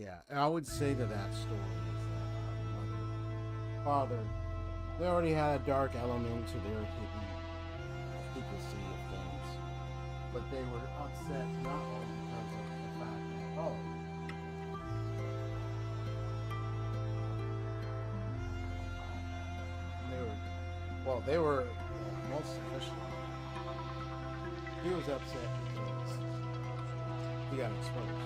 Yeah, I would say to that story is that mother, father, they already had a dark element to their hidden secrecy of things, but they were upset not only because of the fact that they were most especially he was upset because he got exposed.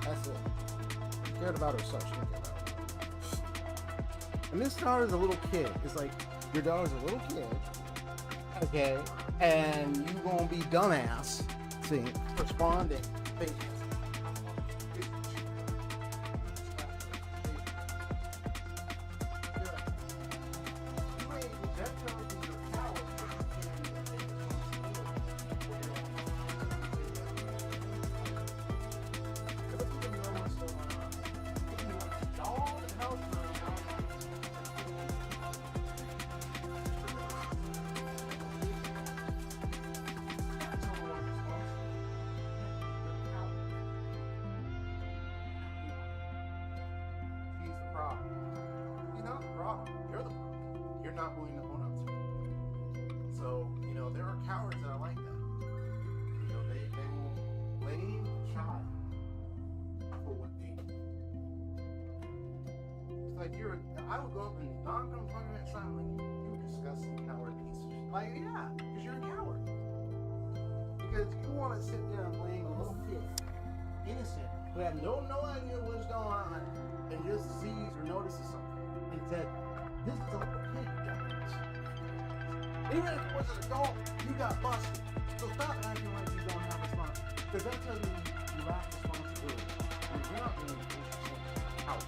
That's it. She cared about herself. She didn't care about her. And this daughter's a little kid. It's like your daughter's a little kid, okay, and you gonna be dumbass, see, responding, thinking. Not willing to own up to it. So, there are cowards that are like that. They will blame a child for what they do. It's like I would go up and knock on front of that sign like, you disgusting coward piece of shit. Like, yeah, because you're a coward. Because you want to sit there and blame a little kid, innocent, who had no idea what's going on, and just sees or notices something, and said, this is a little kid. Even if it was an adult, you got busted. So stop acting like you don't have responsibility. Because that tells me you lack responsibility. And you're not really out.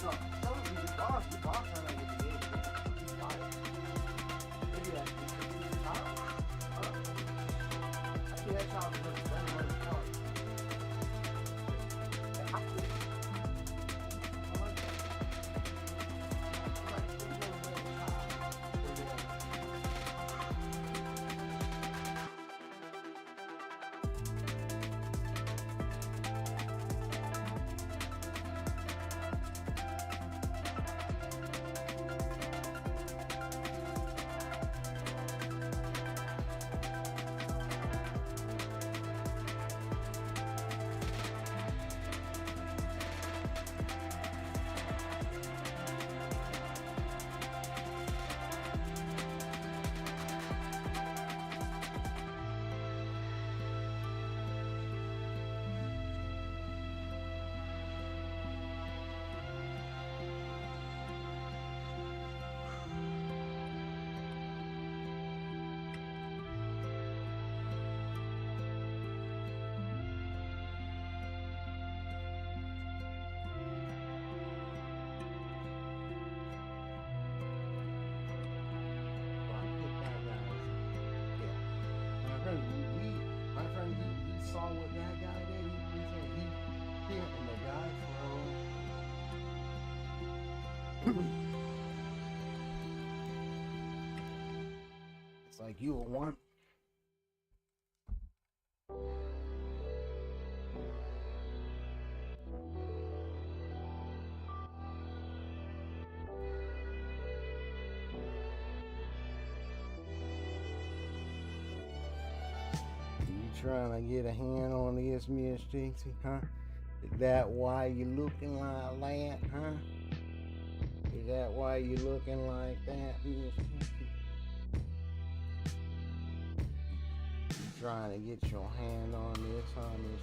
No, some of you, the boss trying to get the age to be fired. Maybe that's the child. Actually, that child is very much a child. My friend, he saw what that guy did. He hit and the guy froze. It's like you will want. Trying to get a hand on this, Miss Jinxie, huh? Is that why you looking like that, huh? Is that why you looking like that, Miss Jinxie? You trying to get your hand on this, huh, Miss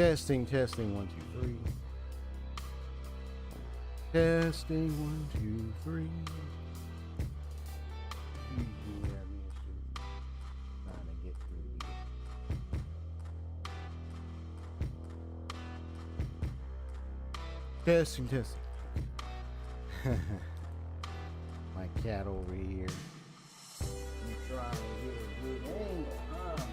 Jinxie? Testing, 1, 2, 3. Testing, 1, 2, 3. Testing. My cat over here. I'm trying to get a good angle, huh?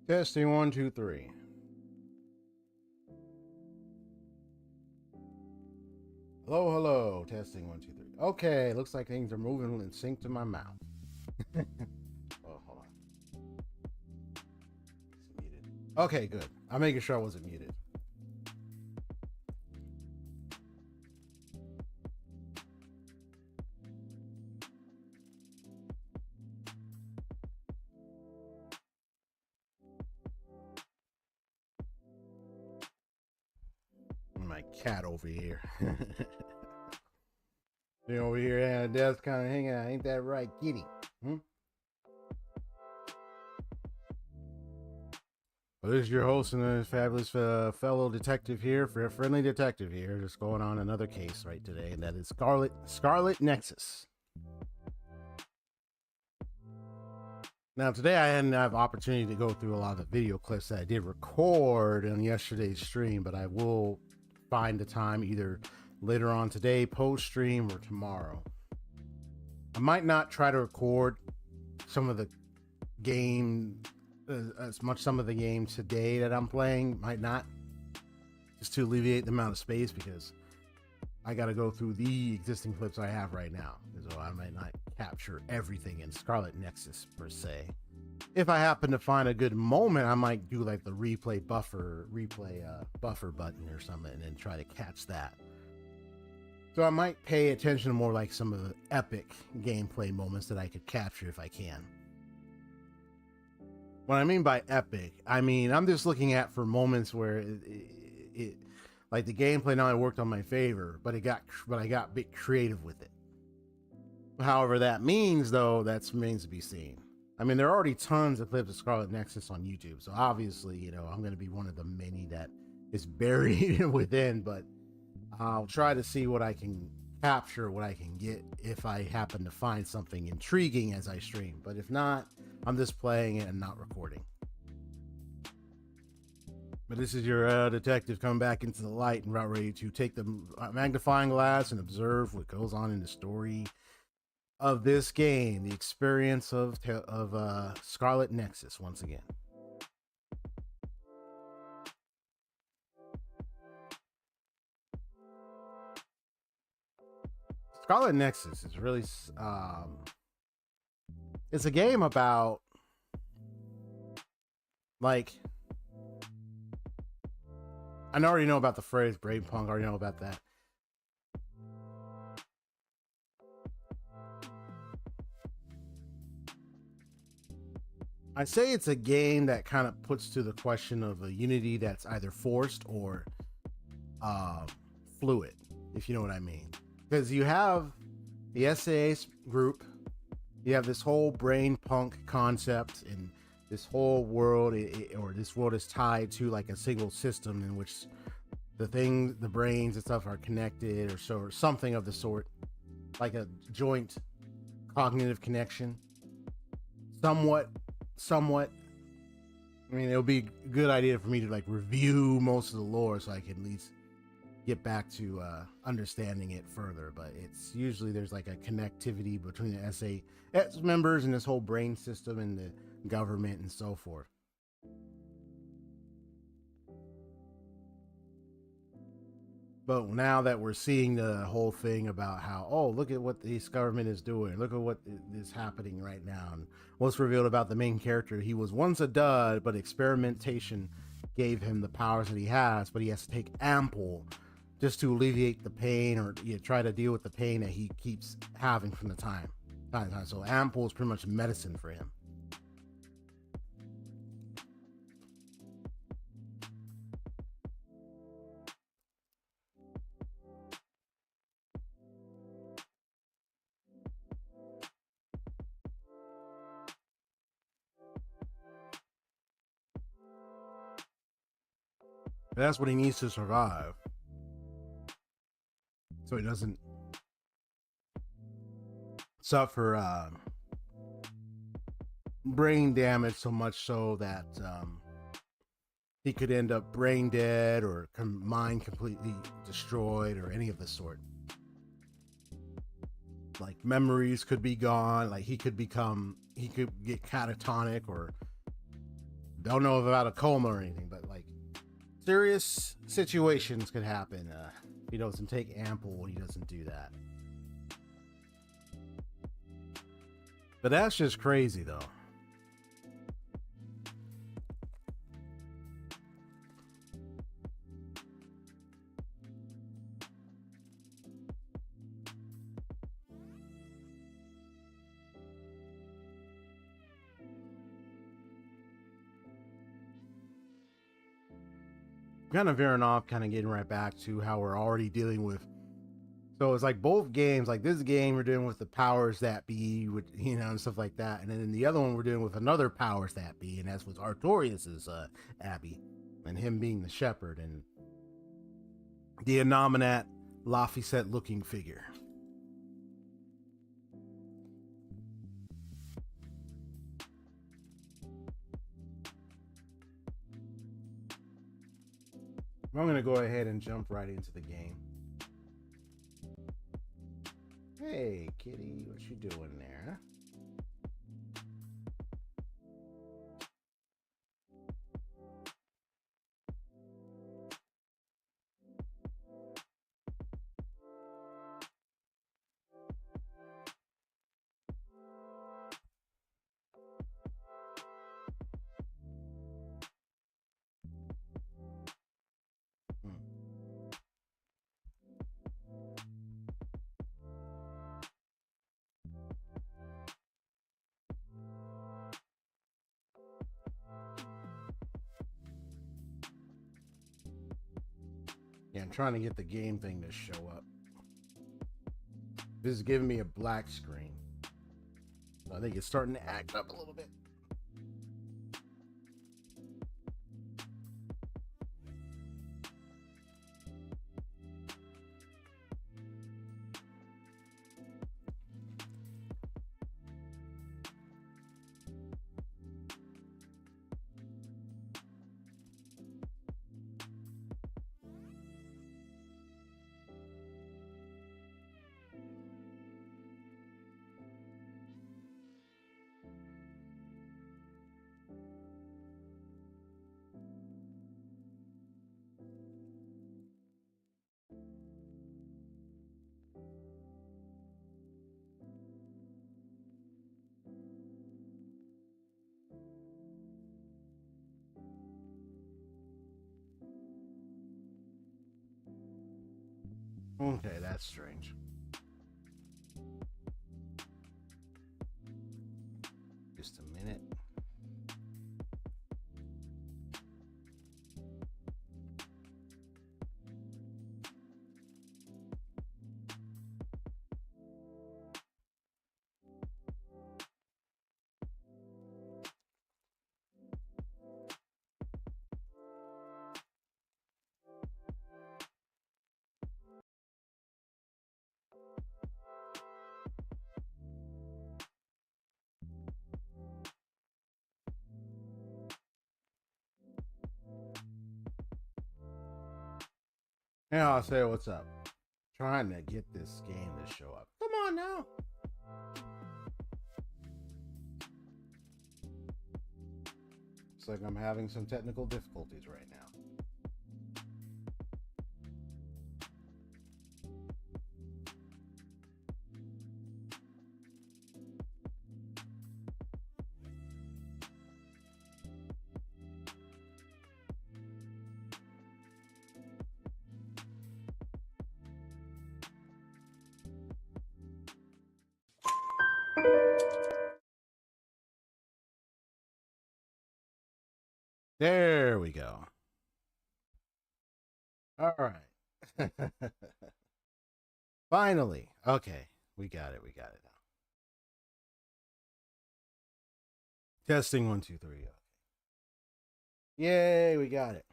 Testing 1, 2, 3. Hello, hello. Testing 1, 2, 3. Okay, looks like things are moving in sync to my mouth. Oh, hold on. It's muted. Okay, good. I'm making sure I wasn't muted. My cat over here. They're over here at the desk kind of hanging out. Ain't that right, kitty? Well, this is your host and a fabulous fellow detective here, friendly detective here, just going on another case right today, and that is Scarlet Nexus. Now today I didn't have opportunity to go through a lot of the video clips that I did record on yesterday's stream, but I will find the time either later on today, post stream, or tomorrow. I might not try to record some of the game some of the games today that I'm playing, might not, just to alleviate the amount of space, because I got to go through the existing clips I have right now, so I might not capture everything in Scarlet Nexus per se. If I happen to find a good moment, I might do like the replay buffer button or something and then try to catch that. So I might pay attention to more like some of the epic gameplay moments that I could capture if I can. What I mean by epic, I mean I'm just looking at for moments where it like the gameplay not only worked on my favor, but I got a bit creative with it. However that means, though, that remains to be seen. I mean, there are already tons of clips of Scarlet Nexus on YouTube, so obviously, you know, I'm going to be one of the many that is buried within, but I'll try to see what I can capture, what I can get if I happen to find something intriguing as I stream. But if not, I'm just playing it and not recording. But this is your detective coming back into the light and about ready to take the magnifying glass and observe what goes on in the story of this game, the experience of Scarlet Nexus once again. Scarlet Nexus is really it's a game about, like, I already know about the phrase brain punk, I already know about that. I say it's a game that kind of puts to the question of a unity that's either forced or fluid, if you know what I mean. Because you have the SAS group, you have this whole brain punk concept, and this whole world, or this world is tied to like a single system in which the brains and stuff are connected, or something of the sort, like a joint cognitive connection. Somewhat. I mean, it'll be a good idea for me to like review most of the lore so I can at least get back to understanding it further. But it's usually there's like a connectivity between the SAS members and this whole brain system and the government and so forth. But now that we're seeing the whole thing about how, oh, look at what this government is doing, look at what is happening right now, and what's revealed about the main character, he was once a dud, but experimentation gave him the powers that he has, but he has to take ample just to alleviate the pain, or try to deal with the pain that he keeps having from time to time. So ample is pretty much medicine for him. That's what he needs to survive, so he doesn't suffer brain damage so much so that he could end up brain dead or mind completely destroyed or any of the sort. Like memories could be gone, like he could get catatonic or don't know about a coma or anything, but like serious situations could happen. If he doesn't take ample, he doesn't do that. But that's just crazy, though. Kind of veering off, kind of getting right back to how we're already dealing with. So it's like both games, like this game we're dealing with the powers that be, with, you know, and stuff like that, and then in the other one we're dealing with another powers that be, and that's with Artorias's Abby, and him being the shepherd and the Anominat Laphicet looking figure. I'm gonna go ahead and jump right into the game. Hey, kitty, what you doing there? Yeah, I'm trying to get the game thing to show up. This is giving me a black screen. So I think it's starting to act up a little bit. Okay, that's strange. Just a minute. Yeah, I'll say what's up. Trying to get this game to show up. Come on now. Looks like I'm having some technical difficulties right now. There we go. All right. Finally. Okay. We got it. We got it now. Testing 1, 2, 3. Okay. Yay, we got it.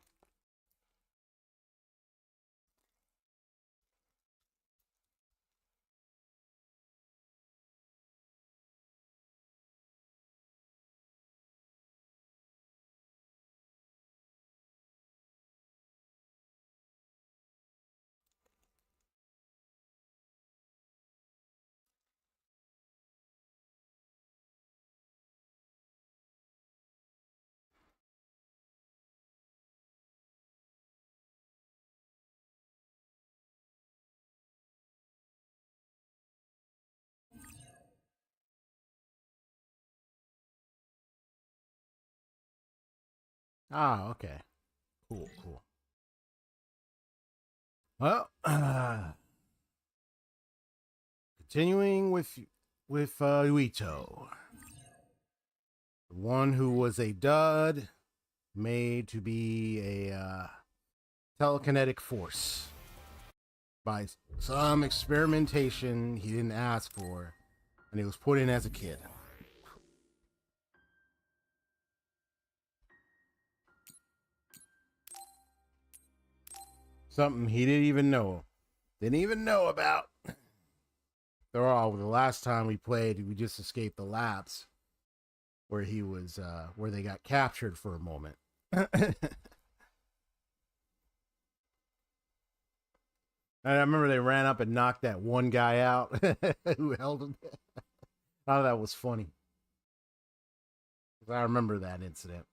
Ah, okay. Cool, cool. Well, continuing with Uito, the one who was a dud, made to be a telekinetic force by some experimentation he didn't ask for, and he was put in as a kid. Something he didn't even know about. The last time we played, we just escaped the labs where he was, where they got captured for a moment. And I remember they ran up and knocked that one guy out who held him. I thought that was funny. I remember that incident.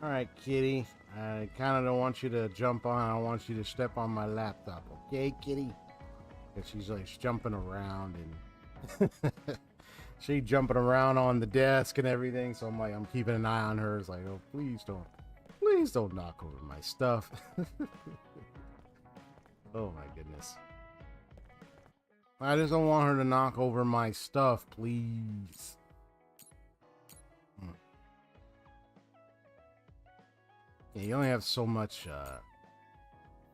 All right, kitty. I kind of don't want you to jump on. I don't want you to step on my laptop, okay, kitty? Because she's like jumping around and she jumping around on the desk and everything. So I'm keeping an eye on her. It's like, oh, please don't knock over my stuff. Oh my goodness. I just don't want her to knock over my stuff, please. Yeah, you only have so much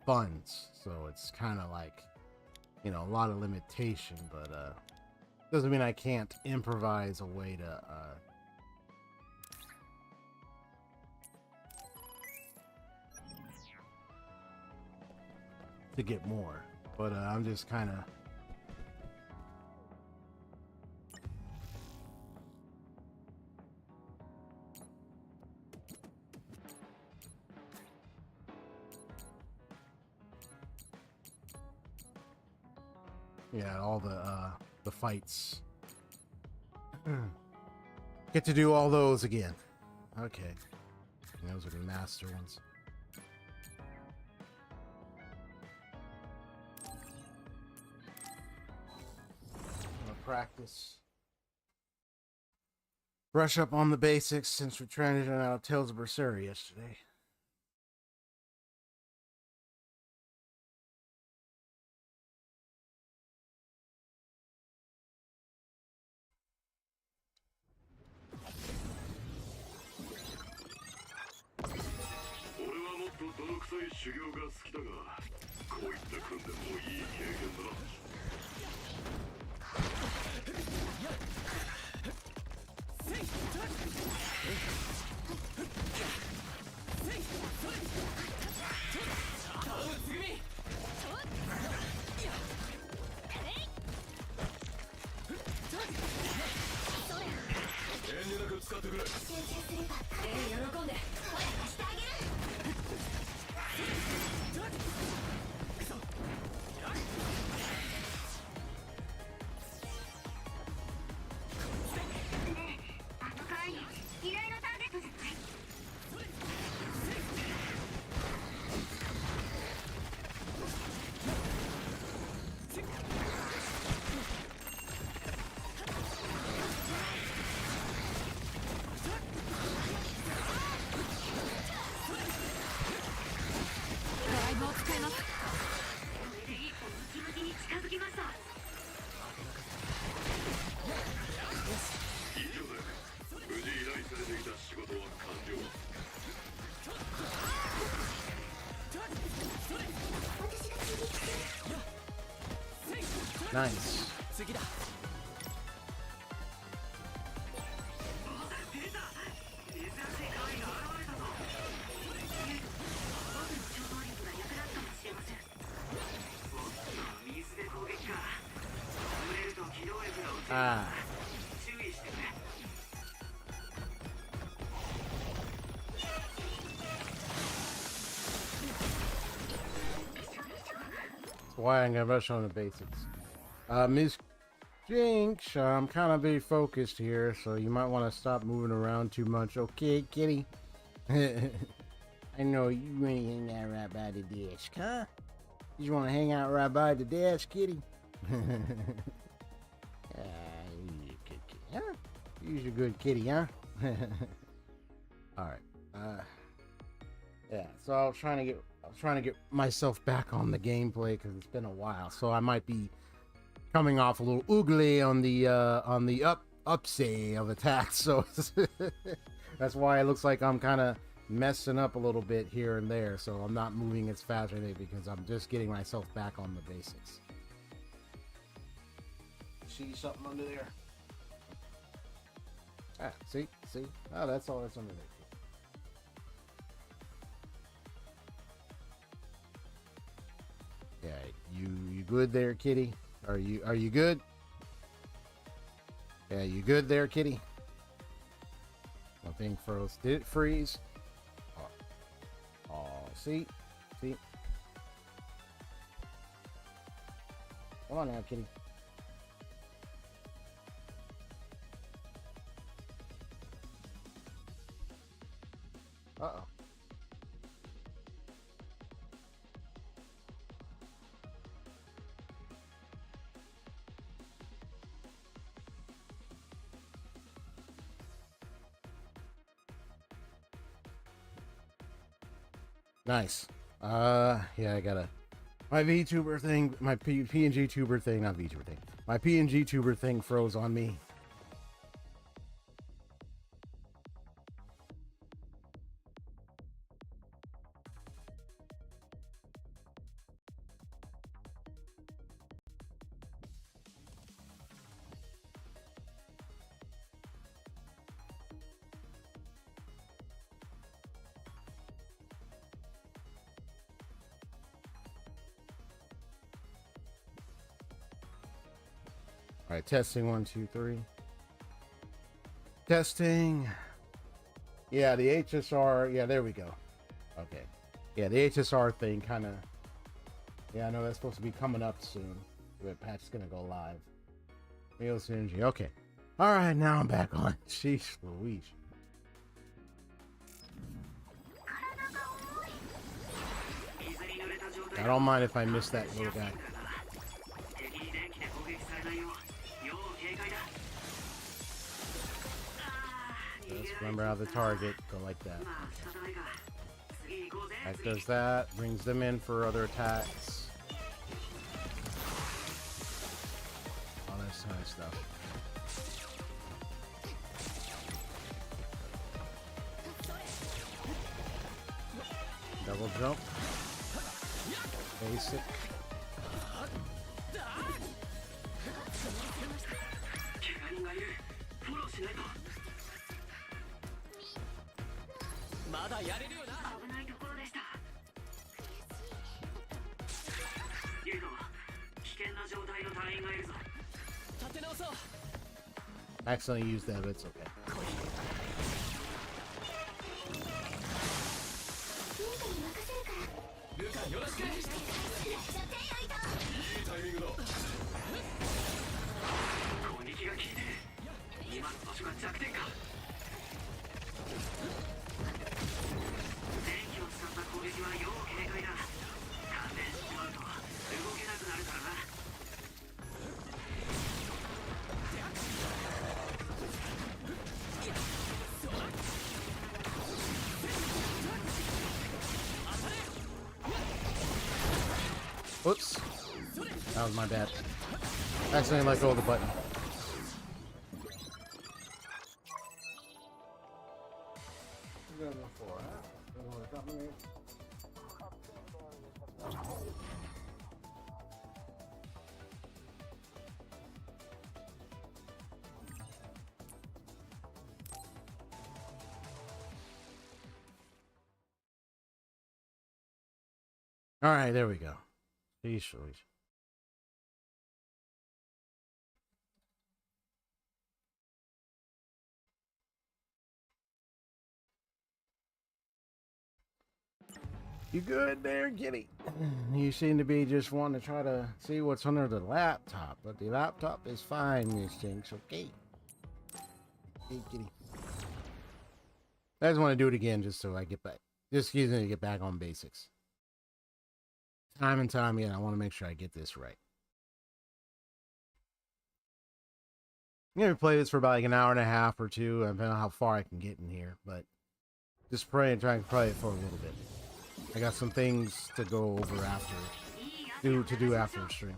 funds, so it's kind of like, you know, a lot of limitation, but doesn't mean I can't improvise a way to get more. But I'm just kind of yeah, all the fights. Get to do all those again. Okay. Those are the master ones. I'm gonna practice. Brush up on the basics since we transitioned out of Tales of Berseria yesterday. Nice. Ah. why I'm gonna rush on the basics. Miss Jinx, I'm kind of very focused here, so you might want to stop moving around too much. Okay, kitty? I know you ain't hang out right by the desk, huh? You just want to hang out right by the desk, kitty? You're a good kitty, huh? You're a good kitty, huh? Alright. Yeah, so I was trying to get myself back on the gameplay because it's been a while. So I might be coming off a little oogly on the upsay of attacks. So that's why it looks like I'm kind of messing up a little bit here and there. So I'm not moving as fast today because I'm just getting myself back on the basics. See something under there? Ah, see? Oh, that's all that's under there. Yeah, you good there, kitty? Are you good? Yeah, you good there, kitty? My thing froze. Did it freeze? Oh, see? Come on now, kitty. Uh-oh. Nice. Yeah, I gotta. My VTuber thing, my PNG tuber thing, not VTuber thing. My PNG tuber thing froze on me. All right, testing 1, 2, 3. Testing. Yeah, the HSR. Yeah, there we go. Okay. Yeah, the HSR thing kind of. Yeah, I know that's supposed to be coming up soon. The patch is gonna go live. Real synergy. Okay. All right, now I'm back on. Sheesh, Louise. I don't mind if I miss that little guy. Just remember how the target go like that. That does that, brings them in for other attacks. All this kind of stuff. Double jump. Basic. Accidentally used that, but it's okay. Whoops. That was my bad. Accidentally let go of the button. All right, there we go. Sheesh. You good there, kitty? You seem to be just wanting to try to see what's under the laptop, but the laptop is fine, Miss Jinx. Okay. Hey, kitty. I just want to do it again just so I get back. Just excuse me to get back on basics. Time and time again, I want to make sure I get this right. I'm gonna play this for about like an hour and a half or two. I don't know how far I can get in here, but just try and play it for a little bit. I got some things to go over after, do after the stream.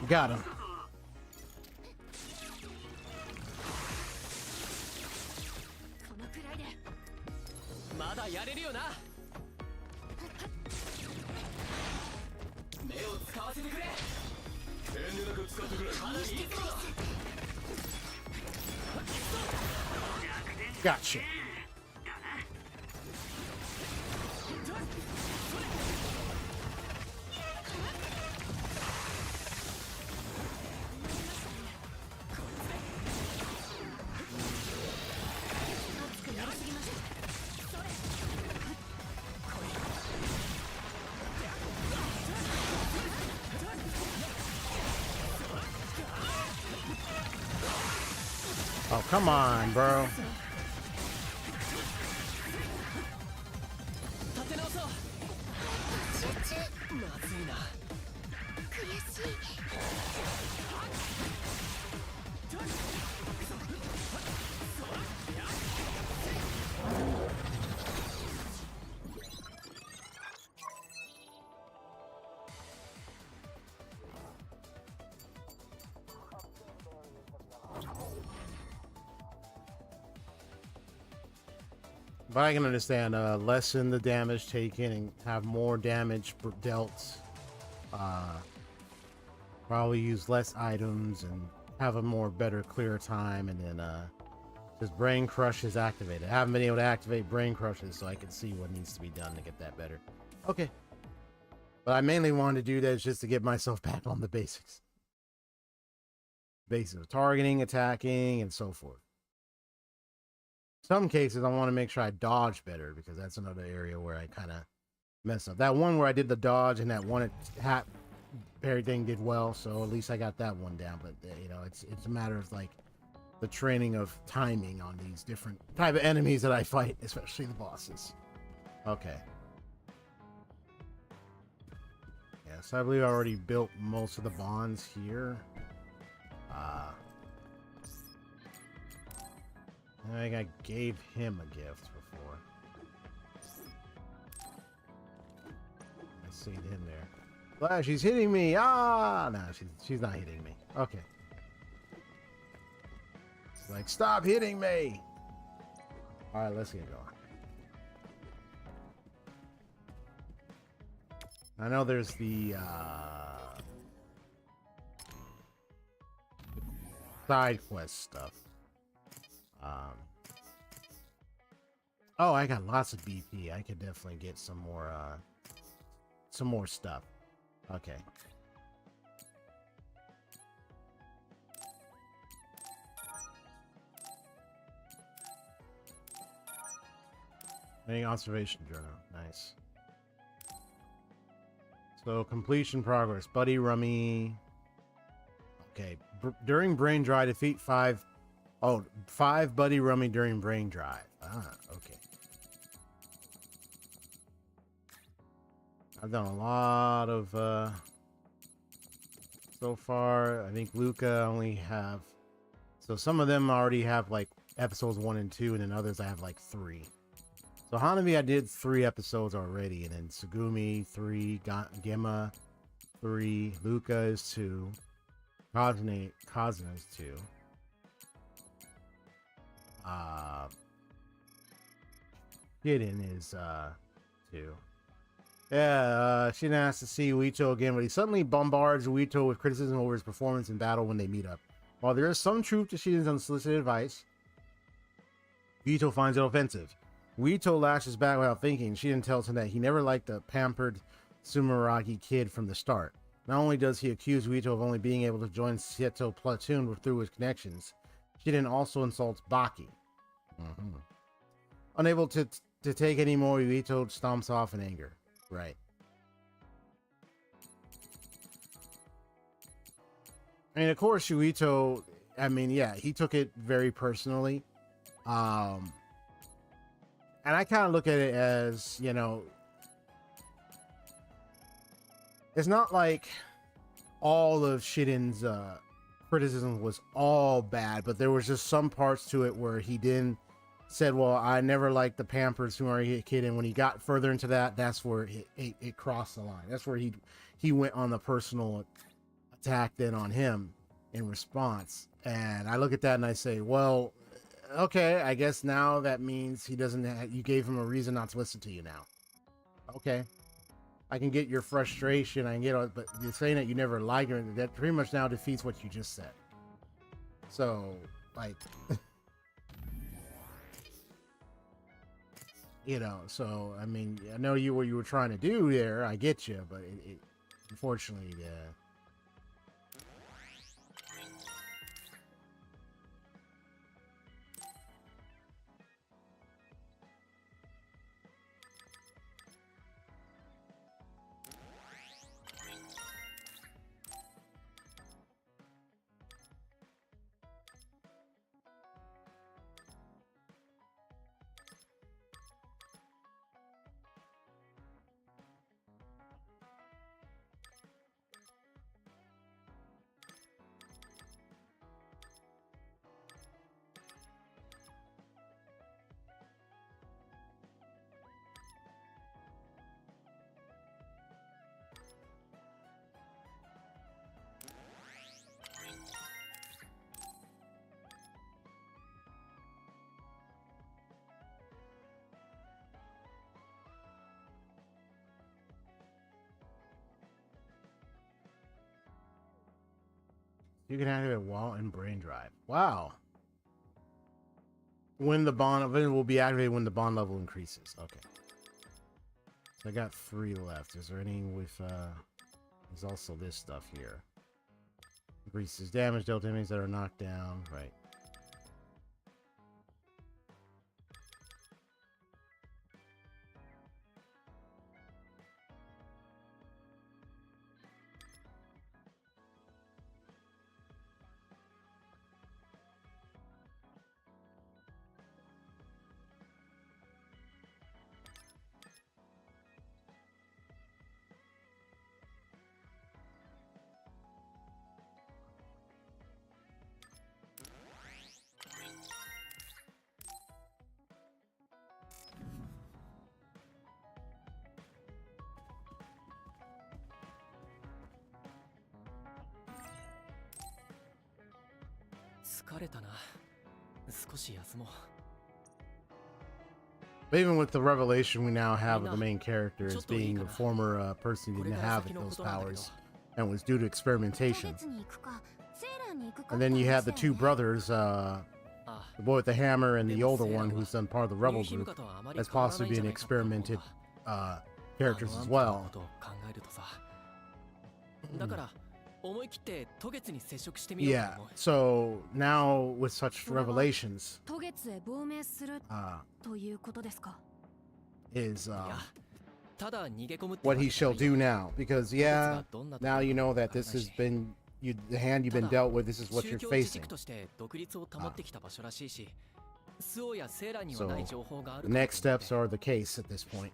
Got him. Gotcha. Oh, come on, bro. But I can understand lessen the damage taken and have more damage dealt. Probably use less items and have a more better clear time, and then just brain crush is activated. I haven't been able to activate brain crushes, so I can see what needs to be done to get that better. Okay. But I mainly wanted to do that just to get myself back on the basics. Basics of targeting, attacking, and so forth. Some cases I want to make sure I dodge better, because that's another area where I kind of messed up. That one where I did the dodge and that one hat everything did well, so at least I got that one down. But you know, it's a matter of like the training of timing on these different type of enemies that I fight, especially the bosses. Okay. Yeah, so I believe I already built most of the bonds here. I think I gave him a gift before. I seen him there. Well, she's hitting me. Ah, no, she's not hitting me. Okay. It's like, stop hitting me. All right, let's get going. I know there's the side quest stuff. Oh, I got lots of BP. I could definitely get some more stuff. Okay. Any observation journal. Nice. So completion progress. Buddy Rummy. Okay. During brain dry, defeat 5. Oh, 5 Buddy Rummy during brain drive. Ah, okay. I've done a lot of so far. I think Luca only have, so some of them already have like episodes 1 and 2, and then others I have like 3. So Hanabi I did 3 episodes already, and then Sugumi 3, Gemma 3, Luca is 2, Kazuna is 2. Hidden is 2. Yeah, Shin asks to see Uito again, but he suddenly bombards Uito with criticism over his performance in battle when they meet up. While there is some truth to Shin's unsolicited advice, Uito finds it offensive. Uito lashes back without thinking. Shin tells him that he never liked the pampered Sumeragi kid from the start. Not only does he accuse Uito of only being able to join Seto platoon through his connections, Shin also insults Baki. Unable to take any more, Uito stomps off in anger. Right. I mean, of course, Shuito, I mean, yeah, he took it very personally. And I kind of look at it as, you know, it's not like all of Shiden's criticism was all bad, but there was just some parts to it where he didn't said, well, I never liked the Pampers Sumari kid, and when he got further into that, that's where it crossed the line. That's where he went on the personal attack then on him in response. And I look at that and I say, well, okay, I guess now that means he doesn't you gave him a reason not to listen to you now. Okay, I can get your frustration, I can get it, but you're saying that you never liked him, that pretty much now defeats what you just said. So, like, you know, so I mean, I know what you were trying to do there. I get you, but it unfortunately, you can activate wall and brain drive. Wow. When the bond will be activated when the bond level increases. Okay. So I got 3 left. Is there any with there's also this stuff here. Increases damage dealt to enemies that are knocked down. Right. れたな。少し休もう。 But even with the revelation we now have of the main character as being a former person who didn't have those powers and was due to experimentation. And then you had the two brothers, the boy with the hammer and the older one who's done part of the rebel group, as possibly being experimented characters as well. Yeah, so now with such revelations, is what he shall do now, because yeah, now you know that this has been the hand you've been dealt with. This is what you're facing. So the next steps are the case at this point.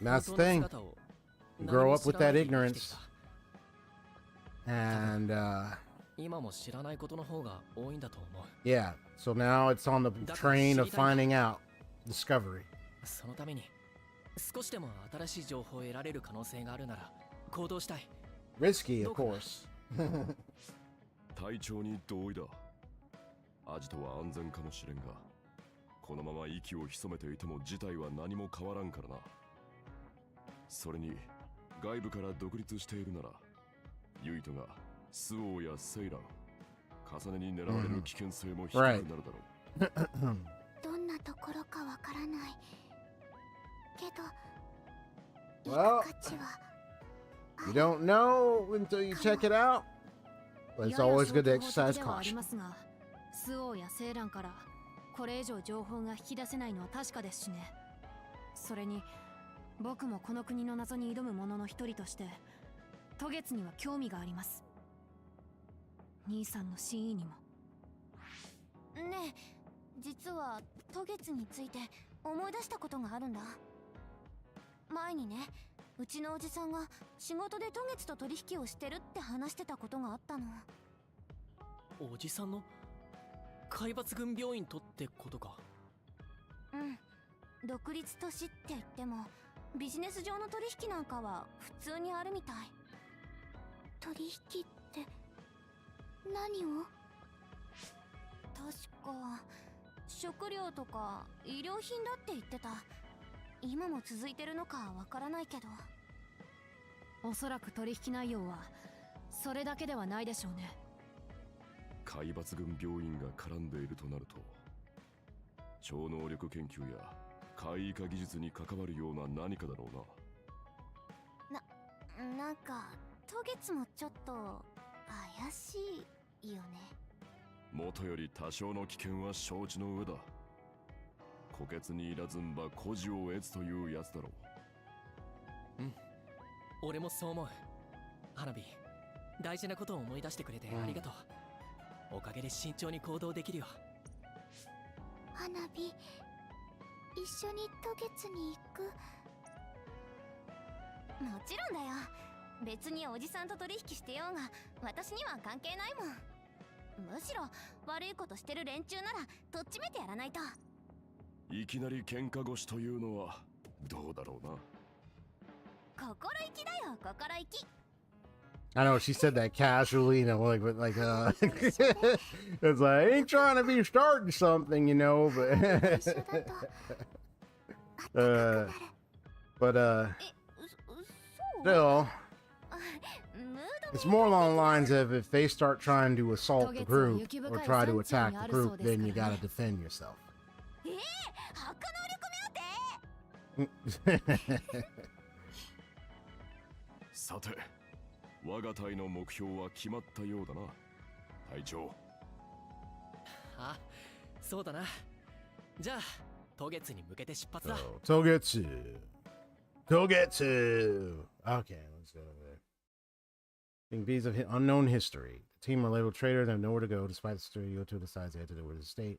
That's the thing. You grow up with that ignorance, and yeah, so now it's on the train of finding out, discovery. Risky, of course. 隊長に同意だ。アジトは安全かもしれんが、このまま息を潜めていても事態は何も変わらんからな。それに外部から独立しているなら、ユイトがスオーやセイラン、重ねに狙われる危険性も低くなるだろう。どんなところかわからないけど、行く価値は。You don't know until you check it out. But it's always good to exercise caution. スオーやセイランからこれ以上情報が引き出せないのは確かですしね。それに僕もこの国の謎に挑む者の一人として渡月には興味があります。兄さんの真意にも。ねえ、実は渡月について思い出したことがあるんだ。前にね、うちのおじさんが仕事で渡月と取引をしてるって話してたことがあったの。おじさんの海抜軍病院とってことか。うん、独立都市って言ってもビジネス上の取引なんかは普通にあるみたい。取引って何を？確か食料とか医療品だって言ってた。今も続いてるのかわからないけど、おそらく取引内容はそれだけではないでしょうね。海抜軍病院が絡んでいるとなると、超能力研究や怪異化技術に関わるような何かだろうな。なんか渡月もちょっと怪しいよね。元より多少の危険は承知の上だ。虎穴にいらずんば孤児を得つというやつだろう。うん、俺もそう思う。花火、大事なことを思い出してくれてありがとう。おかげで慎重に行動できるよ。花火、一緒に渡月に行く？もちろんだよ。別におじさんと取引してようが私には関係ないもん。むしろ悪いことしてる連中ならとっちめてやらないと。いきなり喧嘩腰というのはどうだろうな。心意気だよ、心意気。I know she said that casually, you know, but it's like I ain't trying to be starting something, you know, but still, it's more along the lines of if they start trying to assault the group or try to attack the group, then you gotta defend yourself. さて、我が隊の目標は決まったようだな、隊長。あ、そうだな。じゃあ、渡月に向けて出発だ。Togetsu. Togetsu. Okay, let's go over there. Being bees of unknown history. The team are labeled traitor, they have nowhere to go, despite the studio to decides they have to do with the state,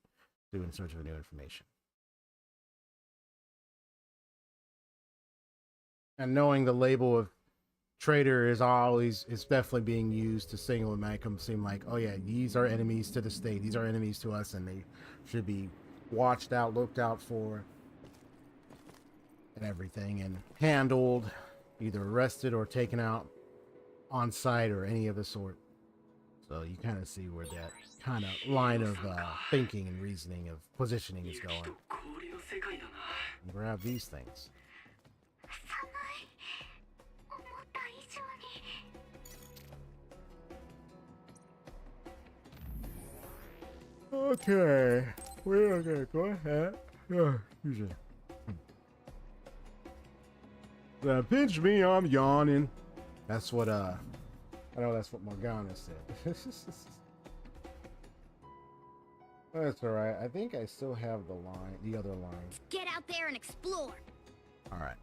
do in search of new information. And knowing the label of traitor is always, it's definitely being used to single and make them seem like, oh yeah, these are enemies to the state, these are enemies to us, and they should be watched out, looked out for, and everything, and handled either arrested or taken out on site or any of the sort. So you kind of see where that kind of line of thinking and reasoning of positioning is going. And grab these things. Okay, we're okay. Go ahead. Usually. Pinch me, I'm yawning. That's what I know that's what Morgana said. That's all right. I think I still have the other line. Get out there and explore. All right.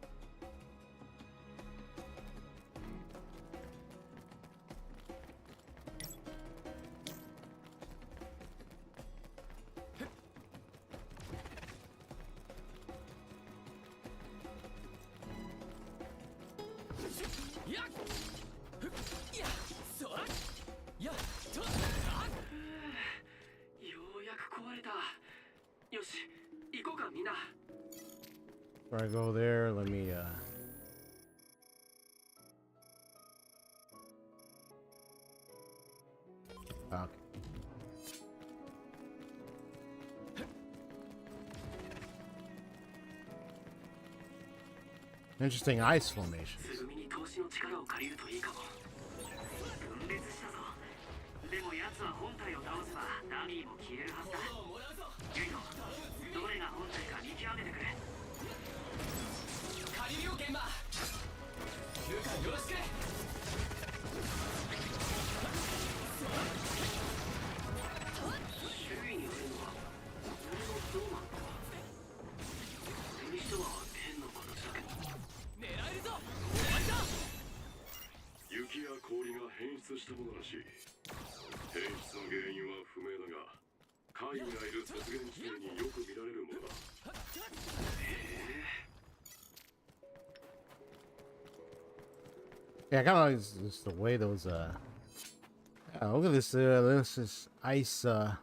Before I go there, let me okay. Interesting ice formations. Yeah, I kind of like just the way those yeah, look at this this is ice it's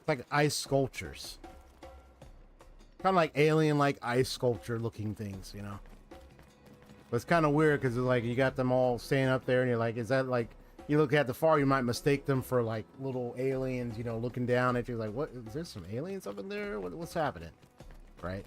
like ice sculptures. Kind of like alien-like ice sculpture looking things, you know. But it's kind of weird because it's like you got them all standing up there and you're like, is that like, you look at the far, you might mistake them for like little aliens, you know, looking down at you like, what, is there some aliens up in there? What's happening? Right?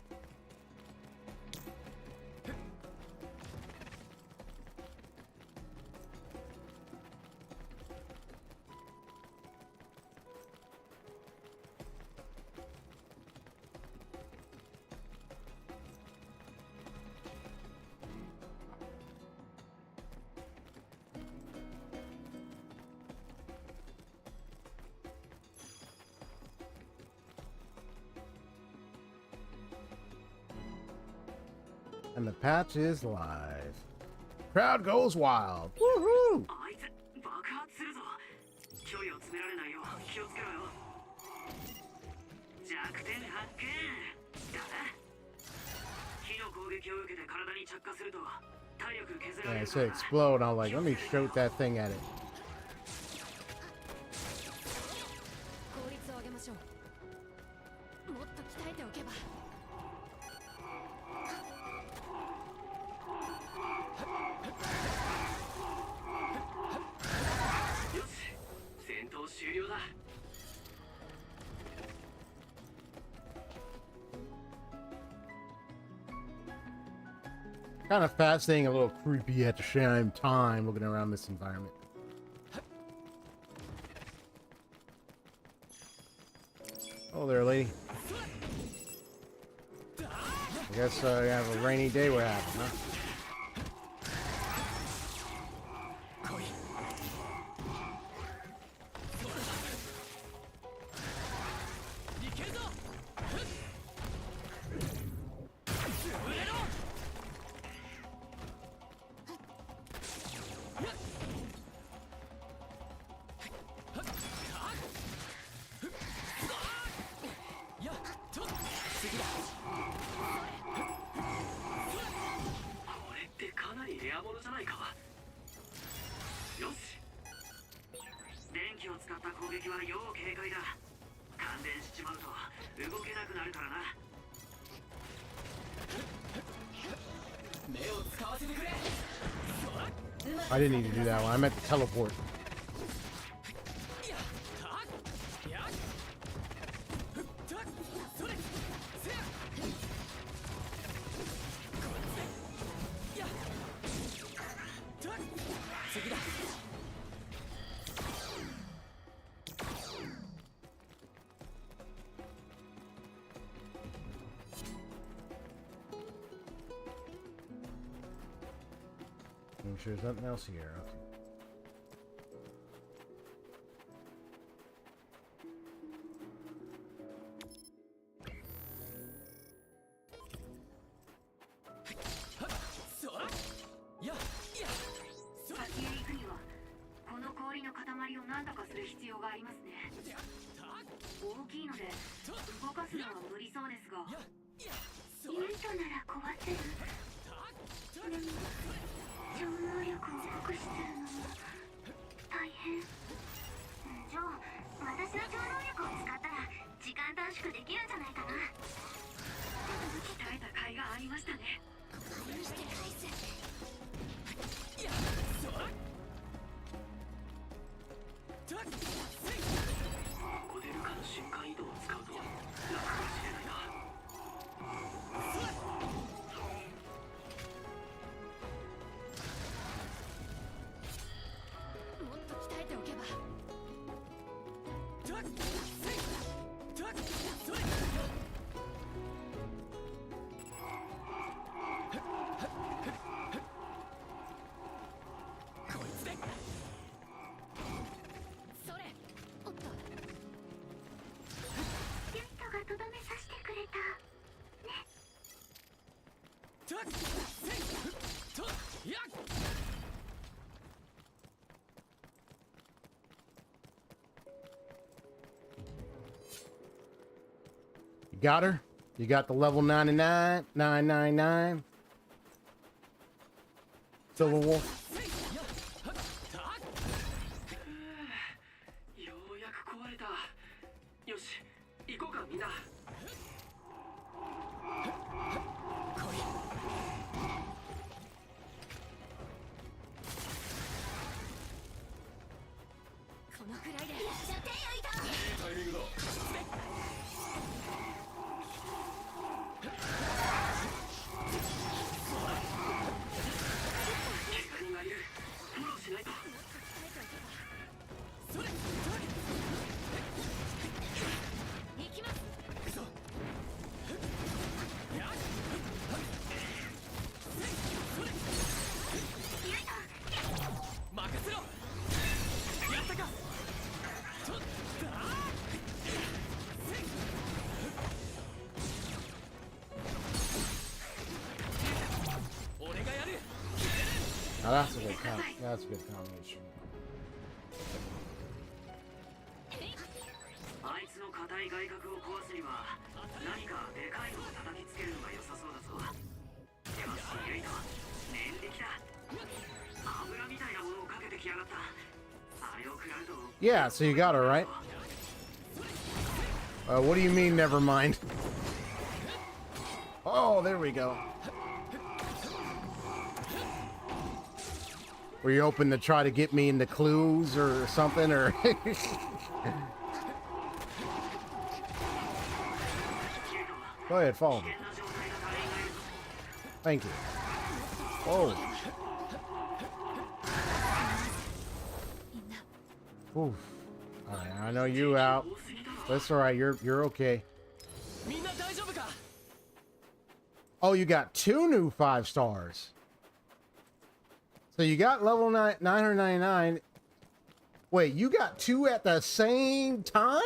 And the patch is live. Crowd goes wild. Woohoo! Yeah, I said explode. I was like, let me shoot that thing at it. Kind of fascinating, a little creepy at the same time, looking around this environment. Oh there, lady. I guess you have a rainy day we're having, huh? I didn't need to do that one. I meant to teleport. Make sure there's nothing else here. Okay. You got her? You got the level 99, 999. Silver Wolf. あ、that's a good that's a good combination. あいつの硬い外角を壊すには何かでかいのを叩きつけるのが良さそうだぞ。よし、ユイト、念力だ。油みたいなものをかけてきやがった。あれを食らうと。Yeah, so you got her, right? What do you mean, never mind? Oh, there we go. Were you hoping to try to get me into clues or something, or? Go ahead, follow me. Thank you. Oh. Oof. Alright, I know you out. That's alright, you're okay. Oh, you got 2 new 5 stars. So you got level 999. Wait, you got 2 at the same time?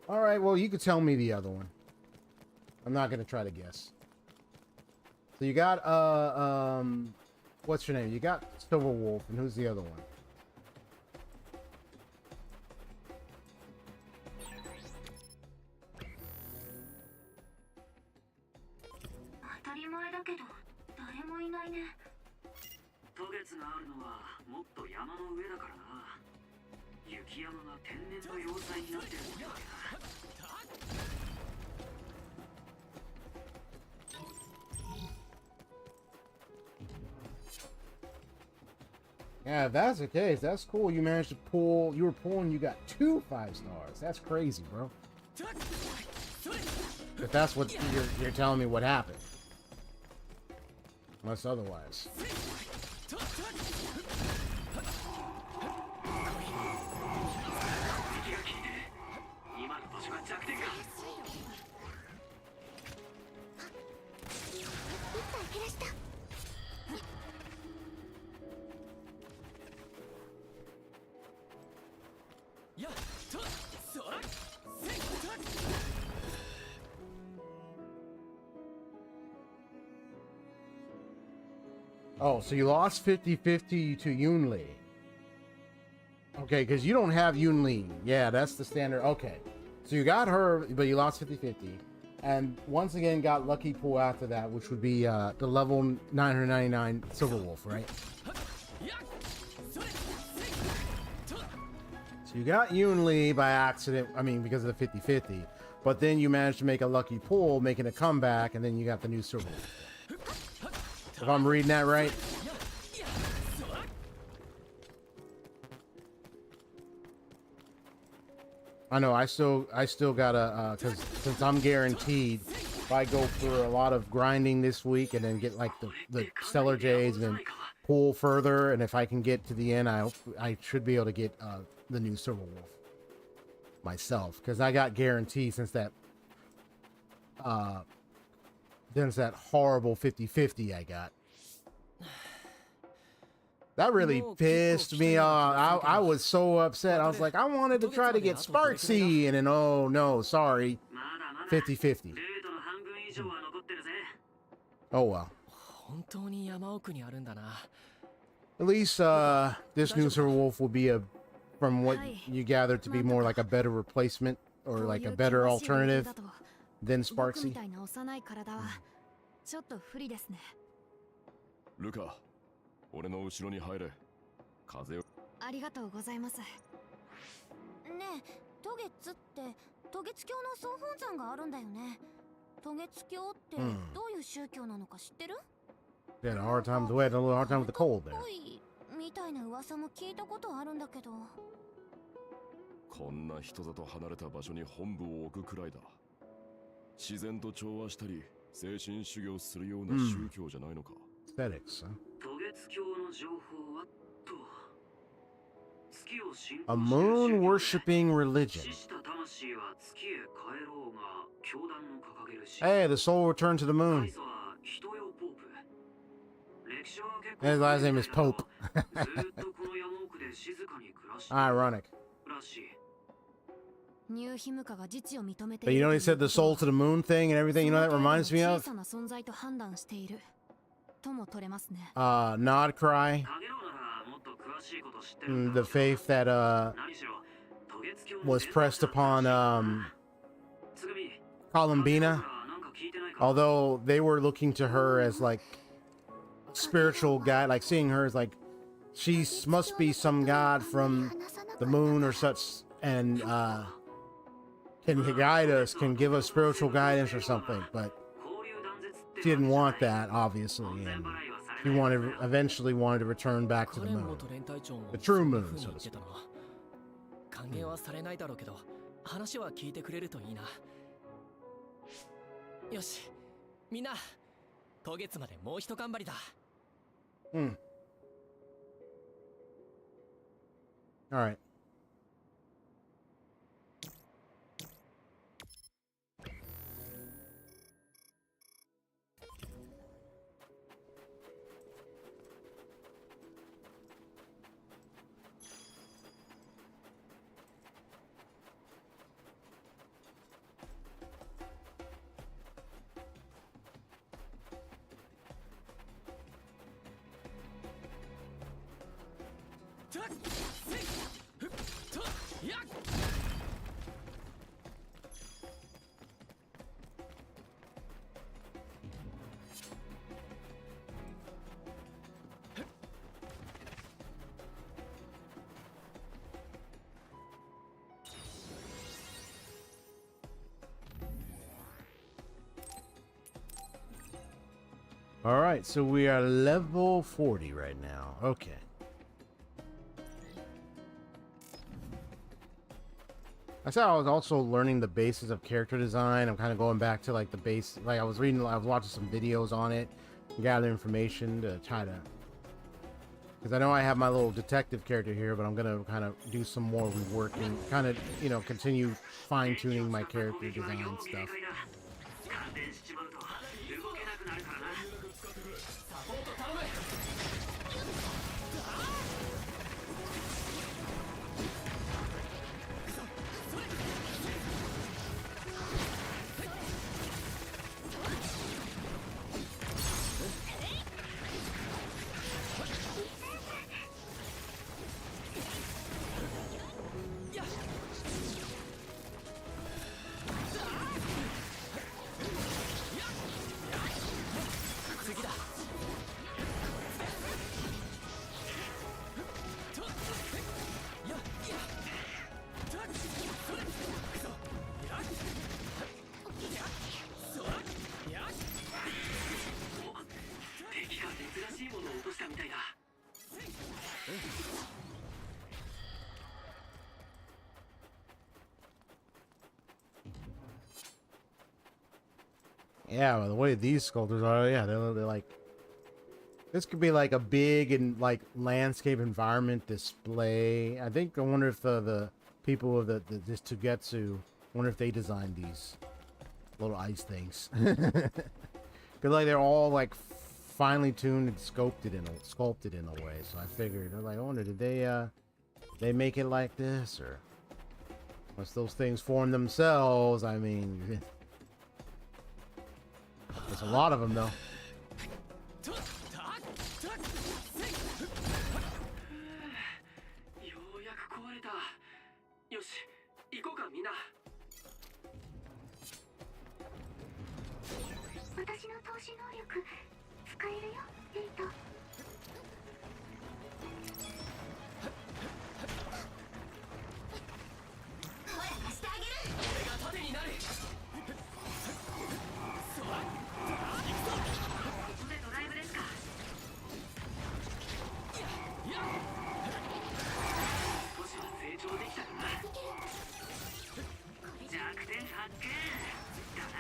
Alright, well, you could tell me the other one. I'm not gonna try to guess. So you got what's your name? You got Silver Wolf, and who's the other one? Yeah, if that's the case, that's cool. You managed to pull. You were pulling. You got 2 5 stars. That's crazy, bro. If that's what you're telling me, what happened? Unless otherwise. 今の場所が弱点か。やっとそらせっと Oh, so you lost 50-50 to Yunli. Okay, because you don't have Yunli. Yeah, that's the standard. Okay. So you got her, but you lost 50-50. And once again got Lucky Pool after that, which would be the level 999 Silver Wolf, right? So you got Yunli by accident, I mean, because of the 50-50. But then you managed to make a Lucky Pool, making a comeback, and then you got the new Silver Wolf. If I'm reading that right. I know I still gotta because since I'm guaranteed, if I go through a lot of grinding this week and then get like the Stellar Jades and then pull further, and if I can get to the end, I should be able to get the new Silver Wolf myself, because I got guaranteed since that horrible 50-50 I got. That really pissed me off. I was so upset. I was like, I wanted to try to get Sparksy, and then oh no, sorry, 50-50. Oh well. At least this new Silver Wolf will be from what you gathered, to be more like a better replacement or like a better alternative than Sparksy. Luca, 俺の後ろに入れ。風を。ありがとうございます。ねえ、渡月って渡月教の総本山があるんだよね。渡月教ってどういう宗教なのか知ってる？ We had a hard time. We had a little hard time with the cold there. みたいな噂も聞いたことあるんだけど。こんな人里離れた場所に本部を置くくらいだ。自然と調和したり、精神修行するような宗教じゃないのか。Aesthetics, huh? 渡月教の情報はと。A moon worshipping religion. Hey, the soul returned to the moon. And his last name is Pope. Ironic. But you know, he said the soul to the moon thing and everything. You know, that reminds me of Nod Cry. The faith that was pressed upon Columbina, although they were looking to her as like spiritual guide, like seeing her as like she must be some god from the moon or such, and can guide us, can give us spiritual guidance or something. But she didn't want that, obviously, and he eventually wanted to return back to the moon. The true moon, so to speak. 歓迎はされないだろうけど、話は聞いてくれるといいな。よし、みんな、渡月までもう一頑張りだ。All right. All right, so we are level 40 right now. Okay. I said I was also learning the basis of character design. I'm kind of going back to like the base. Like I was watching some videos on it, gather information to try to. Because I know I have my little detective character here, but I'm gonna kind of do some more reworking, kind of, you know, continue fine tuning my character design stuff. Yeah, well, the way these sculptures are, yeah, they're like, this could be like a big and like landscape environment display. I wonder if the people of this Togetsu, wonder if they designed these little ice things. Feel like they're all like finely tuned and sculpted in a way. So I figured, they're like, I wonder, did they make it like this, or once those things form themselves? I mean, there's a lot of them though. よし、行こうかみんな。私の透視能力使えるよ、レイト。声貸してあげる。俺が盾になる。そうだ。ここでドライブですか。少しは成長できたかな。弱点発見だな。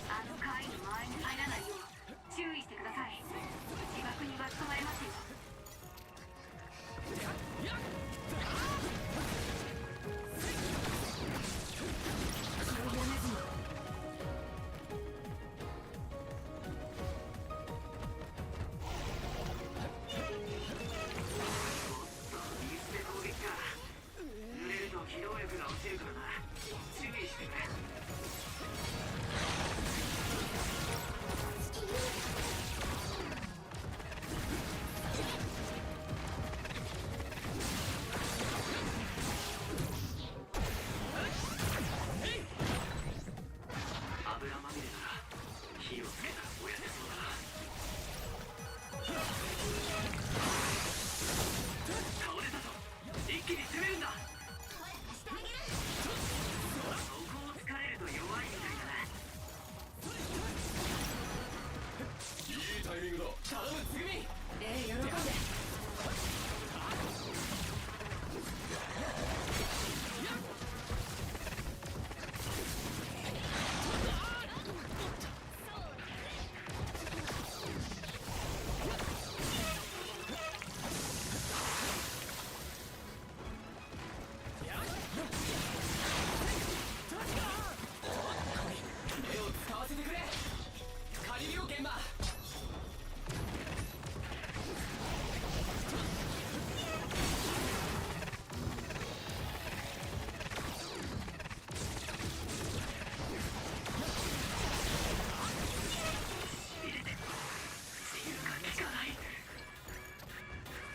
あの階の周りに入らないよう注意してください。自爆に巻き込まれますよ。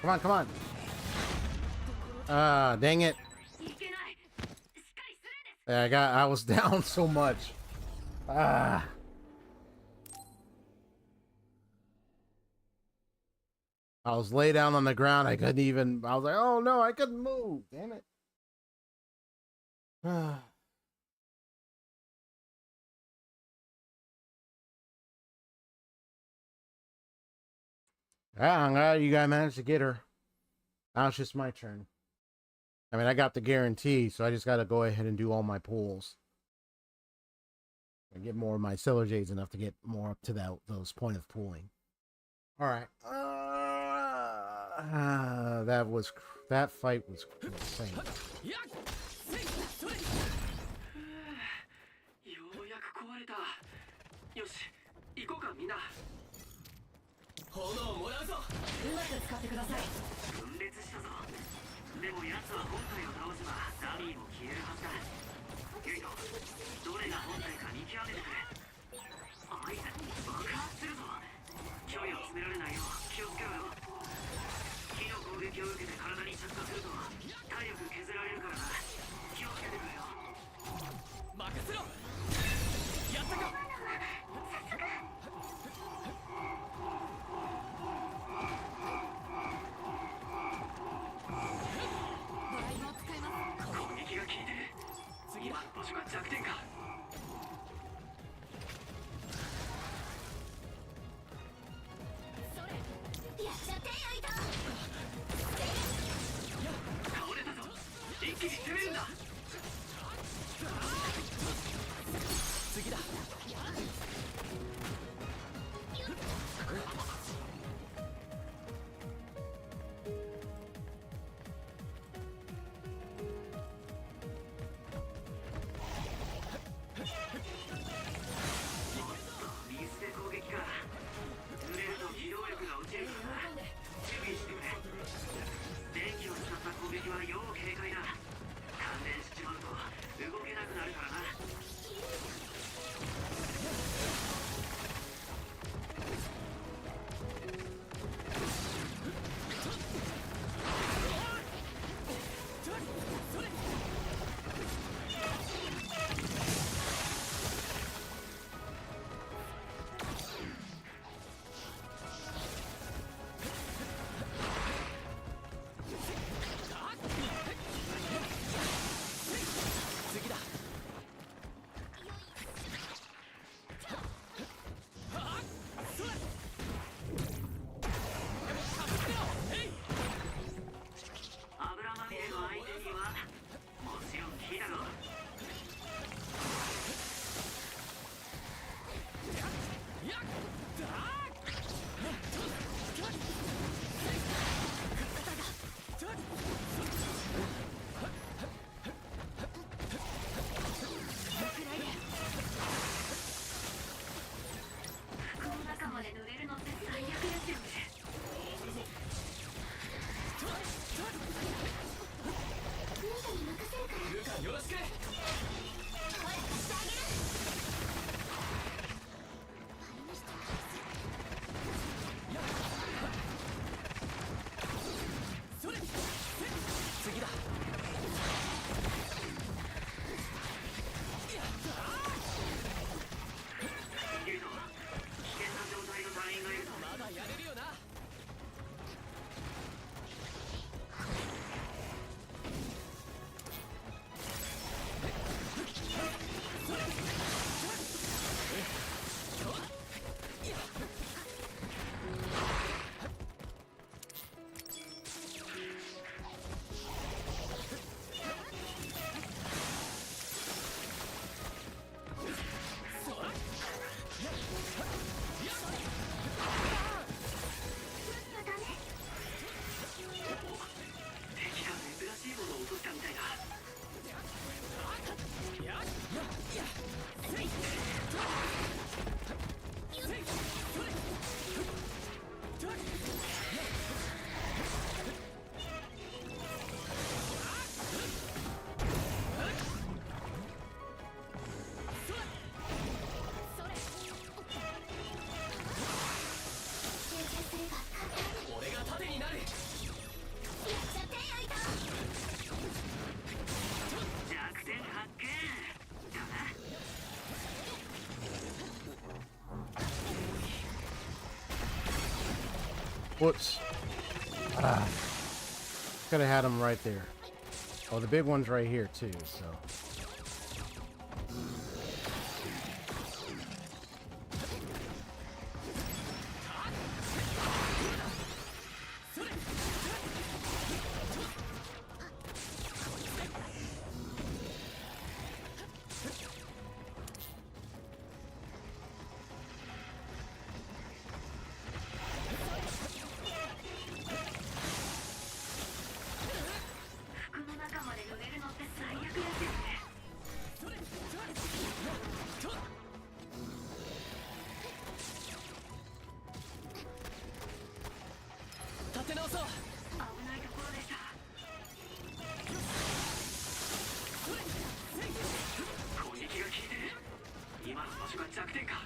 Come on, come on. Ah, dang it. Yeah, I was down so much. Ah. I was laid down on the ground. I couldn't even, I was like, oh no, I couldn't move. Damn it. Ah. Yeah, I'm glad you guys managed to get her. Now it's just my turn. I mean, I got the guarantee, so I just got to go ahead and do all my pulls. I get more of my Cellar Jades enough to get more up to those point of pulling. All right. That fight was insane. ようやく壊れた。よし、行こうかみんな。炎をもらうぞ。うまく使ってください。分裂したぞ。でも奴は本体を倒せばダミーも消えるはずだ。ユイト、どれが本体か見極めてくれ。あいつ爆発するぞ。距離を詰められないよう気をつけろよ。火の攻撃を受けて体に着火すると体力削られるからな。気をつけてくれよ。任せろ。やったか。ドライブを使います。攻撃が効いてる。次は場所が弱点か。それやっちゃってよいと。倒れたぞ。一気に攻めるんだ。次だ。水で攻撃か。濡れると機動力が落ちるからな。注意してくれ。電気を使った攻撃は要警戒だ。感電しちまうと動けなくなるからな。次だ。油まみれの相手にはもちろん火だろ。服の中まで濡れるのって最悪ですよね。ルカよろしく。それ。次だ。ユイト、危険な状態の隊員がいるぞ。まだやれるよな。敵が珍しいものを落としたみたいだ。俺が盾になる。弱点発見だな。Whoops. Could have had him right there. Oh, the big one's right here too, so. そう。危ないところでした。攻撃が効いてる。今の場所が弱点か。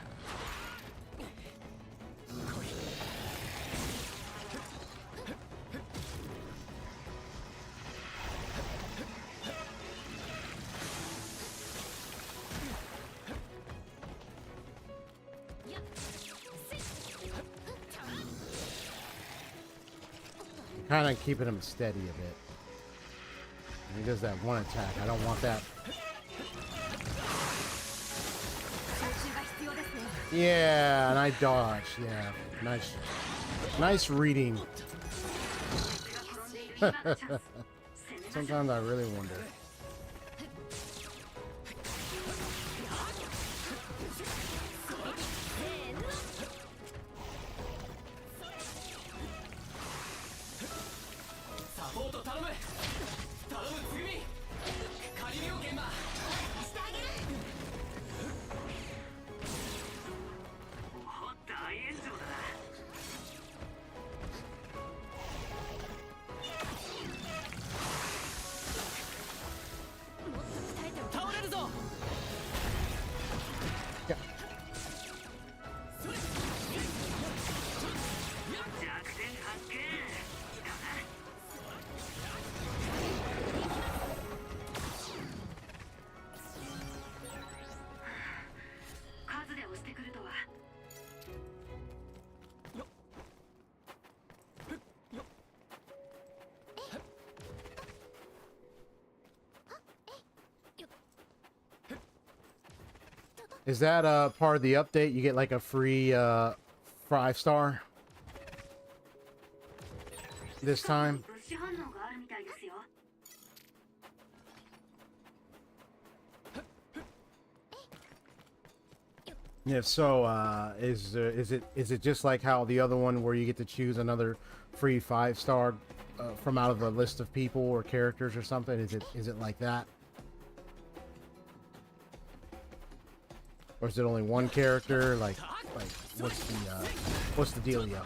Kind of keeping him steady a bit. He does that one attack. I don't want that. Yeah, and I dodge. Yeah, nice reading. Sometimes I really wonder. Is that part of the update? You get like a free 5-star this time? If so, is it just like how the other one where you get to choose another free 5-star from out of a list of people or characters or something? Is it like that? Or is it only one character? Like what's the dealio?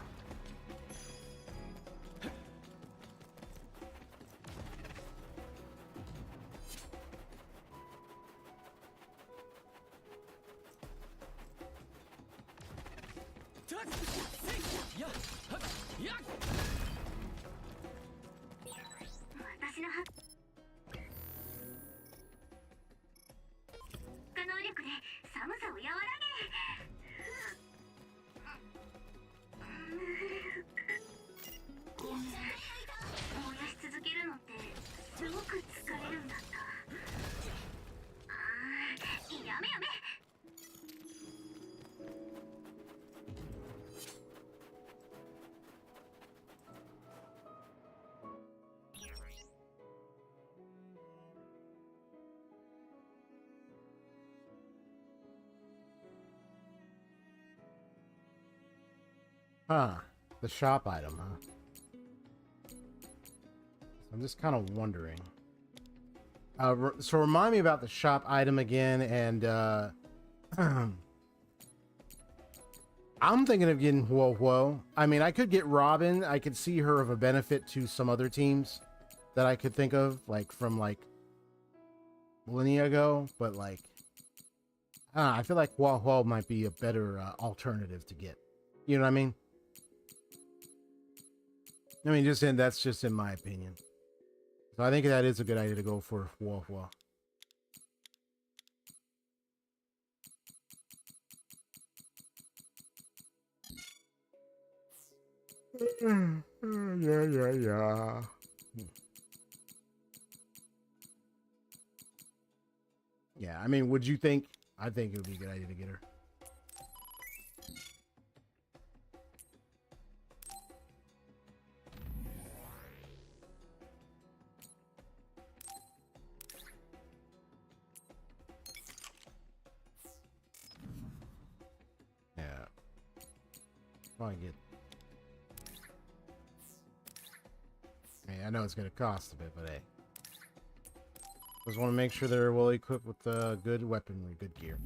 Huh. The shop item, huh? I'm just kind of wondering. So remind me about the shop item again, and I'm thinking of getting Whoa. I mean, I could get Robin. I could see her of a benefit to some other teams that I could think of, like from like millennia ago, but like I feel like Whoa might be a better alternative to get. You know what I mean? I mean, that's just in my opinion. So I think that is a good idea to go for Whoa. Yeah. Yeah, I mean, would you think? I think it would be a good idea to get her. Yeah. Probably get. I know it's going to cost a bit, but hey. Just want to make sure they're well equipped with good weaponry, good gear.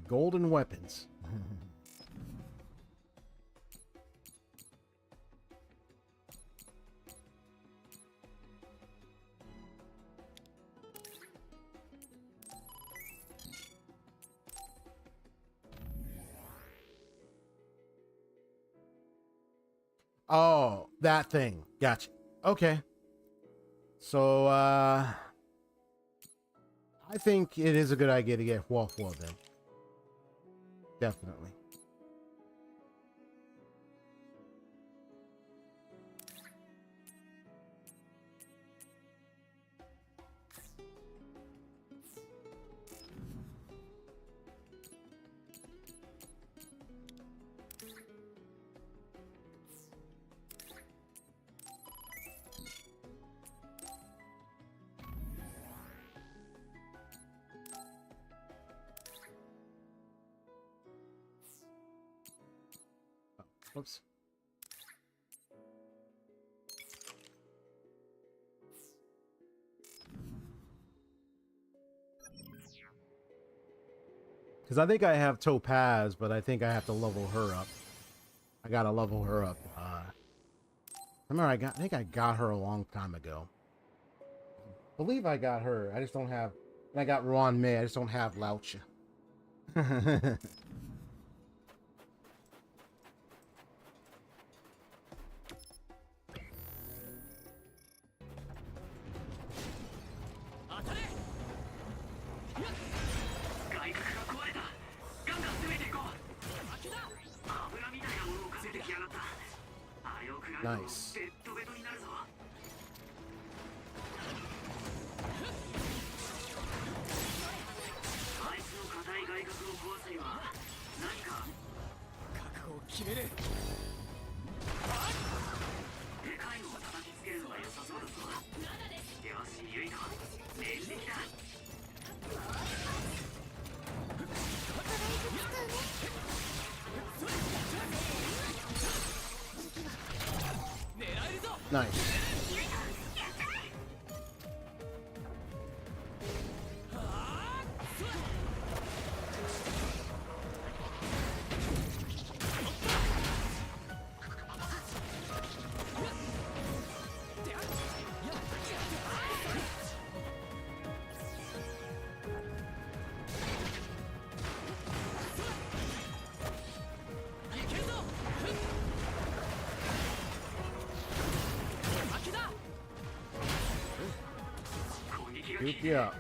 Golden weapons. Oh, that thing. Gotcha. Okay. So, I think it is a good idea to get Wolf then. Definitely. Whoops. Because I think I have Topaz, but I think I have to level her up. I gotta level her up. Remember, I think I got her a long time ago. I believe I got her. I just don't have. And I got Ron May. I just don't have Laucha. Nice. Nice. Yeah.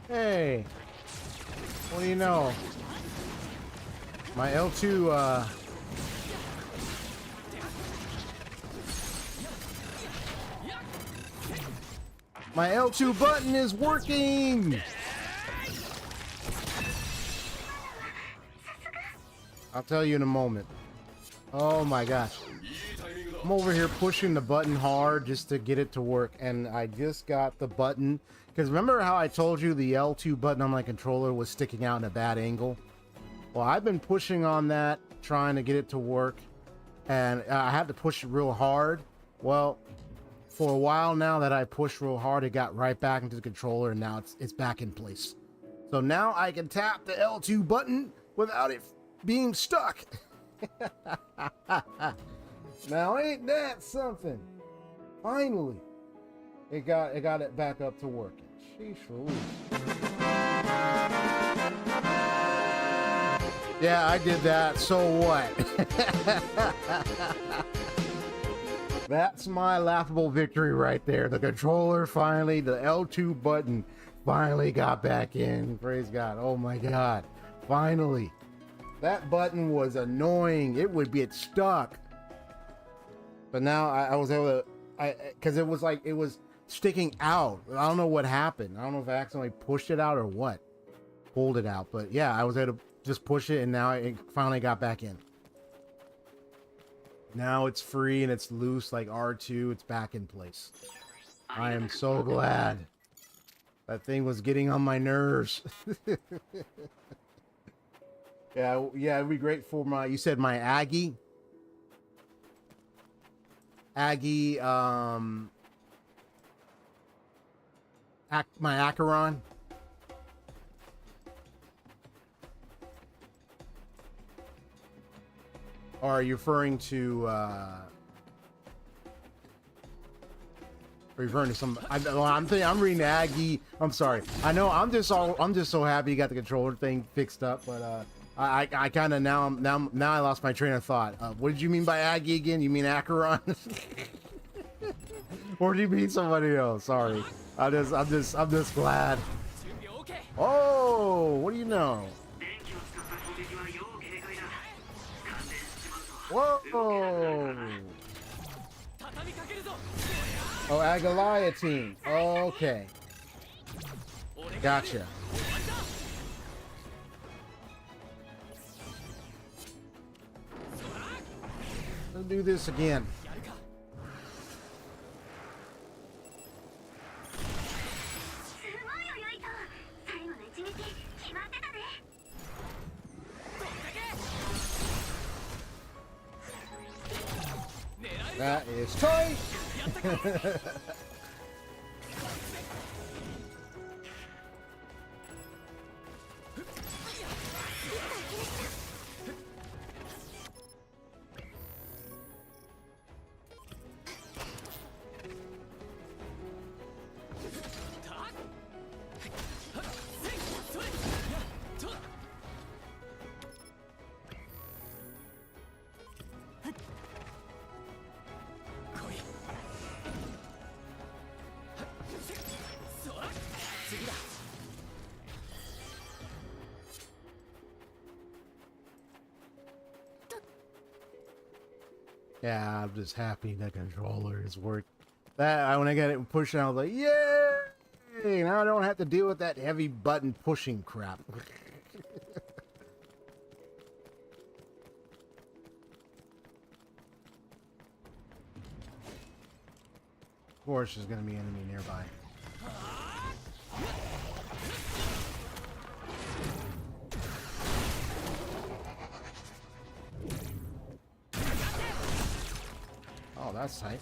Hey, what do you know? My L2, my L2 button is working! I'll tell you in a moment. Oh my gosh. I'm over here pushing the button hard just to get it to work, and I just got the button. Because remember how I told you the L2 button on my controller was sticking out in a bad angle? Well, I've been pushing on that, trying to get it to work, and I had to push it real hard. Well, for a while now that I pushed real hard, it got right back into the controller, and now it's back in place. So now I can tap the L2 button without it being stuck. Now ain't that something? Finally, it got it back up to working. Sheesh Louise. Yeah, I did that. So what? That's my laughable victory right there. The controller finally, the L2 button finally got back in. Praise God. Oh my God. Finally. That button was annoying. It would get stuck. But now I was able to, because it was like, it was sticking out. I don't know what happened. I don't know if I accidentally pushed it out or what. Pulled it out. But yeah, I was able to just push it, and now it finally got back in. Now it's free and it's loose like R2. It's back in place. I am so glad. That thing was getting on my nerves. Yeah, it'd be great for my, you said my Aggie? Aggie, my Acheron? Or are you referring to, some? I'm reading Aggie. I'm sorry. I know. I'm just so happy you got the controller thing fixed up. But I kind of now I lost my train of thought. What did you mean by Aggie again? You mean Acheron? Or do you mean somebody else? Sorry. I'm just glad. Oh, what do you know? Whoa! Oh, Agaliatine. Okay. Gotcha. Let's do this again. That is tight. Yeah, I'm just happy the controller is working. That when I got it pushing, I was like, yay! Now I don't have to deal with that heavy button pushing crap. Of course, there's gonna be enemy nearby. Oh, that's tight.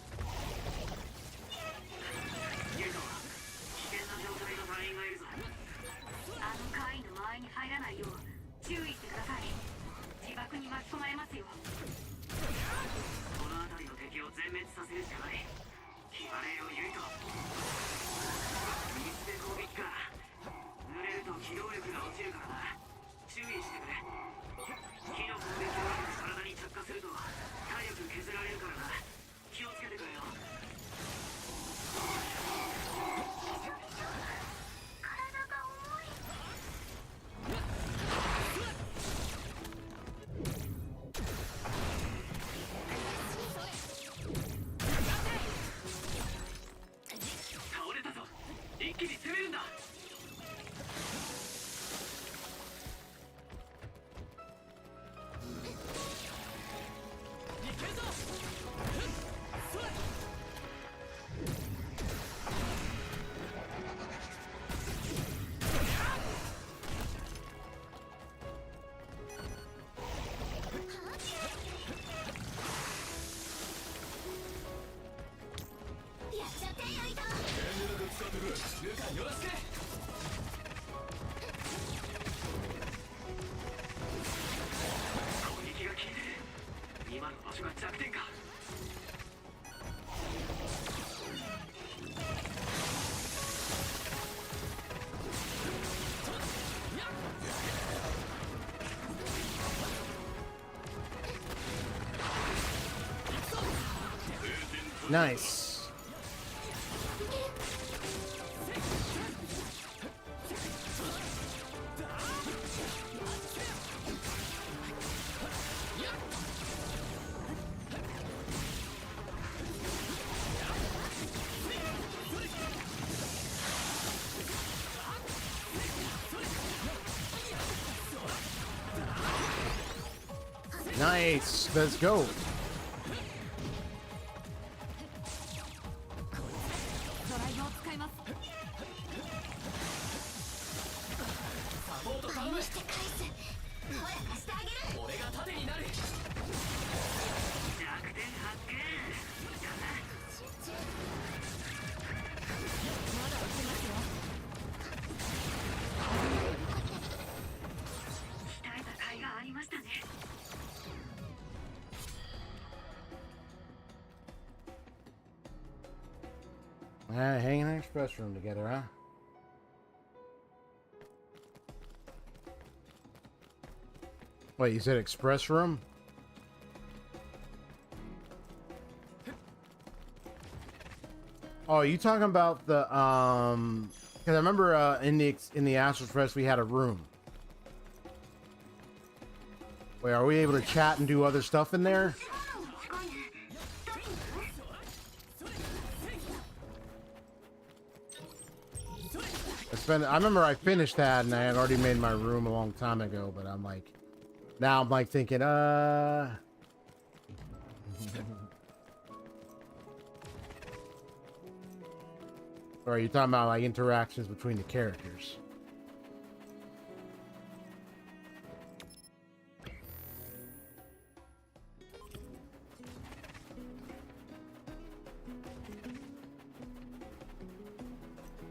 Nice. Nice. Let's go. Hang in an express room together, huh? Wait, you said express room? Oh, you talking about the because I remember in the Astral Express we had a room. Wait, are we able to chat and do other stuff in there? I remember I finished that and I had already made my room a long time ago, but I'm like, now I'm like thinking, Or are you talking about like interactions between the characters?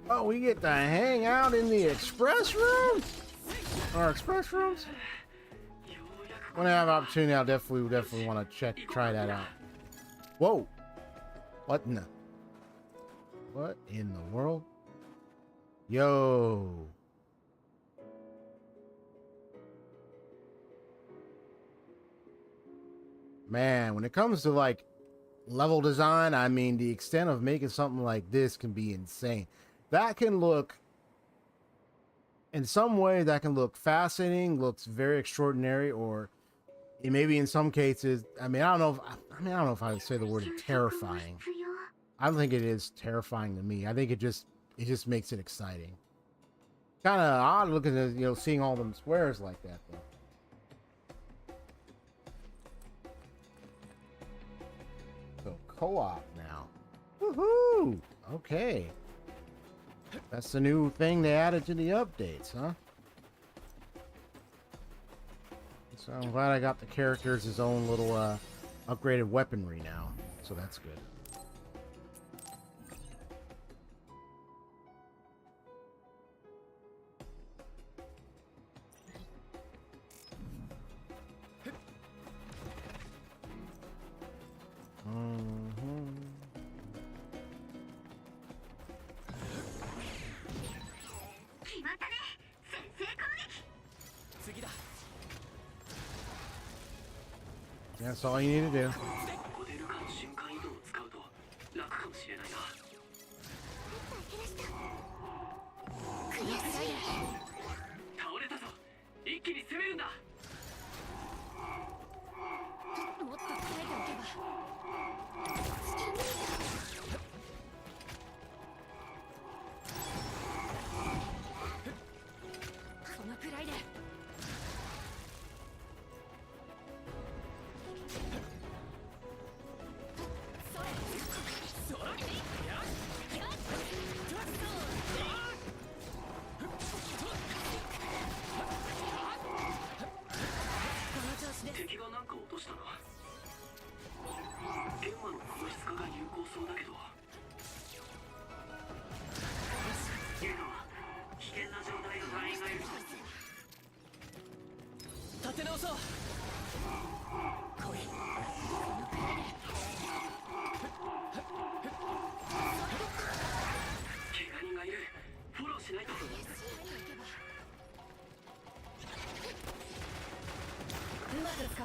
Oh, we get to hang out in the express room? Our express rooms? When I have opportunity, I'll definitely want to try that out. Whoa! What in the world? Yo! Man, when it comes to like level design, I mean, the extent of making something like this can be insane. That can look, in some way, that can look fascinating, looks very extraordinary, or maybe in some cases, I don't know if I would say the word terrifying. I don't think it is terrifying to me. I think it just makes it exciting. Kind of odd looking at, seeing all them squares like that, though. So co-op now. Woohoo! Okay. That's the new thing they added to the updates, huh? So I'm glad I got the characters his own little upgraded weaponry now. So that's good. That's all you need to do.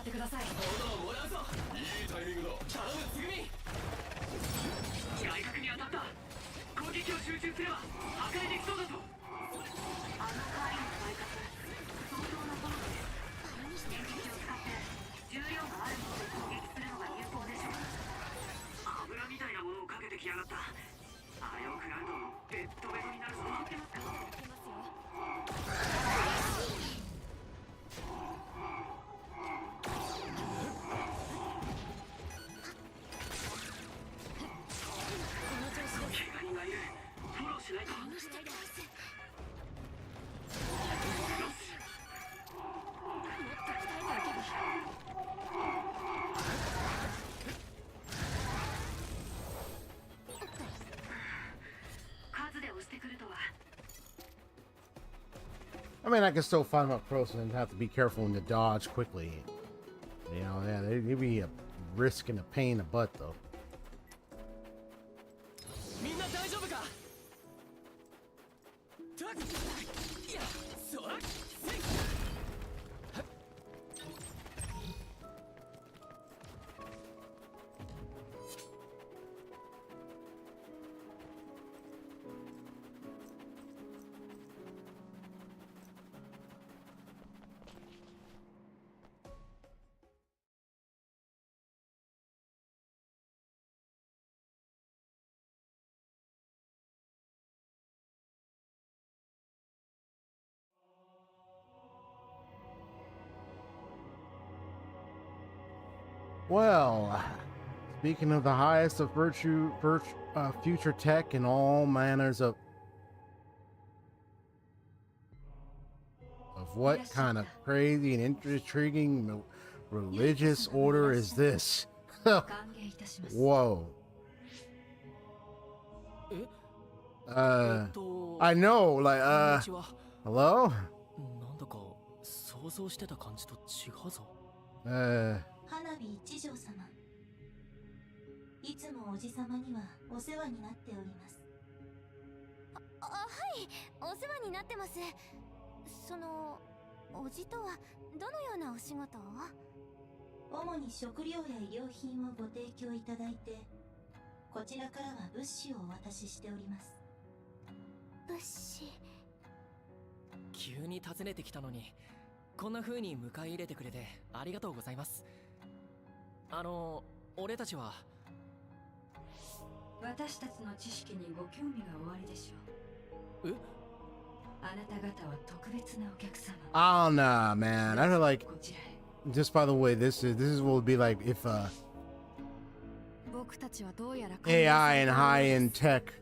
ってください。炎をもらうぞ。いいタイミングだ。頼むつぐみ。外角に当たった。攻撃を集中すれば破壊できそうだぞ。あのカーリの外角相当なものです。電撃を使って重量があるもので攻撃するのが有効でしょう。油みたいなものをかけてきやがった。あれを食らうとベッドベトになるぞ。いけますか？怪我人がいる。フォローしないと。よし。数で押してくるとは。I mean, I can still fight him up close and have to be careful when to dodge quickly. You know, yeah, it'd be a risk and a pain in the butt, though. みんな大丈夫か？たっいや、そらせい。 Well, speaking of the highest of future tech and all manners of what kind of crazy and intriguing religious order is this? Whoa. I know, like, hello? なんだか想像してた感じと違うぞ。花火一条様、いつもおじさまにはお世話になっております。はい、お世話になってます。そのおじとはどのようなお仕事を？主に食料や医療品をご提供いただいて、こちらからは物資をお渡ししております。物資？急に訪ねてきたのに、こんな風に迎え入れてくれてありがとうございます。俺たちは。私たちの知識にご興味がおありでしょう。え？あなた方は特別なお客様。 Oh nah, man. I feel like, just by the way, this is what would be like if AI and high-end tech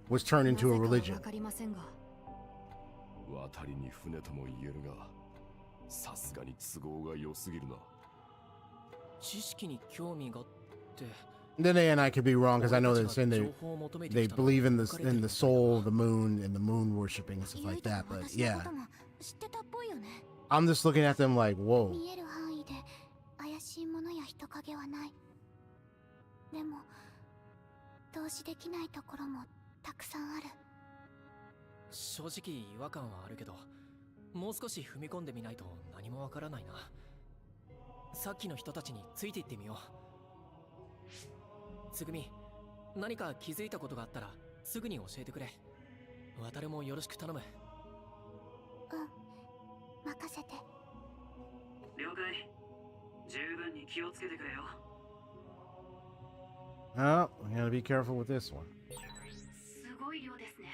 was turned into a religion. 渡りに船とも言えるが、さすがに都合が良すぎるな。知識に興味がって。 Then again, I could be wrong because I know that they believe in the soul of the moon and the moon worshipping and stuff like that. But yeah, I'm just looking at them like, whoa. 見える範囲で怪しいものや人影はない。でも同時できないところもたくさんある。正直違和感はあるけど、もう少し踏み込んでみないと何もわからないな。さっきの人たちについていってみよう。つぐみ、何か気づいたことがあったらすぐに教えてくれ。渡るもよろしく頼む。任せて。了解。十分に気をつけてくれよ。Oh, we gotta be careful with this one. すごい量ですね。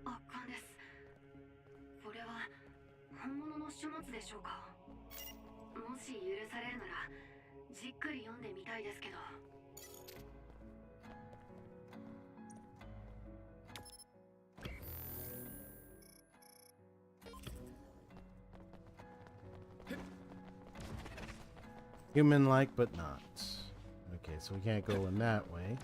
圧巻です。これは本物の書物でしょうか。もし許されるならじっくり読んでみたいですけど。Human-like, but not. Okay, so we can't go in that way.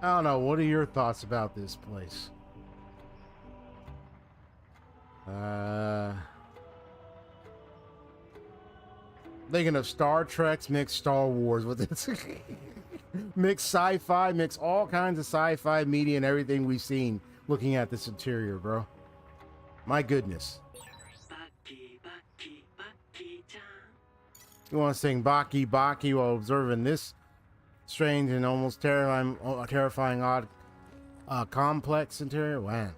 I don't know. What are your thoughts about this place? Thinking of Star Trek mixed Star Wars with this. Mixed sci-fi, mix all kinds of sci-fi media and everything we've seen looking at this interior, bro. My goodness. You want to sing Baki Baki while observing this strange and almost terrifying odd complex interior? Wow.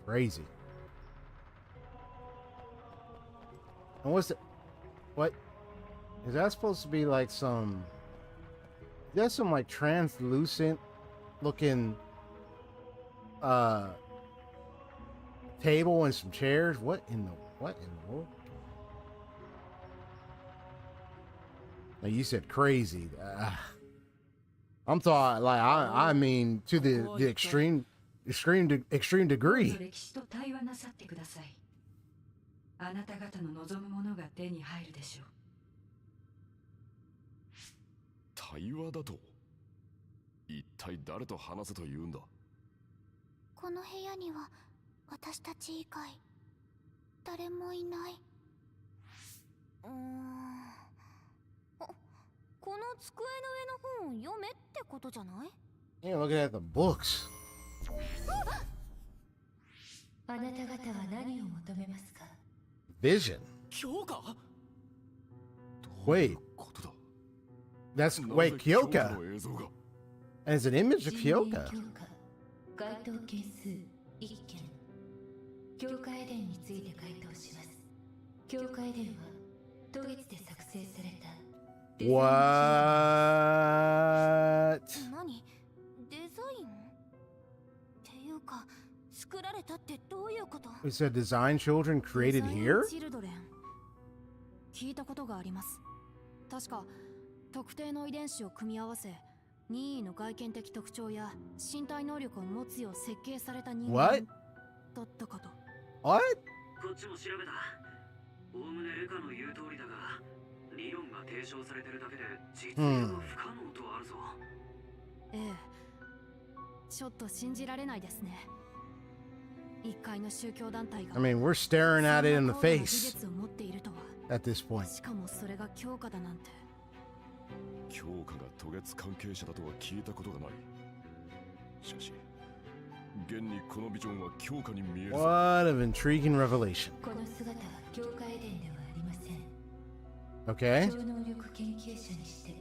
Crazy. And what's it? What? Is that supposed to be like some... There's some like translucent looking table and some chairs. What in the world? Now you said crazy. I'm thought like I mean to the extreme degree. あなた方の望むものが手に入るでしょう。対話だと？一体誰と話せと言うんだ？この部屋には私たち以外誰もいない。この机の上の本を読めってことじゃない？ Yeah, looking at the books. あなた方は何を求めますか？ Vision. 強化？ Wait. That's wait, Kyoka. And it's an image of Kyoka. 該当件数1件。境界伝について回答します。境界伝は当月で作成された。What? 何？デザイン？っていうか、作られたってどういうこと？ We said design children created here? チルドレン。聞いたことがあります。確か特定の遺伝子を組み合わせ、任意の外見的特徴や身体能力を持つよう設計された人間 What? だったかと。What? こっちも調べた。おおむねレカの言う通りだが、理論が提唱されてるだけで実用は不可能とあるぞ。ええ、ちょっと信じられないですね。一階の宗教団体が I mean, we're staring at it in the 技 face 術を持っているとは。 at this point. しかもそれが強化だなんて。強化が渡月関係者だとは聞いたことがない。しかし、現にこのビジョンは強化に見えるぞ。What an intriguing revelation. この姿は境界伝ではありません。 Okay. 超能力研究者にして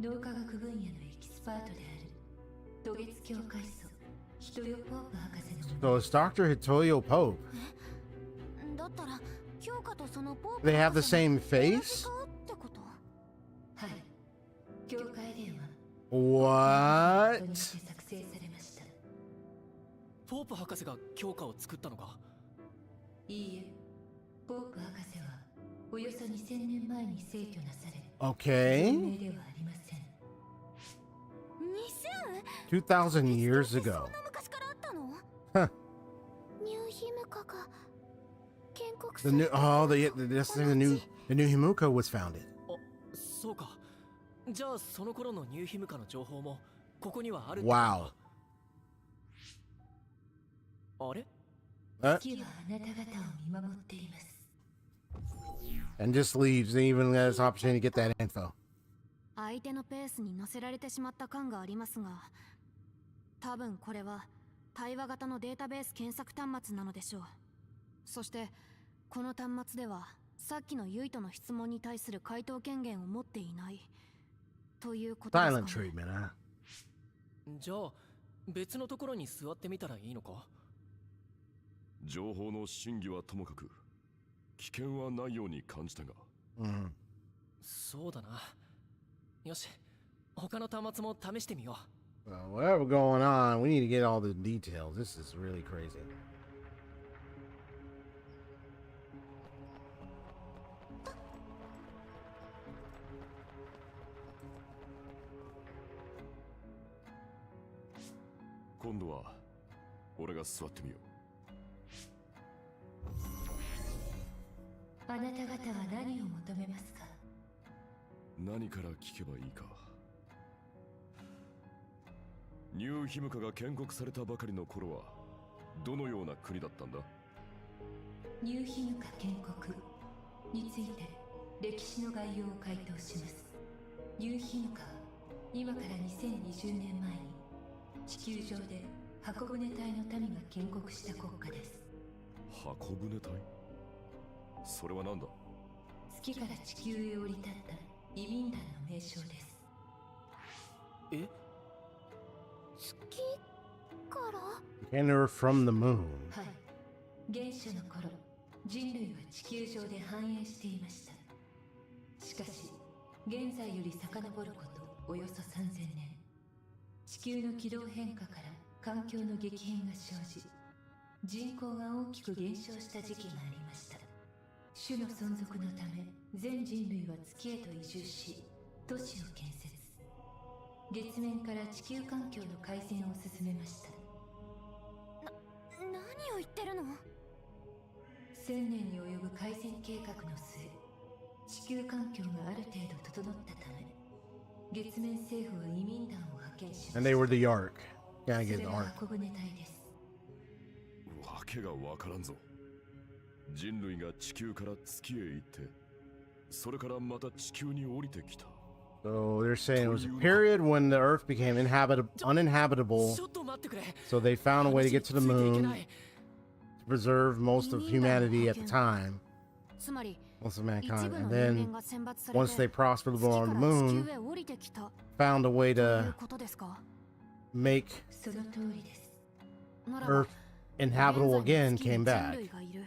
脳科学分野のエキスパートである渡月境界層人よポープ博士の So it's Dr. Hitoyo Pope. だったら強化とそのポープ They have the same face? ってこと？はい。境界伝は What? にして作成されました。ポープ博士が強化を作ったのか？いいえ、ポープ博士はおよそ2000年前に逝去なされ、 Okay. 存命ではありません。 2,000 years ago. そんな昔からあったの？ Huh. ニューヒムカが建国 The new the new Himuka was founded. あ、そうか。じゃあその頃のニューヒムカの情報もここにはある。 Wow. あれ？月はあなた方を見守っています。 And just leaves, and even has an opportunity to get that info. 相手のペースに乗せられてしまった感がありますが、多分これは対話型のデータベース検索端末なのでしょう。そしてこの端末ではさっきのユイトの質問に対する回答権限を持っていないということですか Silent ね。 treatment, huh? じゃあ別のところに座ってみたらいいのか？情報の真偽はともかく、危険はないように感じたが。Mm. そうだな。よし、他の端末も試してみよう。Well, whatever going on, we need to get all the details. This is really crazy.今度は俺が座ってみよう。あなた方は何を求めますか？何から聞けばいいか。ニューヒムカが建国されたばかりの頃はどのような国だったんだ？ニューヒムカ建国について歴史の概要を回答します。ニューヒムカは今から2020年前に地球上で箱舟隊の民が建国した国家です。箱舟隊？それは何だ？月から地球へ降り立った移民団の名称です。え？月から Enter from the moon. はい。原初の頃、人類は地球上で繁栄していました。しかし、現在より遡ることおよそ3000年、地球の軌道変化から環境の激変が生じ、人口が大きく減少した時期がありました。種の存続のため、全人類は月へと移住し、都市を建設。月面から地球環境の改善を進めました。何を言ってるの1000年に及ぶ改善計画の末、地球環境がある程度整ったため、月面政府は移民団を派遣しました。 And they were the Ark. Yeah, I そ get れ the が Ark. 箱舟隊です。わけがわからんぞ。人類が地球から月へ行って、それからまた地球に降りてきた。 So they're saying it was a period when the Earth became uninhabitable. ちょっと待ってくれ。 So they found a way to get to the 話ついていけ moon ない。 to preserve most of humanity at the time, つまり most of 一 mankind. 部 And の人 then 間が選抜され once て they prospered 月 on か the ら地 moon, 球へ降りてきた found a way という to ことですか。 make その通りです。ならば Earth inhabitable 現在 again の月に came 人 back. 類がいる。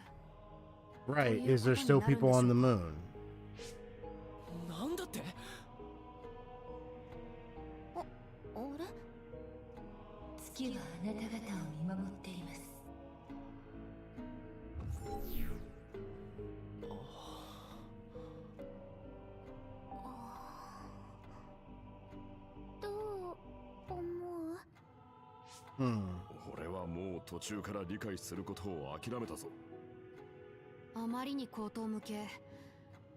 Right. Is there still people on the moon? なんだって？あれ月はあなた方を見守っています。どう思う Hmm. 俺はもう途中から理解することを諦めたぞ。あまりに口頭向け、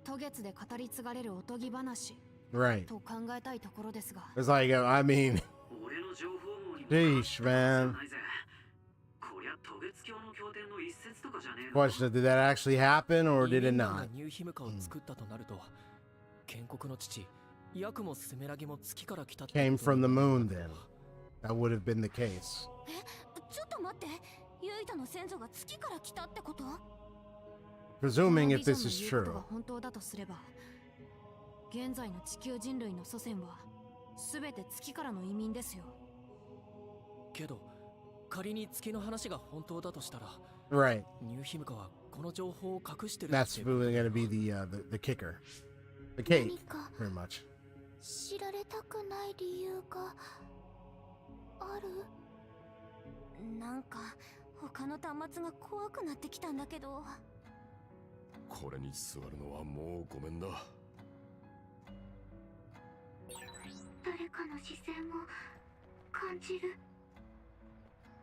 渡月で語り継がれるおとぎ話 Right. と考えたいところですが、 It's like, I mean, 俺の情報網にも Sheesh, man. ないぜ。こりゃ渡月橋の経典の一節とかじゃねえの。 question, did that actually happen or 移 did it 民団が not? ニューヒムカを作ったとなると、建国の父、ヤクもスメラギも月から来たって Came ことに from the なる moon んだ then. That would have been the case. ちょっと待って、ユイタの先祖が月から来たってこと？ Presuming if この this ビ is ジョンの言うこと true. が本当だとすれば、現在の地球人類の祖先は全て月からの移民ですよ。けど、仮に月の話が本当だとしたら、 Right. ニューヒムカはこの情報を隠してる That's ってこと really gonna be the kicker. The cake, 何か pretty much. 知られたくない理由がある？なんか他の端末が怖くなってきたんだけど。これに座るのはもうごめんだ。誰かの視線を感じる。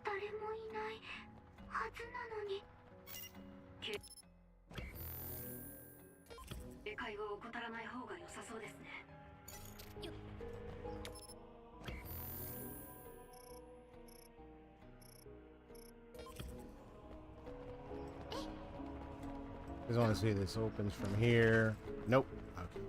誰もいないはずなのに。警戒を怠らない方が良さそうですね。 I just want to see if this opens from here. Nope. Okay.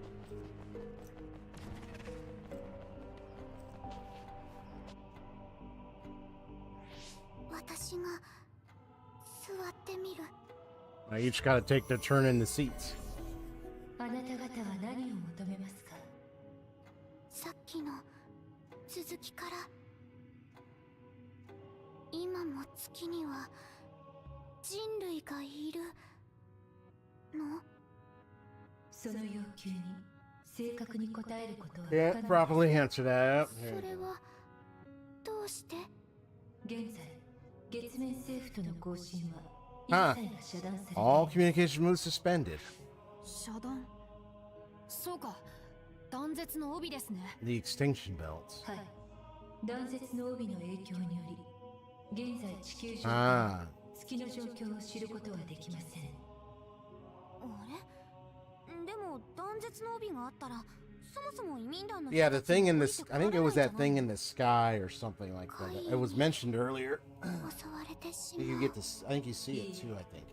私が座ってみる。 Now each got to take their turn in the seats. あなた方は何を求めますか？さっきの続きから今も月には人類がいるの？その要求に正確に答えることは不 Can't 可能。 properly answer that. それはどうして？現在、月面政府との交信は Ah. 一切が遮断されてい All ます。 communication moves suspended. 遮断。そうか、断絶の帯ですね。 The extinction belts. はい。断絶の帯の影響により、現在地球上で Ah. 月の状況を知ることはできません。あれ？でも断絶の帯があったら、そもそも移民団の Yeah, 人 the たち thing も in 降り this, て I think it こ was られ that ないん thing じゃ in ない the sky or something like that. It was mentioned earlier. 襲われてし You まう。 get this, I think you see it too, I think.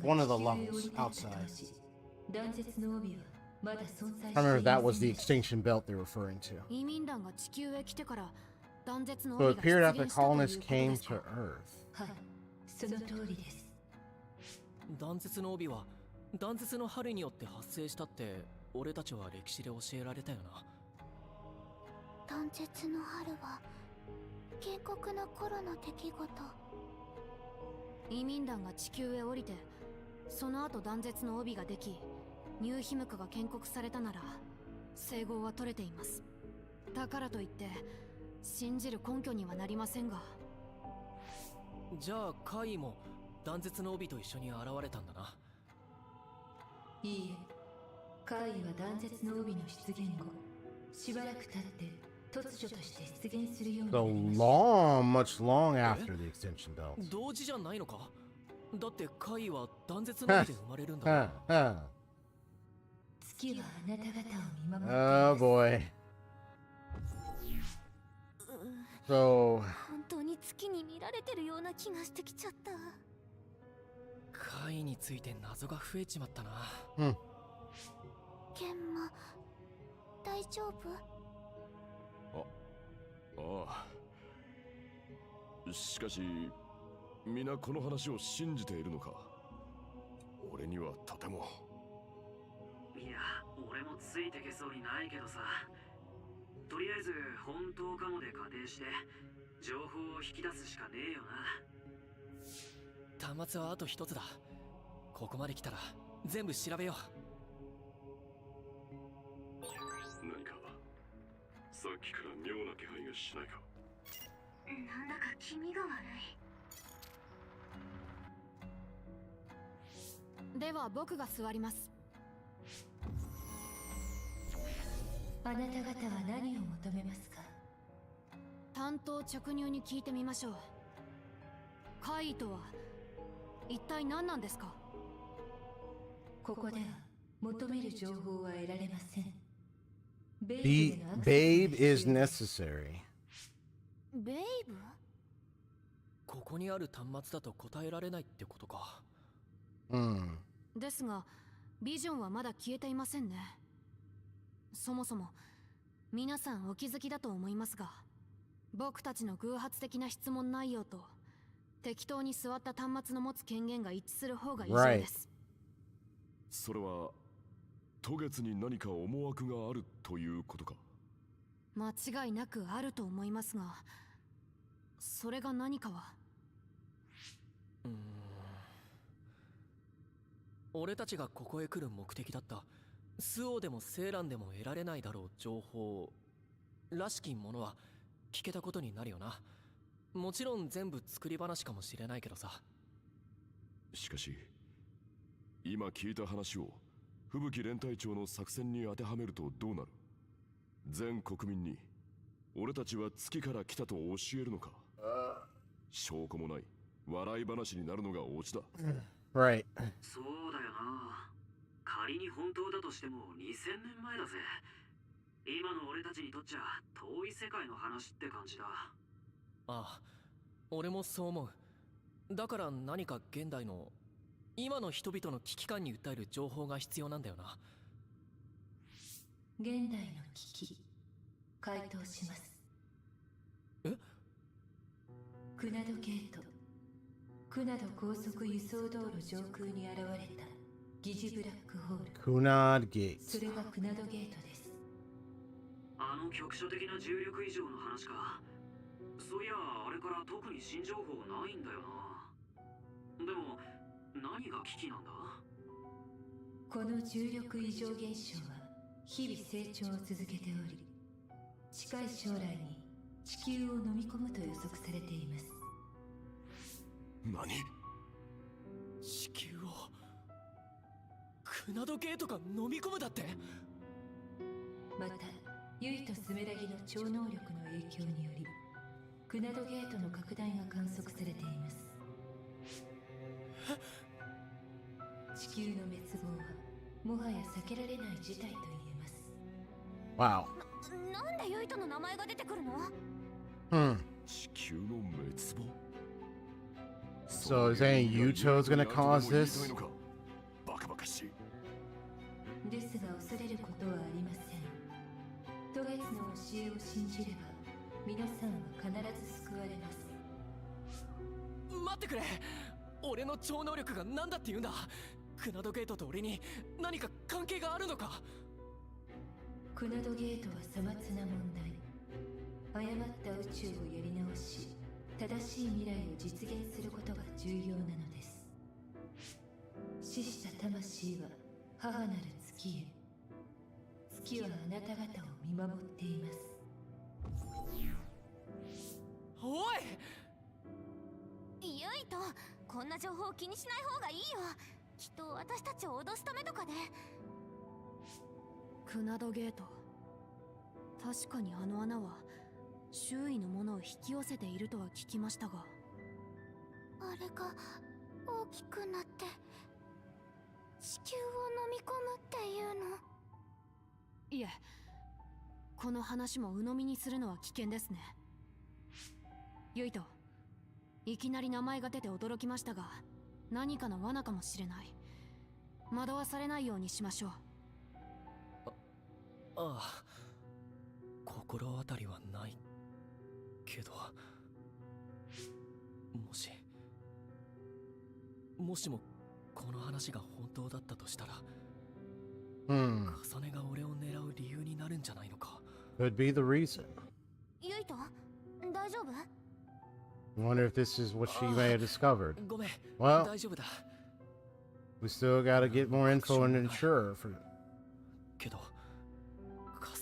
One of the levels outside. I remember that was the extinction belt they're referring to. 移民団が地球へ来てから断絶の So 帯 it が appeared 出 after 現したという colonists こと came ですか to Earth. はい、その通りです。断絶の帯は断絶の春によって発生したって俺たちは歴史で教えられたよな。断絶の春は建国の頃の出来事。移民団が地球へ降りてその後断絶の帯ができニューヒムクが建国されたなら整合は取れています。だからといって信じる根拠にはなりませんが。じゃあ怪異も断絶の帯と一緒に現れたんだな。いいえ、怪異は断絶の帯の出現後しばらく経って突如として出現するようにな So りました。 much long after the extinction belt. 同時じゃないのか？だって怪異は断絶の帯で生まれるんだろ。 月はあなた方を見守ってい Oh ます。 boy. So 本当に月に見られてるような気がしてきちゃった。怪異について謎が増えちまったな。剣馬大丈夫？ああ。しかし皆この話を信じているのか。俺にはとても。いや、俺もついてけそうにないけどさ。とりあえず本当かもで仮定して情報を引き出すしかねえよな。端末はあと一つだ。ここまで来たら全部調べよ何かさっきから妙な気配がしないか。なんだか気味が悪い。では僕が座ります。あなた方は何を求めますか？単刀直入に聞いてみましょう。怪異とは一体何なんですか？ここでは求める情報は得られません。babe is necessary. ベイブ？う。ここにある端末だと答えられないってことか。ですがビジョンはまだ消えていませんね。そもそも皆さんお気づきだと思いますが、僕たちの偶発的な質問内容と適当に座った端末の持つ権限が一致する方が異常です。それは渡月に何か思惑があるということか。間違いなくあると思いますが、それが何かは。俺たちがここへ来る目的だったスオーでもセーランでも得られないだろう情報らしきものは聞けたことになるよな。もちろん全部作り話かもしれないけどさ。しかし今聞いた話を吹雪連隊長の作戦に当てはめるとどうなる？全国民に俺たちは月から来たと教えるのか？証拠もない笑い話になるのがオチだ。Right. そうだよな。仮に本当だとしても2000年前だぜ。今の俺たちにとっちゃ遠い世界の話って感じだ。ああ、俺もそう思う。だから何か現代の今の人々の危機感に訴える情報が必要なんだよな。現代の危機、回答します。え？クナドゲート、クナド高速輸送道路上空に現れた疑似ブラックホール。Kunad Gate. それがクナドゲートです。あの局所的な重力異常の話か。そういやあれから特に新情報ないんだよな。でも何が危機なんだ？この重力異常現象は日々成長を続けており、近い将来に地球を飲み込むと予測されています。何？地球をクナドゲートが飲み込むだって？またユイとスメラギの超能力の影響によりクナドゲートの拡大が観測されています。地球の滅亡はもはや避けられない事態と言えます。 Wow. なんでユイトの名前が出てくるの？Hmm. 地球の滅亡？ So is saying Yuto's gonna cause this? バカバカしい。ですが恐れることはありません。渡月の教えを信じれば皆さんは必ず救われます。待ってくれ。俺の超能力が何だって言うんだ。クナドゲートと俺に何か関係があるのか。クナドゲートはさまつな問題。誤った宇宙をやり直し、正しい未来を実現することが重要なのです。死した魂は母なる月へ。月はあなた方を見守っています。おいユイと、こんな情報を気にしない方がいいよ。きっと私たちを脅すためとかで。クナドゲート、確かにあの穴は周囲のものを引き寄せているとは聞きましたが、あれが大きくなって地球を飲み込むっていうの？いえ、この話も鵜呑みにするのは危険ですね。ユイト、いきなり名前が出て驚きましたが、何かの罠かもしれない。惑わされないようにしましょう。ああ、心当たりはないけど、もしもこの話が本当だったとしたら、重ねが俺を狙う理由になるんじゃないのか。Could be the reason. ユイト、大丈夫？ Wonder if this is what she may have discovered. ごめん、 Well, 大丈夫だ。 we still gotta get more info and ensure for. けど、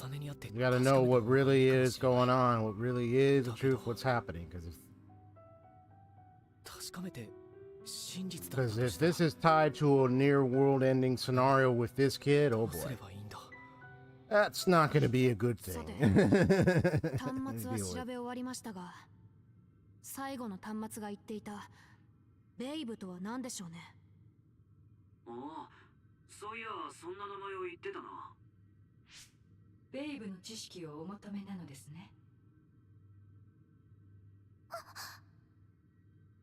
重ねにあって You gotta know what really is going on, what really is the truth, what's happening. Because if this is tied to a near world-ending scenario with this kid, oh boy, that's not gonna be a good thing. 端末は調べ終わりましたが、最後の端末が言っていたベイブとは何でしょうね。ああ、そういやそんな名前を言ってたな。ベイブの知識をお求めなのですね。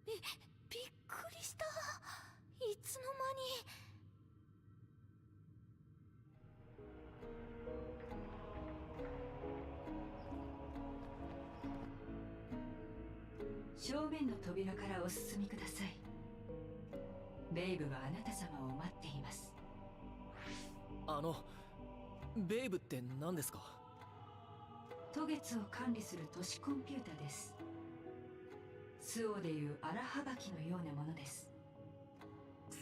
びっくりした。いつの間に。正面の扉からお進みください。ベイブはあなた様を待っています。ベイブって何ですか？渡月を管理する都市コンピュータです。スオでいう荒はばきのようなものです。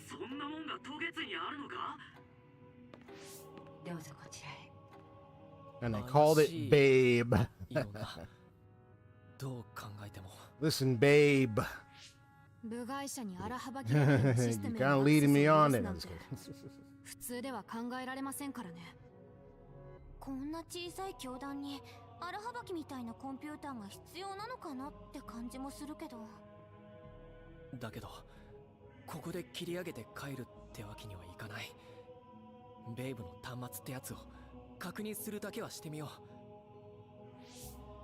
そんなもんが渡月にあるのか？どうぞこちらへ。And they called it Babe. いいよな。どう考えても。Listen, Babe. 部外者に荒はばきられるシステ You ム kind へ of のアクセ leading ス me を on 許 it. すなんて普通では考えられませんからね。こんな小さい教団に荒はばきみたいなコンピューターが必要なのかなって感じもするけど。だけど、ここで切り上げて帰るってわけにはいかない。ベイブの端末ってやつを確認するだけはしてみよ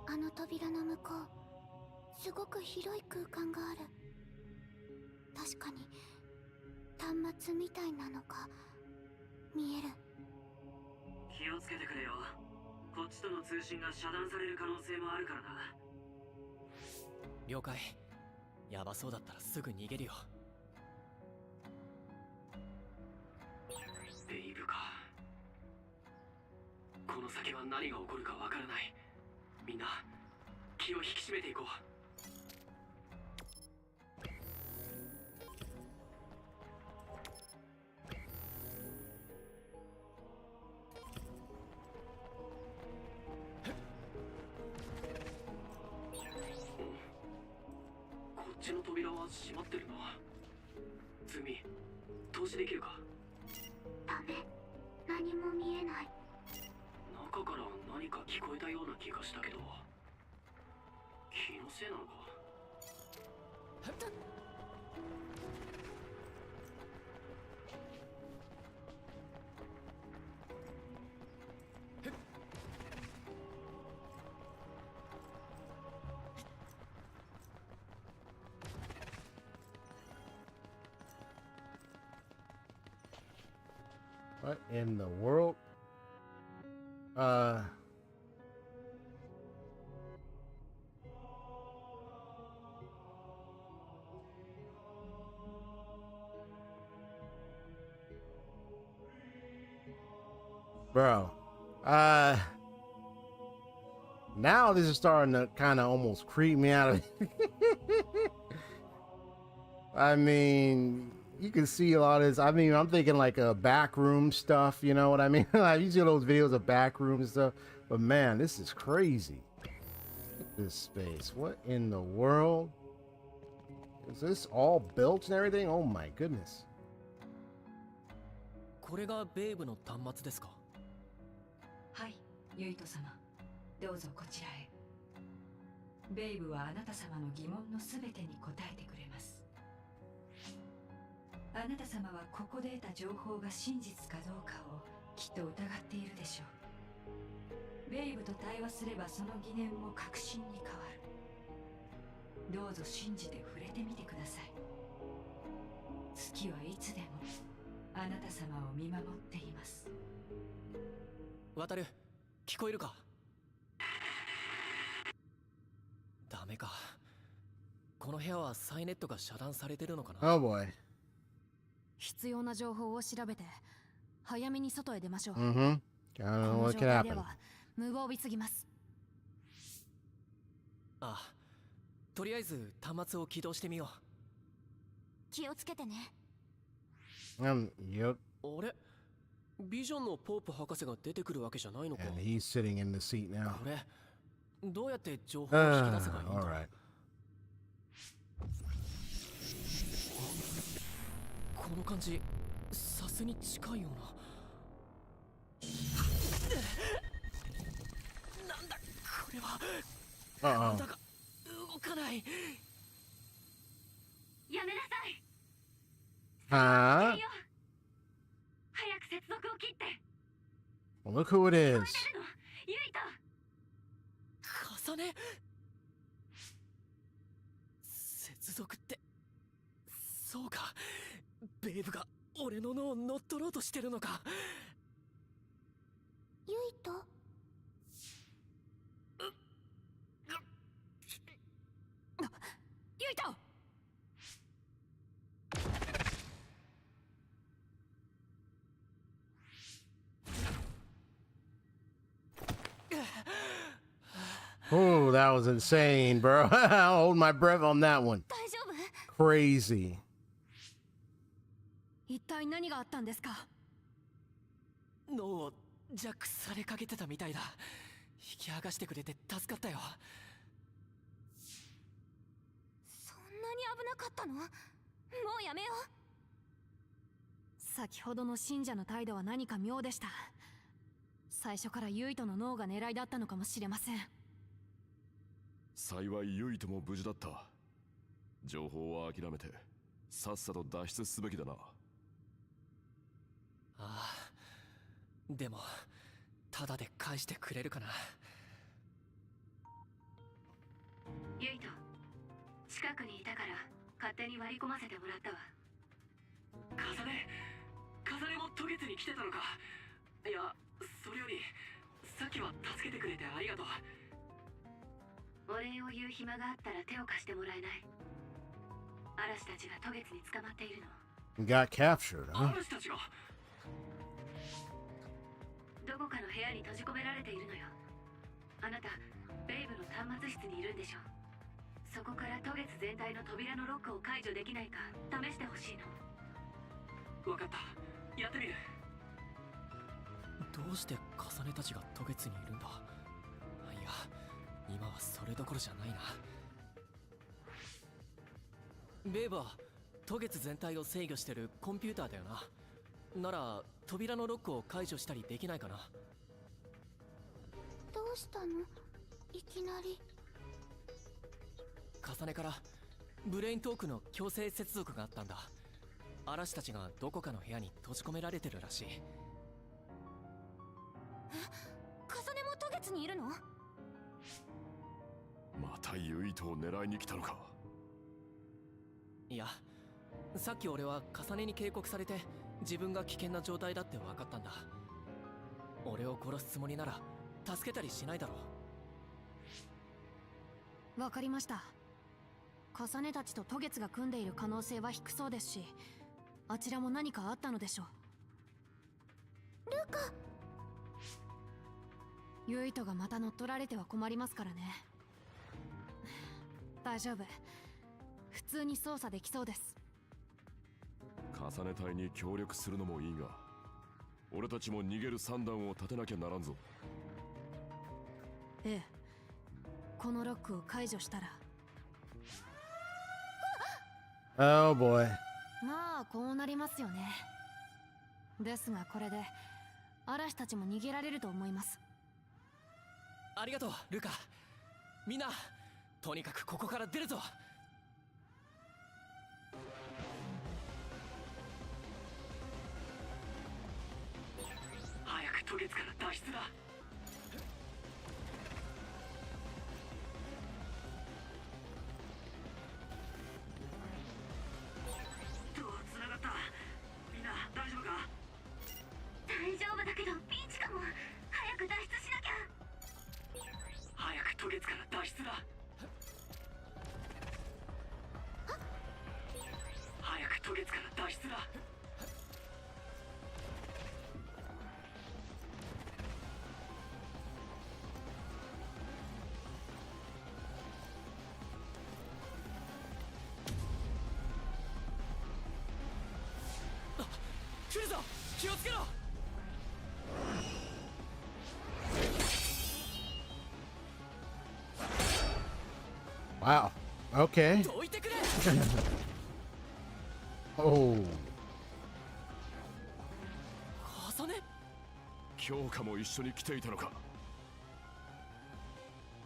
う。あの扉の向こう、すごく広い空間がある。確かに端末みたいなのが見える。気をつけてくれよ。こっちとの通信が遮断される可能性もあるからな。了解。やばそうだったらすぐ逃げるよ。ベイブか。この先は何が起こるかわからない。みんな気を引き締めていこう。こっちの扉は閉まってるな。ズミ、投資できるか？ダメ、何も見えない。中から何か聞こえたような気がしたけど、気のせいなのか？ What in the world? Bro. Now this is starting to kind of almost creep me out of I mean, you can see a lot of this. I mean, I'm thinking like a backroom stuff, you know what I mean? Like you see those videos of backroom and stuff. But man, this is crazy. Look at this space. What in the world? Is this all built and everything? Oh my goodness. これがベイブの端末ですか？はい、ユイト様。どうぞこちらへ。ベイブはあなた様の疑問のすべてに答えてくれます。あなた様はここで得た情報が真実かどうかをきっと疑っているでしょう。ベイブと対話すればその疑念も確信に変わる。どうぞ信じて触れてみてください。月はいつでもあなた様を見守っています。渡る、聞こえるか？ダメか。この部屋はサイネットが遮断されてるのかな？ Oh boy. 必要な情報を調べて早めに外へ出ましょう。Mm-hmm. I don't こ know の what 状 could 態で happen. は無防備すぎます。ああ、とりあえず端末を起動してみよ気をつけてね。Yep. う。あれ？ビジョンのポープ博士が出てくるわけじゃないのか。 And he's sitting in the seat now. これ、どうやって情報を引き出せばいいんだ？ Alright. この感じ、さすに近いような。なんだこれは。 Uh-oh. 体が動かない。やめなさい。 Huh? 早く接続を切って。 Well, look who it is. ユイト。重ね。接続って。そうか。ベイブが俺の脳を乗っ取ろうとしてるのか。ユイト。ユイト。Oh, that was insane, bro. I'll hold my breath on that one. 大丈夫？ Crazy. 一体何があったんですか？脳をジャックされかけてたみたいだ。引き剥がしてくれて助かったよ。そんなに危なかったの？もうやめよう。先ほどの信者の態度は何か妙でした。最初からユイトの脳が狙いだったのかもしれません。幸いユイとも無事だった。情報は諦めてさっさと脱出すべきだな。ああ、でもタダで返してくれるかな。ユイト、近くにいたから勝手に割り込ませてもらったわ。重ねも渡月に来てたのか。いや、それよりさっきは助けてくれてありがとう。お礼を言う暇があったら手を貸してもらえない？嵐たちが渡月に捕まっているの。 Got captured, huh? 嵐たちが。どこかの部屋に閉じ込められているのよ。あなた、ベイブの端末室にいるんでしょ。そこから渡月全体の扉のロックを解除できないか試してほしいの。わかった、やってみる。どうして重ねたちが渡月にいるんだ。いや、今はそれどころじゃないな。ベイブは渡月全体を制御してるコンピューターだよな。なら扉のロックを解除したりできないかな。どうしたの？いきなり。重ねからブレイントークの強制接続があったんだ。嵐たちがどこかの部屋に閉じ込められてるらしい。重ねも渡月にいるの？またユイとを狙いに来たのか。いや、さっき俺は重ねに警告されて自分が危険な状態だって分かったんだ。俺を殺すつもりなら助けたりしないだろう。わかりました。重ねたちと渡月が組んでいる可能性は低そうですし、あちらも何かあったのでしょう。ルカ、ユイトがまた乗っ取られては困りますからね。大丈夫、普通に操作できそうです。重ね隊に協力するのもいいが、俺たちも逃げる算段を立てなきゃならんぞ。ええ、このロックを解除したら。Oh boy. まあこうなりますよね。ですがこれで嵐たちも逃げられると思います。ありがとうルカ。みんなとにかくここから出るぞ。早く渡月から脱出だ。ドア繋がった。みんな大丈夫か？大丈夫だけどピンチかも。早く脱出しなきゃ。早く渡月から脱出だ。早く渡月から脱出だ。来るぞ、気をつけろ。Wow. Okay. どいてくれ。Oh. 重ね。強化も一緒に来ていたのか。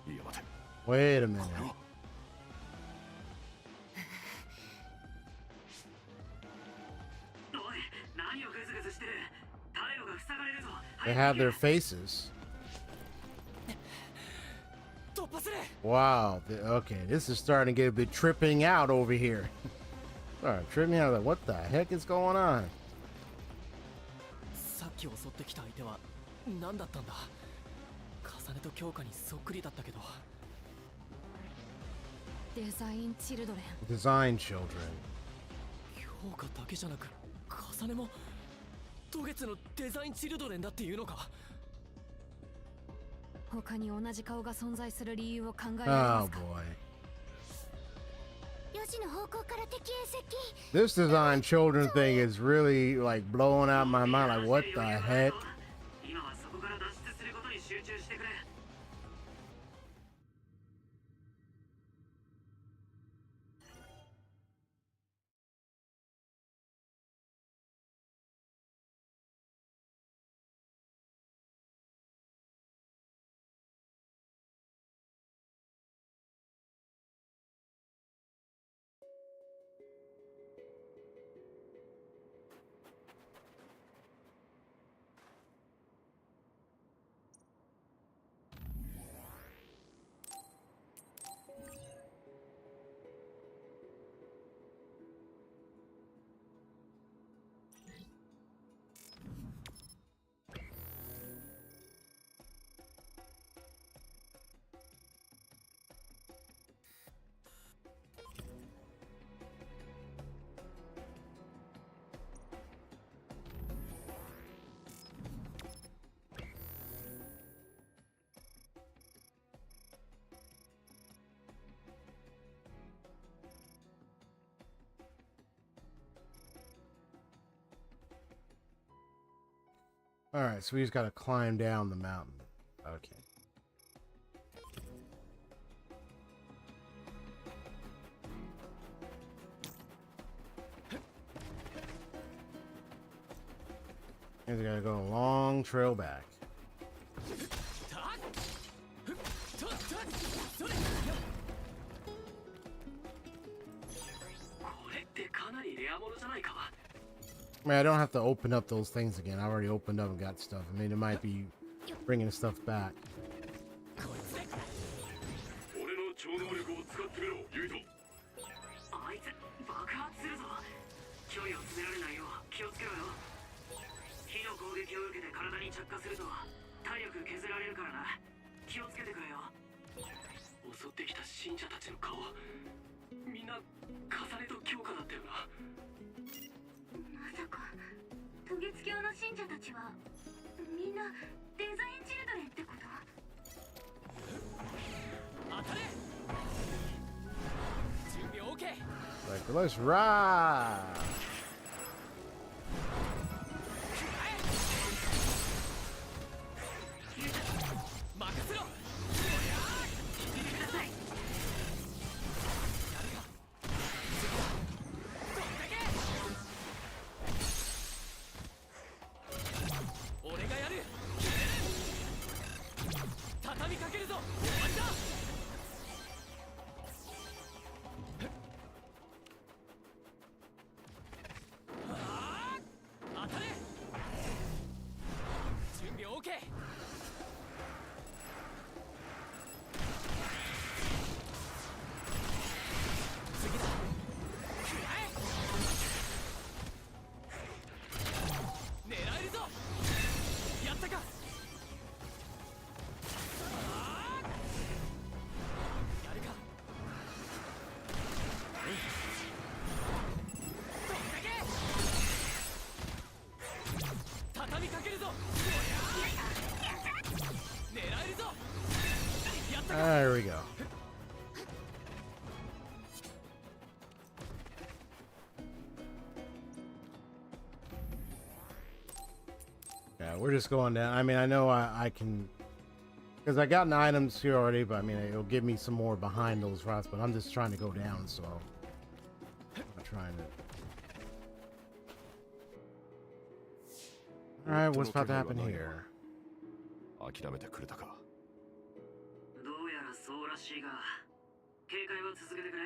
いや待て。Wait a minute. これはおい、何をグズグズしてる。退路が塞がれるぞ。 They have their faces. 突破する。 Wow. Okay, this is starting to get a bit tripping out over here. Alright, tripping out. Like, what the heck is going on? さっき襲ってきた相手は何だったんだ。重ねと強化にそっくりだったけど。デザインチルドレン。 Design children. 強化だけじゃなく重ねも渡月のデザインチルドレンだっていうのか。他に同じ顔が存在する理由を考えられま Oh すか。 boy. 4時の方向から敵へ接近。 This design children thing is really like blowing out my mind. Like, what the heck? 今はそこから脱出することに集中してくれ。All right, so we just got to climb down the mountain. Okay. And we got to go a long trail back. これってかなりレアものじゃないか。 I mean, I don't have to open up those things again. I already opened up and got stuff. I mean, it might be bringing stuff back. 俺の超能力を使ってみろ、ユイト。あいつ爆発するぞ。距離を詰められないよう気をつけろよ。撃を受けて体に着火すると体力削られるからな。気をつけてくれよ。襲ってきた信者たちの顔、みんな重ねと強化だったよな。まさか渡月教の信者たちはみんなデザインチルドレンってこと？当たれ。準備 OK。 Like, let's ride. 任せろ。聞いてください。俺がやる。畳みかけるぞ。終わりだ。当たれ。準備 OK。次だ。食らえ。狙えるぞ。やったか。やるか。どんだけ。畳みかけるぞ。狙えるぞ。やったか。 There we go. Yeah, we're just going down. I mean, I know I can, because I got an items here already, but I mean, it'll give me some more behind those routes, but I'm just trying to go down, so I'm not trying to. All right, what's about to happen here? 諦めてくれたか。どうやらそうらしいが、警戒は続けてくれ。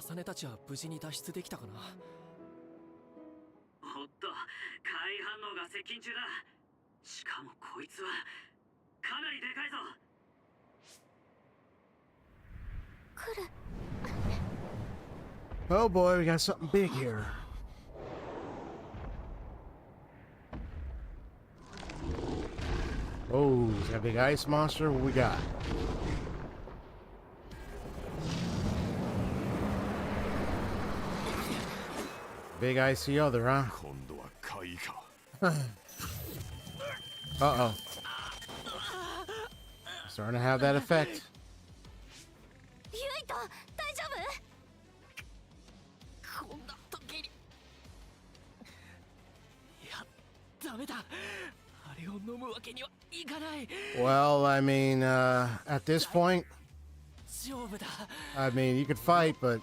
重ねたちは無事に脱出できたかな。おっと、怪反応が接近中だ。しかもこいつはかなりでかいぞ。来る。 Oh boy, we got something big here. Oh, is that a big ice monster? What we got? Big icy other, huh? 今度は怪か。Uh-oh. Starting to have that effect. ユイト、大丈夫？こんな時に。いや、ダメだ。あれを飲むわけにはいかない。 Well, I mean, at this point, 勝負だ。 I mean, you could fight, but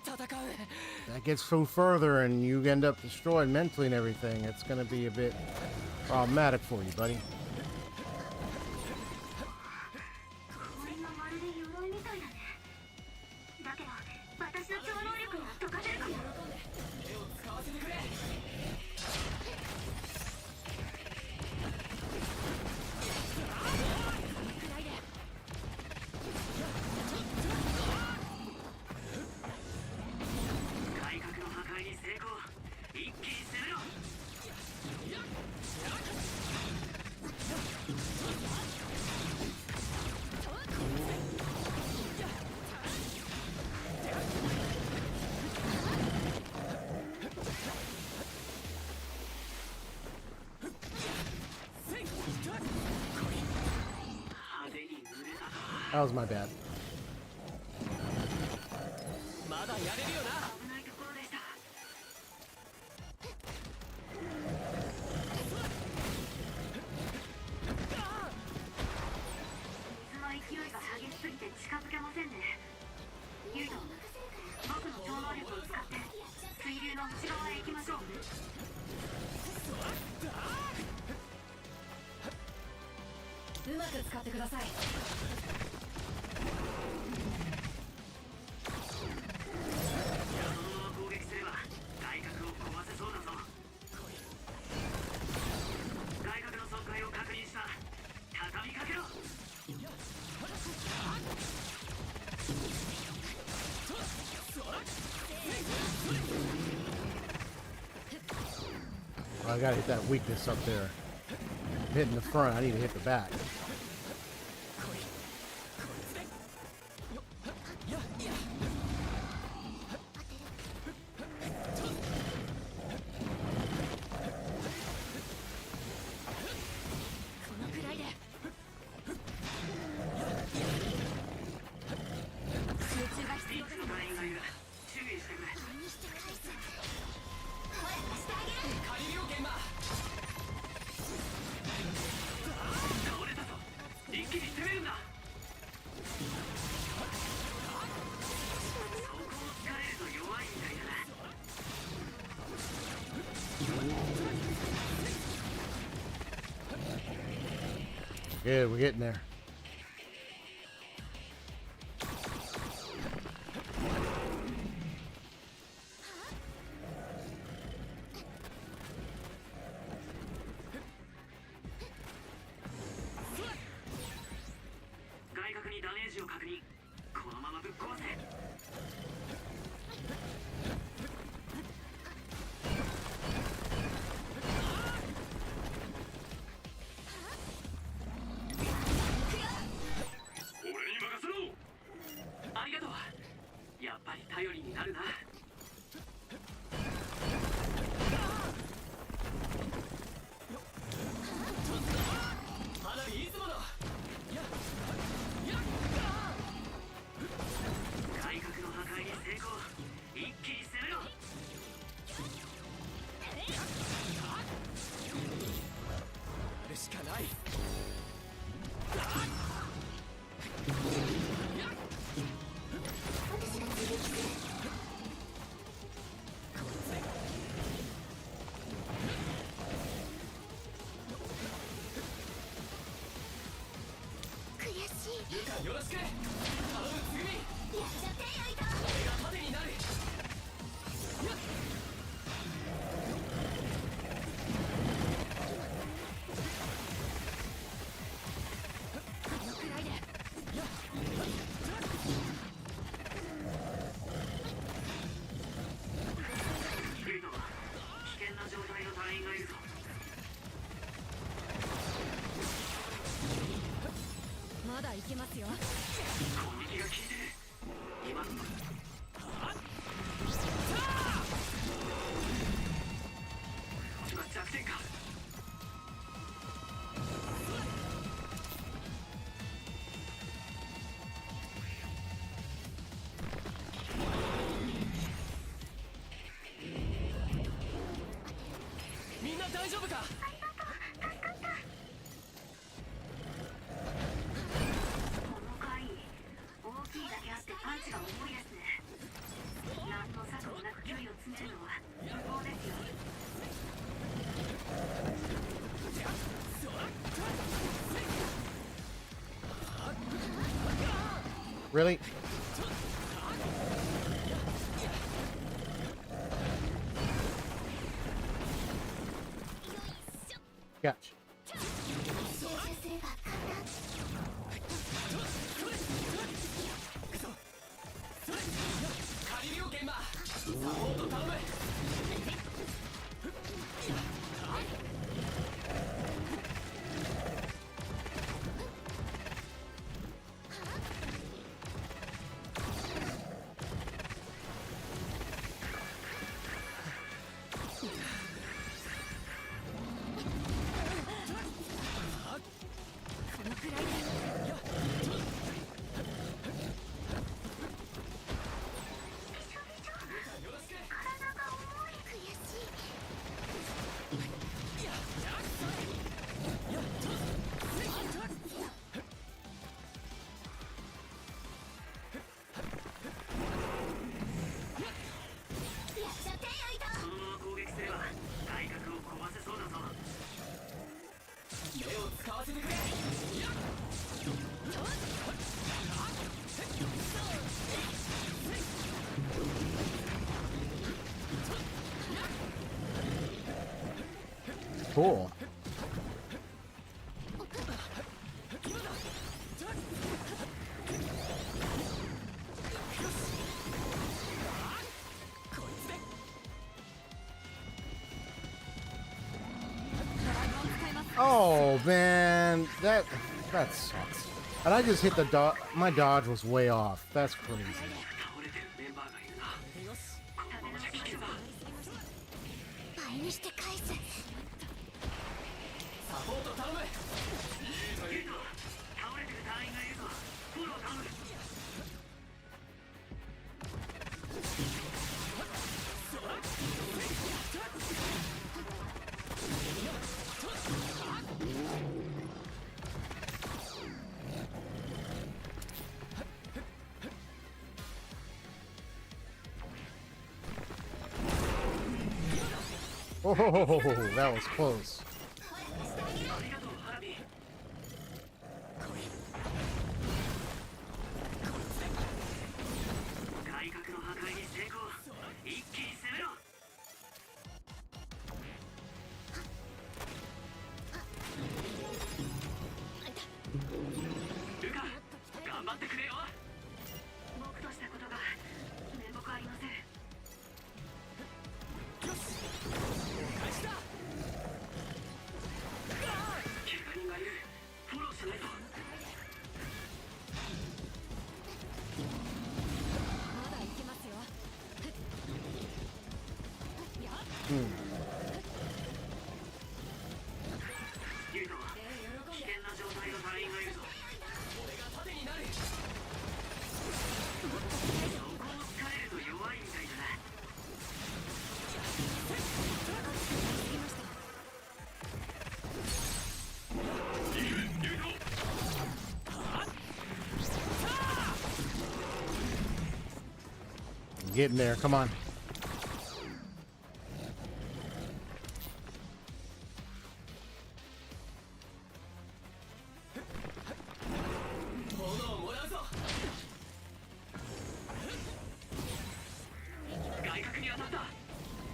戦う。 that gets so further and you end up destroyed mentally and everything. It's going to be a bit problematic for you, buddy. これがまるで鎧みたいだね。だけど私の超能力を解かせるかも。手を使わせてくれ。改革の破壊に成功。一気に攻めろ。派手に濡れたな。 That was my bad. まだやれるよな。危ないところでした。水の勢いが激しすぎて近づけませんね。ユイト、僕の超能力を使って水流の内側へ行きましょう。うまく使ってください。そのまま攻撃すれば外角を壊せそうだぞ。外角の損壊を確認した。畳みかけろ。I gotta hit that weakness up there. I'm hitting the front, I need to hit the back. Good, we're getting there. Really? Gotcha. Cool. Oh man, that sucks. And I just hit the dodge. My dodge was way off. That's crazy. 倒れてるメンバーがいるな。このままじゃ危険だ。倍にして返す。サポート頼む。ユウト、倒れてる隊員がいるぞ。フォロー頼む。Oh, that was close. ありがとう、ハラビー。外角の破壊に成功。一気に攻めろ。ルカ、頑張ってくれよ。僕としたことが面目ありません。怪我人がいる。フォローしないと。まだいけますよ。ユウト、危険な状態の隊員がいるぞ。俺が盾になる。そこを突かれると弱いみたいだな。Getting there. Come on. 炎をもらうぞ。外角に当たった。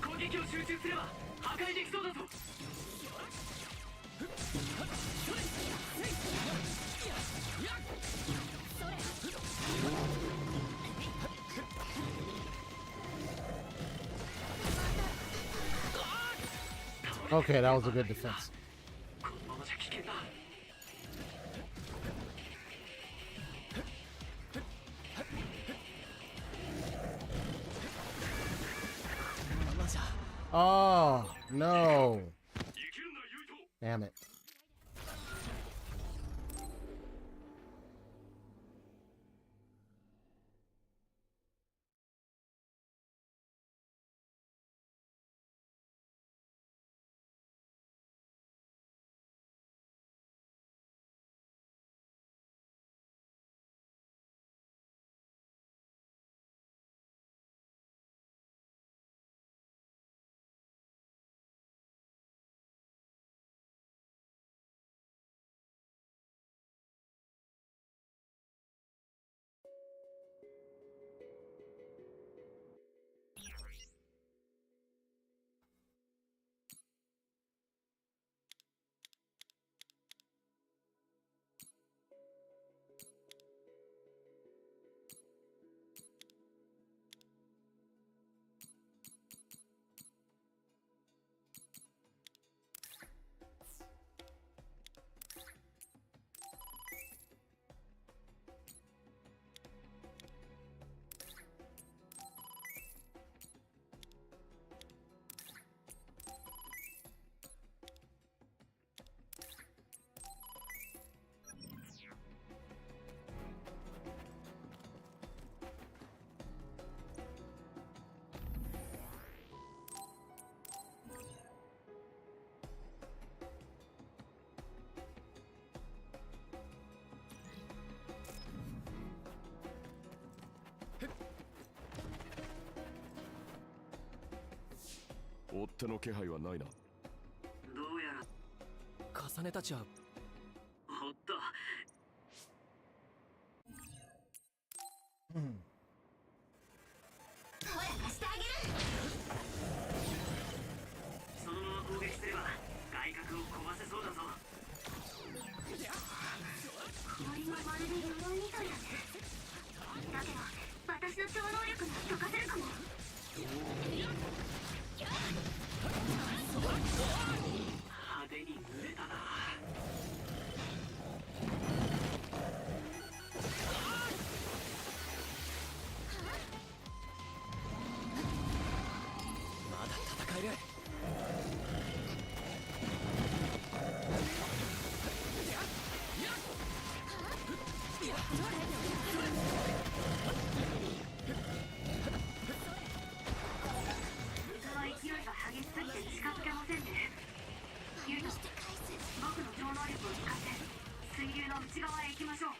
攻撃を集中すれば破壊できそうだぞ。Okay, that was a good defense. このままじゃ危険だ。マジャ Oh no! いけるんだ、ユウト。 Damn it.「追っ手の気配はないな。どうやら重ねたちはほっと。そのまま攻撃すれば外角を壊せそうだぞ。森もまるで鎧みたいだね。だけど私の超能力が解かせるかも。派手に濡れたな。の内側へ行きましょう。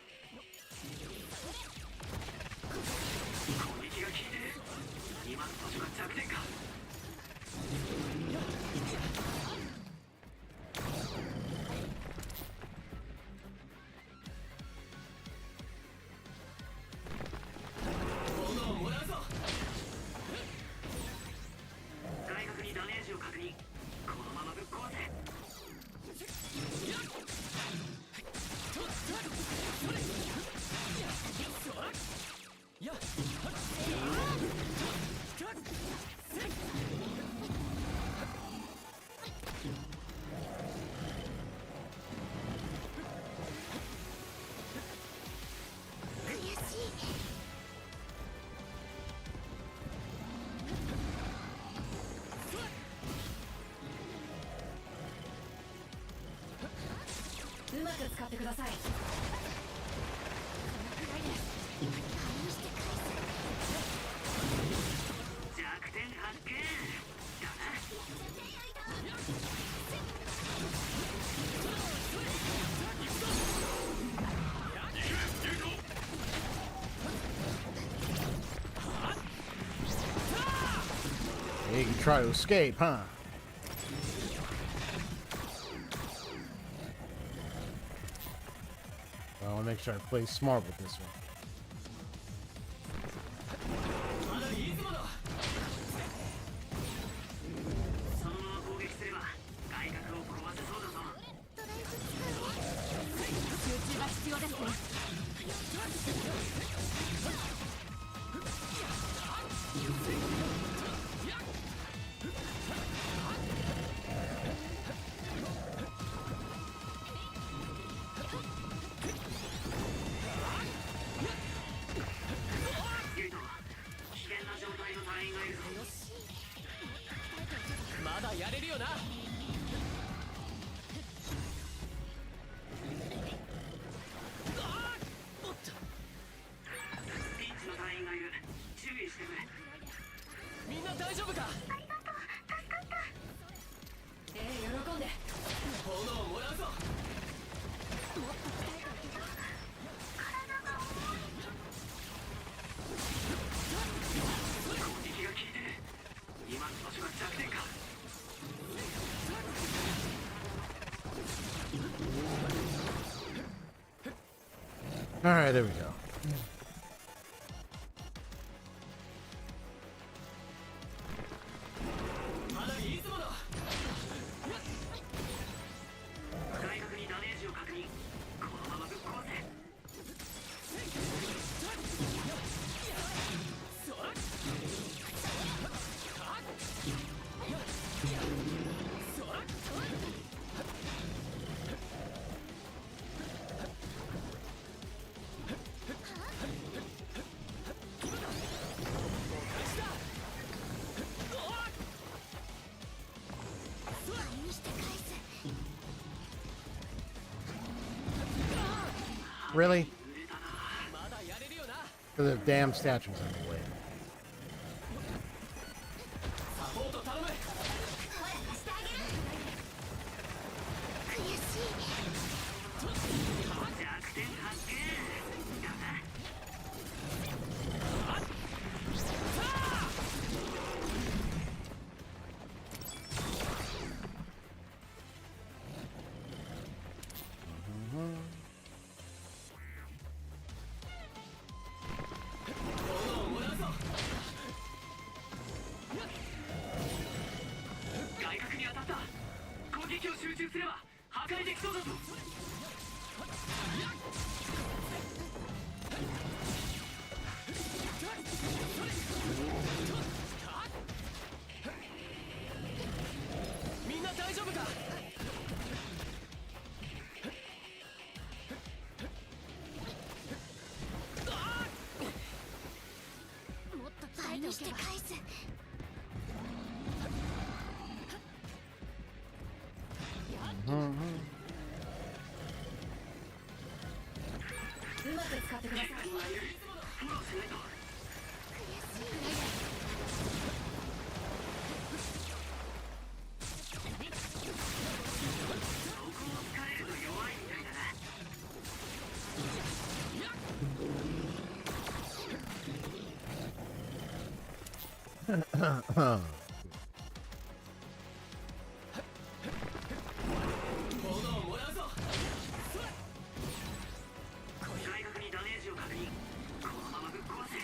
攻撃が効いてる。今の場所が弱点か。外角にダメージを確認。このままぶっ壊せ。うまく使ってください。弱点発見だな。Hey, you try to escape, huh? Well, I want to make sure I play smart with this one. そのまま攻撃すれば外角を壊せそうだぞ。集中が必要ですね。ユイト、危険な状態の隊員がいるぞ。まだやれるよな。ピンチの隊員がいる。注意してくれ。みんな大丈夫か。喜んで。炎をもらうぞ。攻撃が効いてる。今の場所が弱点か。All right, there we go. Really? The damn statue's in the way. 外角にダメージを確認。このままぶっ壊せ。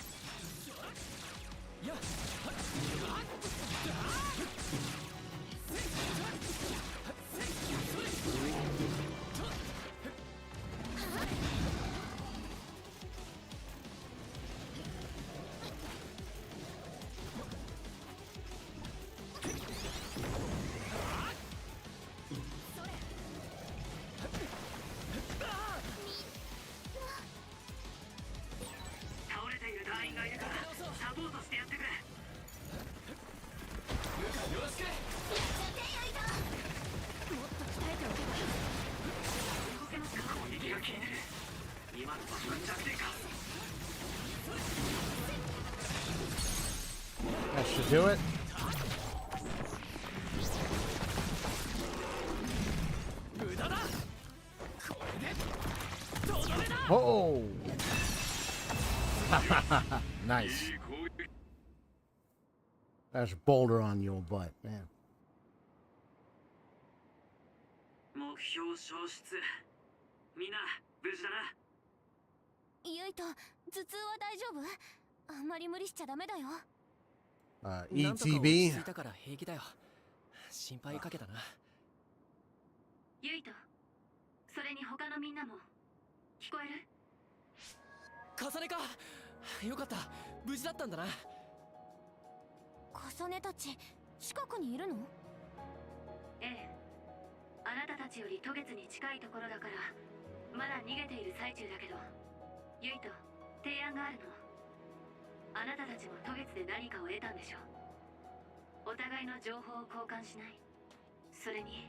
倒れている隊員がいるからサポートしてやってくれ。動けますか？攻撃が効いてる。今の場所が弱点か。 That should do it. Oh! Nice. That's a boulder on your butt, man. 目標消失。みんな無事だな。ユイと頭痛は大丈夫？あんまり無理しちゃダメだよ。なんとか落ち ETB. 着いたから平気だよ。心配かけたな。ユイとそれに他のみんなも聞こえる？重ねか。よかった。無事だったんだな。重ねたち近くにいるの？ええ、あなたたちより渡月に近いところだからまだ逃げている最中だけど、ユイと提案があるの。あなたたちも渡月で何かを得たんでしょ。お互いの情報を交換しない？それに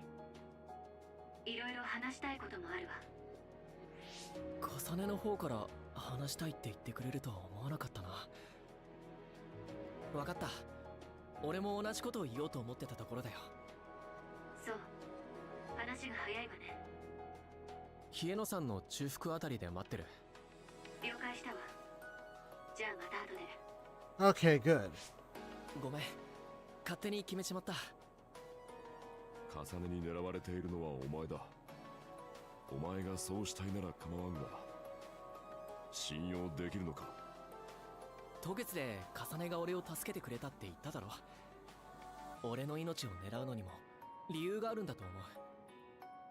いろいろ話したいこともあるわ。重ねの方から話したいって言ってくれるとは思わなかったな。分かった。俺も同じことを言おうと思ってたところだよ。そう、話が早いわね。冷え野さんの中腹あたりで待ってる。了解したわ。じゃあまた後で。 Okay, good. ごめん、勝手に決めちまった。重ねに狙われているのはお前だ。お前がそうしたいなら構わんが、信用できるのか？渡月で重ねが俺を助けてくれたって言っただろ。俺の命を狙うのにも理由があるんだと思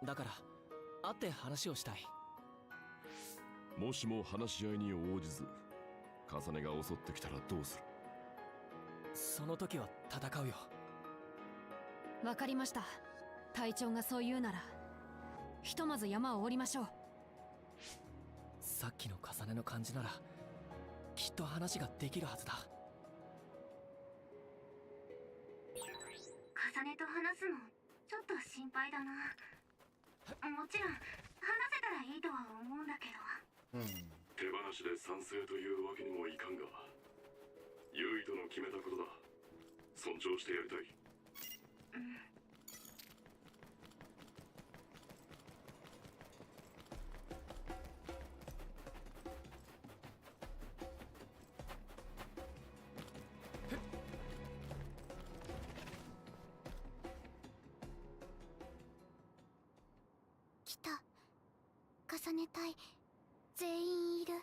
う。だから会って話をしたい。もしも話し合いに応じず重ねが襲ってきたらどうする？その時は戦うよ。わかりました。隊長がそう言うならひとまず山を降りましょう。さっきの重ねの感じならきっと話ができるはずだ。重ねと話すのちょっと心配だな。もちろん話せたらいいとは思うんだけど。手放しで賛成というわけにもいかんが、ユイとの決めたことだ。尊重してやりたい。来た。重ね隊全員いる。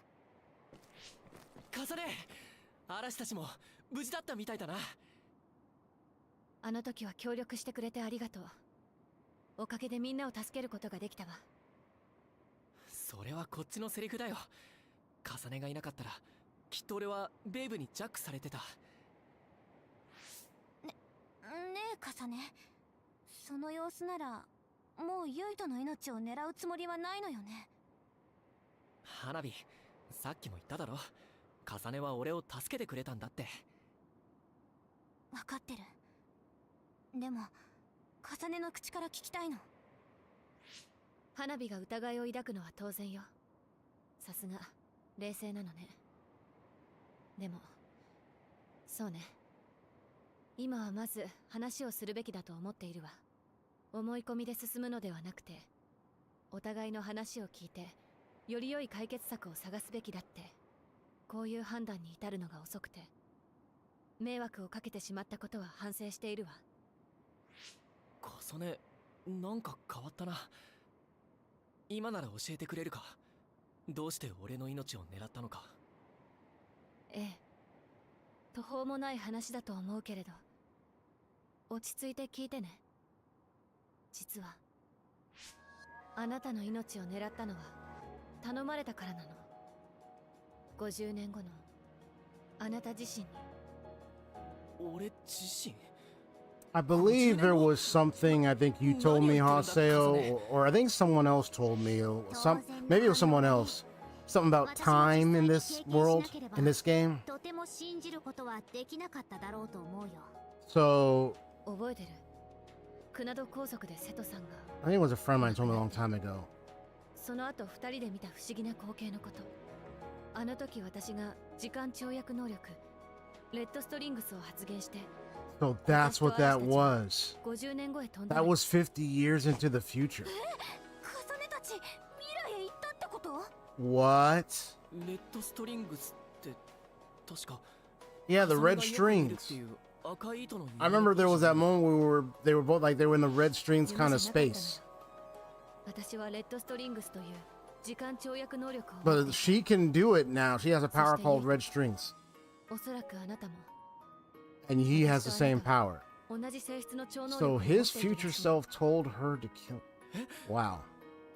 重ね、嵐たちも無事だったみたいだな。あの時は協力してくれてありがとう。おかげでみんなを助けることができたわ。それはこっちのセリフだよ。重ねがいなかったらきっと俺はベイブにジャックされてた。ねえ重ね、その様子ならもうユイとの命を狙うつもりはないのよね。花火、さっきも言っただろ。重ねは俺を助けてくれたんだって。分かってる。でも重ねの口から聞きたいの。花火が疑いを抱くのは当然よ。さすが冷静なのね。でもそうね、今はまず話をするべきだと思っているわ。思い込みで進むのではなくて、お互いの話を聞いてより良い解決策を探すべきだって。こういう判断に至るのが遅くて迷惑をかけてしまったことは反省しているわ。重ね、なんか変わったな。今なら教えてくれるか。どうして俺の命を狙ったのか。ええ、途方もない話だと思うけれど、落ち着いて聞いてね。実はあなたの命を狙ったのは頼まれたからなの。50年後のあなた自身に。俺自身 I believe there was something, I think you told me, Haseo, or I think someone else told me, maybe it was someone else, something about time in this world, in this game. とても信じることはできなかっただろうと思うよ。 So, 覚えてる？船戸高速で瀬戸さんが I think it was a friend of mine told me a long time ago. その後2人で見た不思議な光景のこと。あの時私が時間跳躍能力レッドストリングスを発現して、 So that's what that was. 50年後へ飛んだ。 That was 50 years into the future. 重ねたち未来へ行ったってこと？ What? レッドストリングスって確か Yeah, the red 重ねがよく見るっ strings. ていう赤い糸の I remember there was that moment where they were both like they were in the red strings kind of space. 私はレッドストリングスという時間跳躍能力を持 But って、 she can do it now. She has a power called red strings. おそらくあなたも And he has the same power. 同じ性質の超能力 So を持って his いる future はず。 self told her to kill. Wow.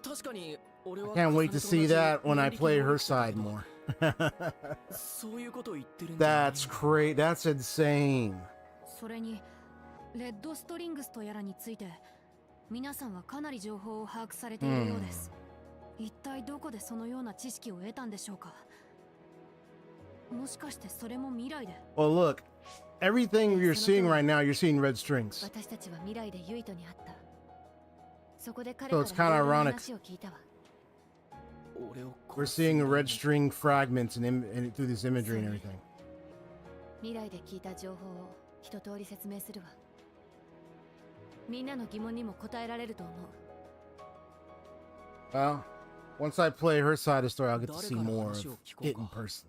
確かに俺は Can't wait to see that when I play her 重ね side と同じ more. そういうことを言ってるんじゃない That's great. That's insane. それにレッドストリングスとやらについて皆さんはかなり情報を把握されているようです。一体どこでそのような知識を得たんでしょうか。もしかしてそれも未来で。 Well, look, everything you're seeing right now, you're seeing red strings. 私たちは未来でユイトに会った。そこで彼 So か it's ら kinda いろいろな ironic. 話を聞いたわ。俺を We're 殺す seeing red string fragments and through this imagery and everything. 未来で聞いた情報を一通り説明するわ。みんなの疑問にも答えられると思う。 Well, once I play her side of the story, I'll get to see 誰から more 話 of を聞こ it う in か。 person.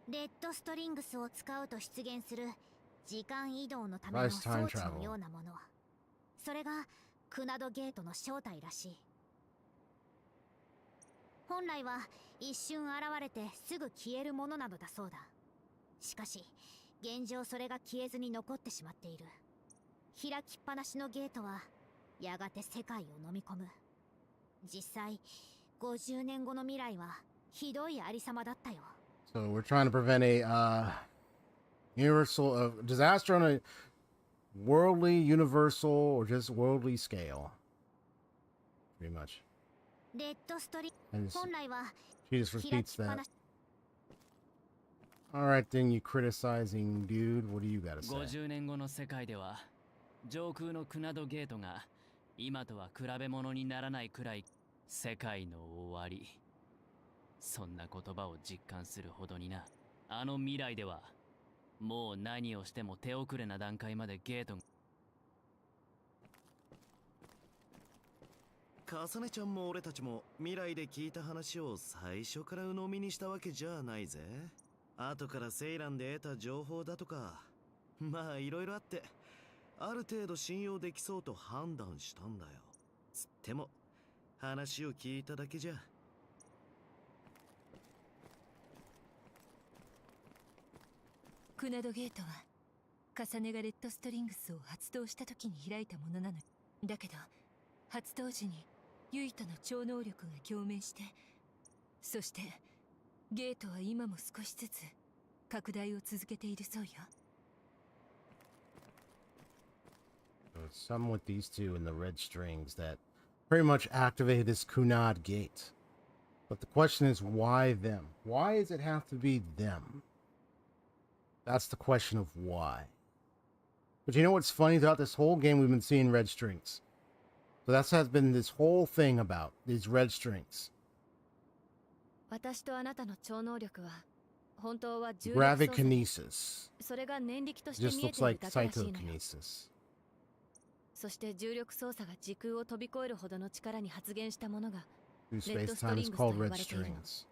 レッドストリングスを使うと出現する時間移動のための Rise 装 time 置 travel. のようなもの。それがクナドゲートの正体らしい。本来は一瞬現れてすぐ消えるものなのだそうだ。しかし現状それが消えずに残ってしまっている。開きっぱなしのゲートはやがて世界を飲み込む。実際50年後の未来はひどいありさまだったよ。 So we're trying to prevent a universal disaster on a worldly, universal, or just worldly scale. Pretty much. レッドストリ And it's- 本来は she just 開 repeats きっぱ that. なし All right, then, you criticizing dude. What do you got to say? 50年後の世界では上空のクナドゲートが今とは比べ物にならないくらい世界の終わり。そんな言葉を実感するほどにな。あの未来ではもう何をしても手遅れな段階までゲートが。かさねちゃんも俺たちも未来で聞いた話を最初から鵜呑みにしたわけじゃないぜ。後からセイランで得た情報だとか、まあいろいろあってある程度信用できそうと判断したんだよ。つっても話を聞いただけじゃ。クナドゲートは重ねがレッドストリングスを発動した時に開いたものなの。だけど発動時にユイトの超能力が共鳴して、そしてゲートは今も少しずつ拡大を続けているそうよ。 So it's some with these two and the red strings that pretty much activated this Kunad gate. But the question is, why them? Why does it have to be them? That's the question of why. But you know what's funny? Throughout this whole game, we've been seeing red strings. So that's has been this whole thing about these red strings. 私とあなたの超能力は本当は重力 Gravic 操作。 kinesis. それが念力として Just 見え looks ている like だけらしいのよ。 psychokinesis. そして重力操作が時空を飛び越えるほどの力に発現したものが Through レッド space スト time リ is ングスと called 呼ば red れているの。 strings.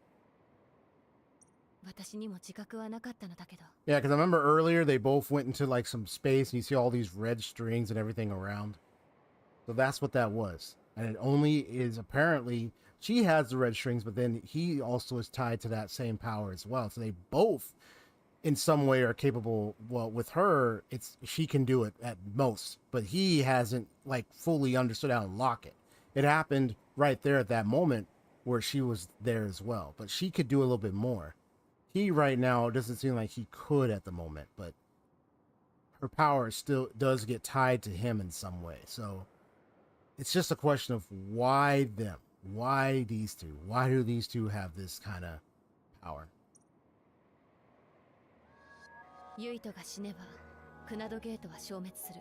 私にも自覚はなかったのだけど、 Yeah, because I remember earlier they both went into like some space and you see all these red strings and everything around. So that's what that was. And it only is apparently she has the red strings, but then he also is tied to that same power as well. So they both in some way are capable. Well, with her, it's she can do it at most, but he hasn't like fully understood how to unlock it. It happened right there at that moment where she was there as well, but she could do a little bit more. He right now doesn't seem like he could at the moment, but her power still does get tied to him in some way. So it's just a question of why them? Why these two? Why do these two have this kind of power? ユイトが死ねばクナドゲートは消滅する。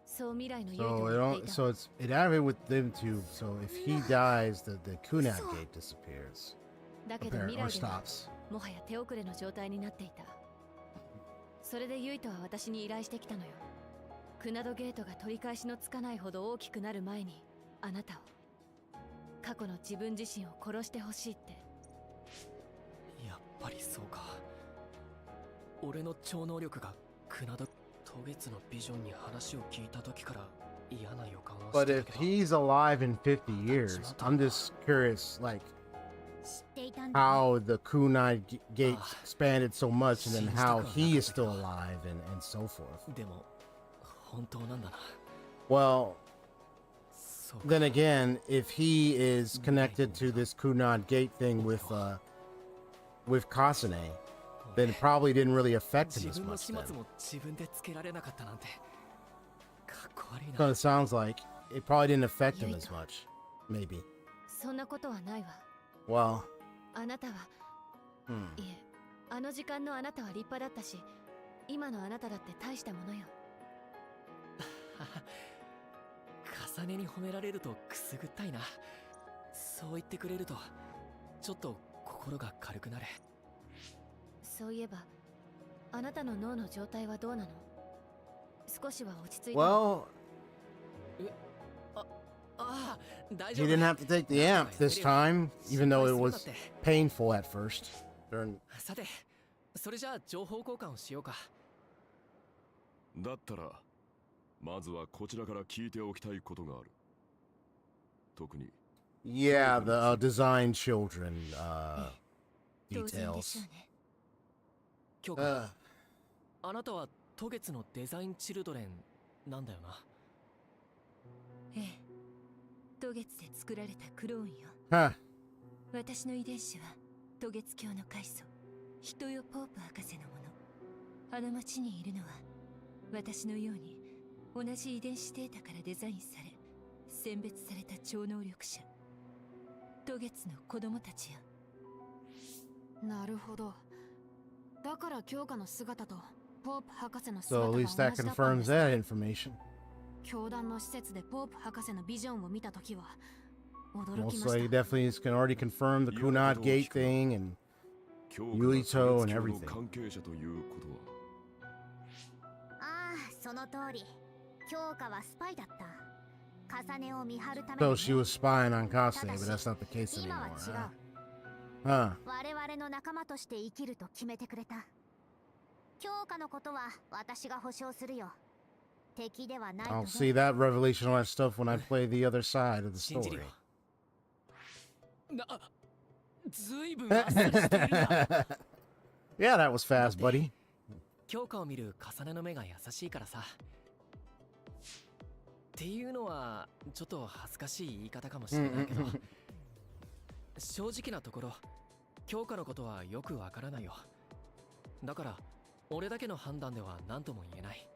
そう未来のユイト So は it 言っ all, ていた。 so it activated with them two. So if he dies, the Kunat gate disappears だけど or 未来では stops. もはや手遅れの状態になっていた。それでユイトは私に依頼してきたのよ。クナドゲートが取り返しのつかないほど大きくなる前にあなたを、過去の自分自身を殺してほしいって。やっぱりそうか。俺の超能力がクナド渡月のビジョンに話を聞いた時から嫌な予感はし But て if たけど。 he's alive in 50 years, I'm just curious, like 知っていたんだね。 how the Kunai gate expanded so much, and then how he is still alive, and so forth. でも本当なんだな。 Well, そうか。 then again, if he is connected to this Kunai gate thing with Kasane, then it probably didn't really affect him 自 as 分の much 始 then. 末も自分でつけられなかったなんてかっこ悪い So な。 it sounds like it probably didn't affect him as much. Maybe. そんなことはないわ。 Well, あなたは、 hmm. いえ、あの時間のあなたは立派だったし、今のあなただって大したものよ。重ねに褒められるとくすぐったいな。そう言ってくれるとちょっと心が軽くなる。そういえば、あなたの脳の状態はどうなの？少しは落ち着いた？ Well, ああ、大 he 丈夫。 didn't have to take the amp this time, even though it was painful at first. During さて、それじゃあ情報交換をしようか。だったらまずはこちらから聞いておきたいことがある。特に yeah, the design children 当然でしょ details. うね。今日か、あなたは渡月のデザインチルドレンなんだよな。ええ、渡月で作られたクローンよ。 Huh. 私の遺伝子は渡月教の開祖人よポープ博士のもの。あの町にいるのは私のように同じ遺伝子データからデザインされ選別された超能力者渡月の子供たちよ。なるほど。だから強化の姿とポープ博士の So 姿 at が同 least じだ that ったん confirms です that ね。 information. 教団の施設でポープ博士のビジョンを見たときは驚き Most ま likely, した。 definitely can already confirm the Kunad gate thing and 今 Yuito 日 and から everything. 関係者ということはああ、その通り。強化はスパイだった。重ねを見張るため so に she was spying on Kasane, but that's not the case 今は anymore. 違う。 Huh. 我々の仲間として生きると決めてくれた。強化のことは私が保証するよ。敵ではないと I'll ね。 see that revelation on that stuff when I play the other side of the 信じる story. よ。ずいぶんあっさりしているな。 Yeah, that was fast, buddy. 強化を見る重ねの目が優しいからさ。っていうのはちょっと恥ずかしい言い方かもしれないけど正直なところ強化のことはよくわからないよ。だから俺だけの判断では何とも言えない。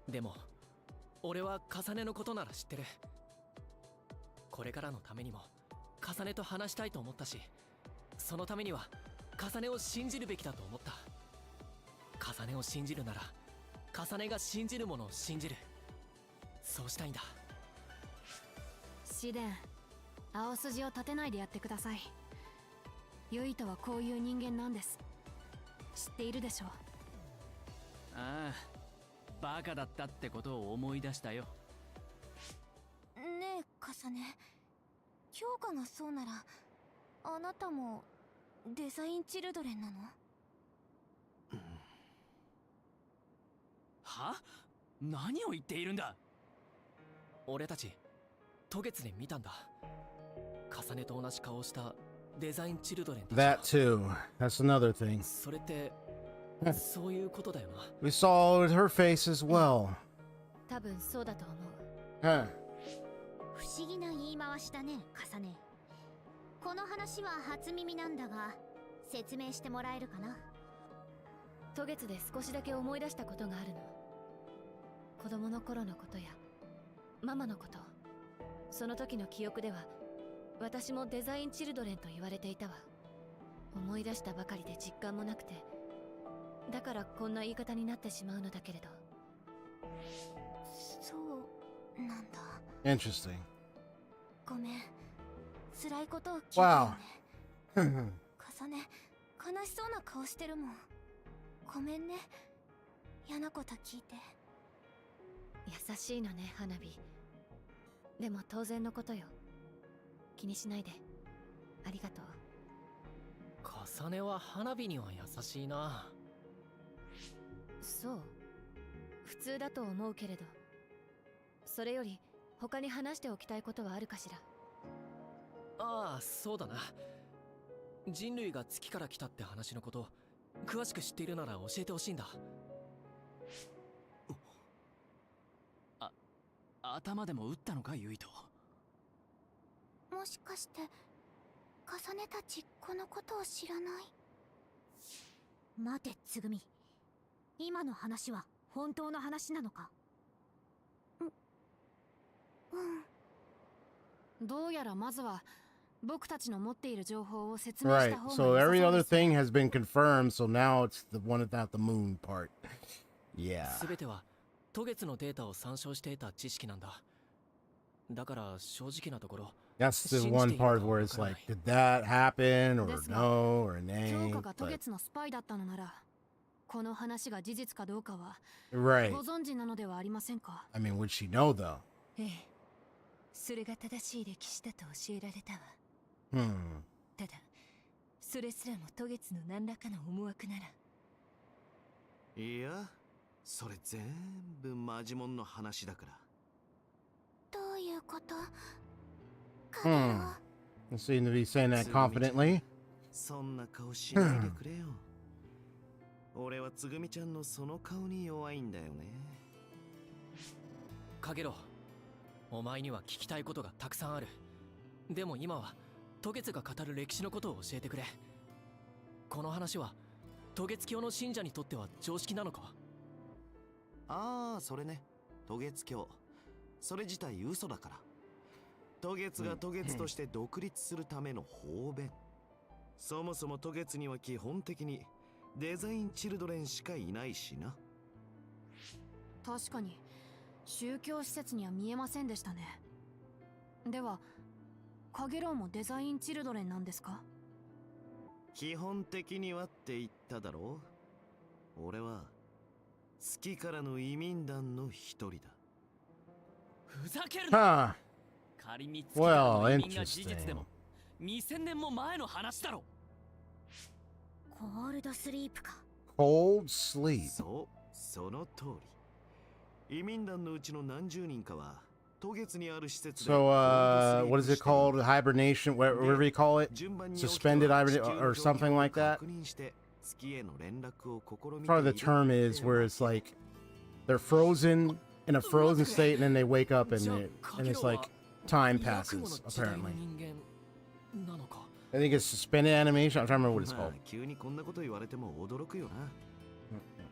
でも俺は重ねのことなら知ってる。これからのためにも重ねと話したいと思ったし、そのためには重ねを信じるべきだと思った。重ねを信じるなら重ねが信じるものを信じる。そうしたいんだ。シデン、青筋を立てないでやってください。ユイトはこういう人間なんです。知っているでしょう。ああ、バカだったってことを思い出したよ。ねえカサネ、評価がそうならあなたもデザインチルドレンなの？は？何を言っているんだ。俺たち渡月で見たんだ。重ねと同じ顔をしたデザインチルドレンたち That too. That's another thing. それってそういうことだよな。 We saw her face as well. 多分そうだと思う。Huh. 不思議な言い回しだねカサネ。この話は初耳なんだが説明してもらえるかな？渡月で少しだけ思い出したことがあるの。子供の頃のことやママのこと。その時の記憶では私もデザインチルドレンと言われていたわ。思い出したばかりで実感もなくて、だからこんな言い方になってしまうのだけれど。そうなんだ。 Interesting. ごめん、辛いことを聞いたよね。 Wow. 重ね、悲しそうな顔してるもん。ごめんね、嫌なこと聞いて。優しいのね花火。でも当然のことよ。気にしないで。ありがとう。重ねは花火には優しいな。そう、普通だと思うけれど。それより他に話しておきたいことはあるかしら。ああ、そうだな。人類が月から来たって話のこと詳しく知っているなら教えてほしいんだ。頭でも打ったのかユイト。もしかして重ねたちこのことを知らない？待てつぐみ、今の話は本当の話なのか？どうやらまずは僕たちの持っている情報を説明し Right. た方が So 良さ every そう other です。 thing has been confirmed. So now it's the one about the moon part. Yeah. すべては渡月のデータを参照して得た知識なんだ。だから正直なところ That's the one part where it's like, did that happen or no or 強 nay? 化が渡 But, 月のスパイだったのなら、この話が事実かどうかは right. ご存知なのではありませんか？ I mean, would she know though? ええ、それが正しい歴史だと教えられたわ。 Hmm. ただそれすらも渡月の何らかの思惑なら。いや、それ全部マジモンの話だから。どういうこと？ Hmm. You seem to be saying that confidently. そんな顔しないでくれよ。俺はつぐみちゃんのその顔に弱いんだよね。かげろう、お前には聞きたいことがたくさんある。でも今は渡月が語る歴史のことを教えてくれ。この話は渡月教の信者にとっては常識なのか？ああ、それね。渡月教。それ自体嘘だから。渡月が渡月として独立するための方便。そもそも渡月には基本的にデザインチルドレンしかいないしな。確かに宗教施設には見えませんでしたね。ではカゲロウもデザインチルドレンなんですか？基本的にはって言っただろう。俺は月からの移民団の一人だ。ふざけるな。 Huh. 仮に月からの Well, 移民が事実でも2000年も前の話だろ。コールドスリープか。 Cold sleep. そう、その通り。移民団のうちの何十人かは渡月にある施設で So, what is it called? Hibernation, whatever you call it? Suspended hibernation or something like that? Probably the term is where it's like they're frozen in a frozen state and then they wake up and it's like time passes, apparently. I think it's suspended animation. I'm trying to remember what it's called. 急にこんなこと言われても驚くよな。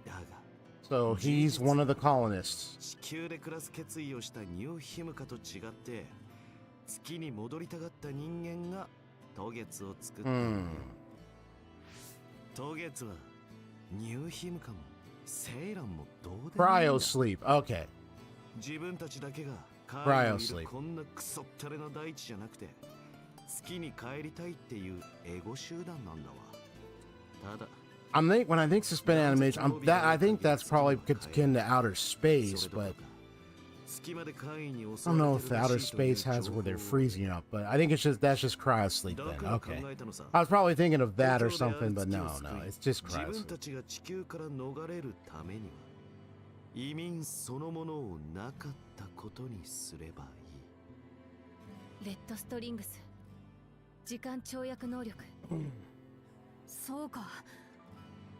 だが So he's one of the colonists. 地球で暮らす決意をしたニューヒムカと違って月に戻りたがった人間が渡月を作ったんだよ。渡月はニューヒムカもセイランもどうでもいいんだ。 Cryo sleep. Okay. 自分たちだけが Cryo 彼 sleep. のいるこんなクソったれな大地じゃなくて月に帰りたいっていうエゴ集団なんだわ。ただ when I think suspended animation, I think that's probably akin to outer space, but I don't know if the outer space has where they're freezing up, but I think that's just cryo sleep then. Okay. I was probably thinking of that or something, but no, it's just cryo sleep. 移民そのものをなかったことにすればいい。レッドストリングス、時間跳躍能力。そうか。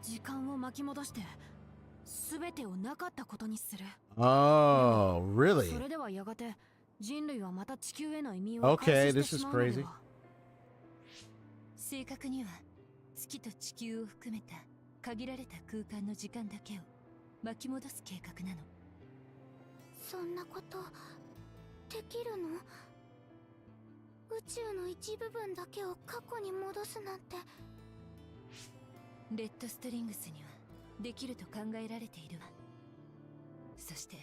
時間を巻き戻して、すべてをなかったことにする。Oh, really? それではやがて人類はまた地球への移民を Okay, this is crazy. 正確には月と地球を含めた限られた空間の時間だけを巻き戻す計画なの。そんなことできるの？宇宙の一部分だけを過去に戻すなんて。レッドストリングスにはできると考えられているわ。そして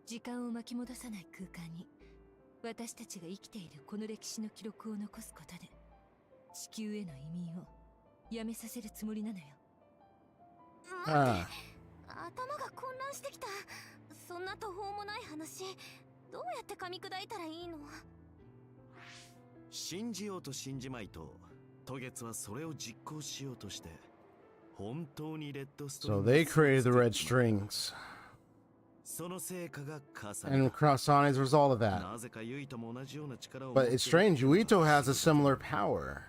時間を巻き戻さない空間に私たちが生きているこの歴史の記録を残すことで地球への移民をやめさせるつもりなのよ。待って、頭が混乱してきた。そんな途方もない話、どうやって噛み砕いたらいいの？信じようと信じまいと、渡月はそれを実行しようとして、本当にレッドストリン So グス they created the red strings. その成果が重 And ねた。 Crosson is a result of that. なぜかユイとも同じような力を持 But って it's strange, Yuito has a similar power.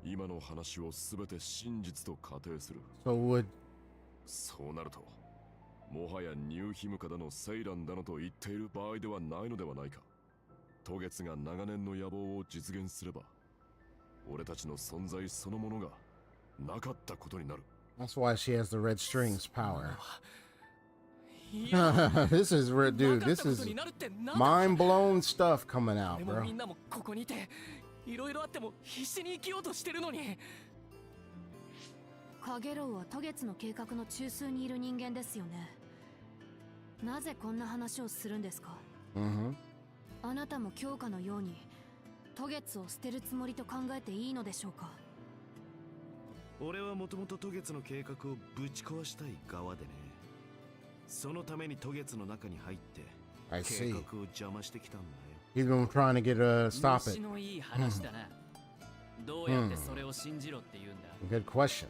今の話を全て真実と仮定する。 So would そうなると、もはやニューヒムカだのセイランだのと言っている場合ではないのではないか。渡月が長年の野望を実現すれば、俺たちの存在そのものがなかったことになる。 that's why she has the red strings power. いや This is red, dude. なかっ This たこと is になるってなんだ。 mind blown stuff coming out, 俺も bro. みんなもここにいて、いろいろあっても必死に生きようとしてるのに。カゲロウは渡月の計画の中枢にいる人間ですよね。なぜこんな話をするんですか？ Mm-hmm. あなたも強化のように渡月を捨てるつもりと考えていいのでしょうか？俺はもともと渡月の計画をぶち壊したい側でね。そのために渡月の中に入って I 計 see. 画を邪魔してきたんだよ。 He's been trying to get stop 虫 it. のいい話だな。どうやってそれを信じろって言うんだ。 Good question.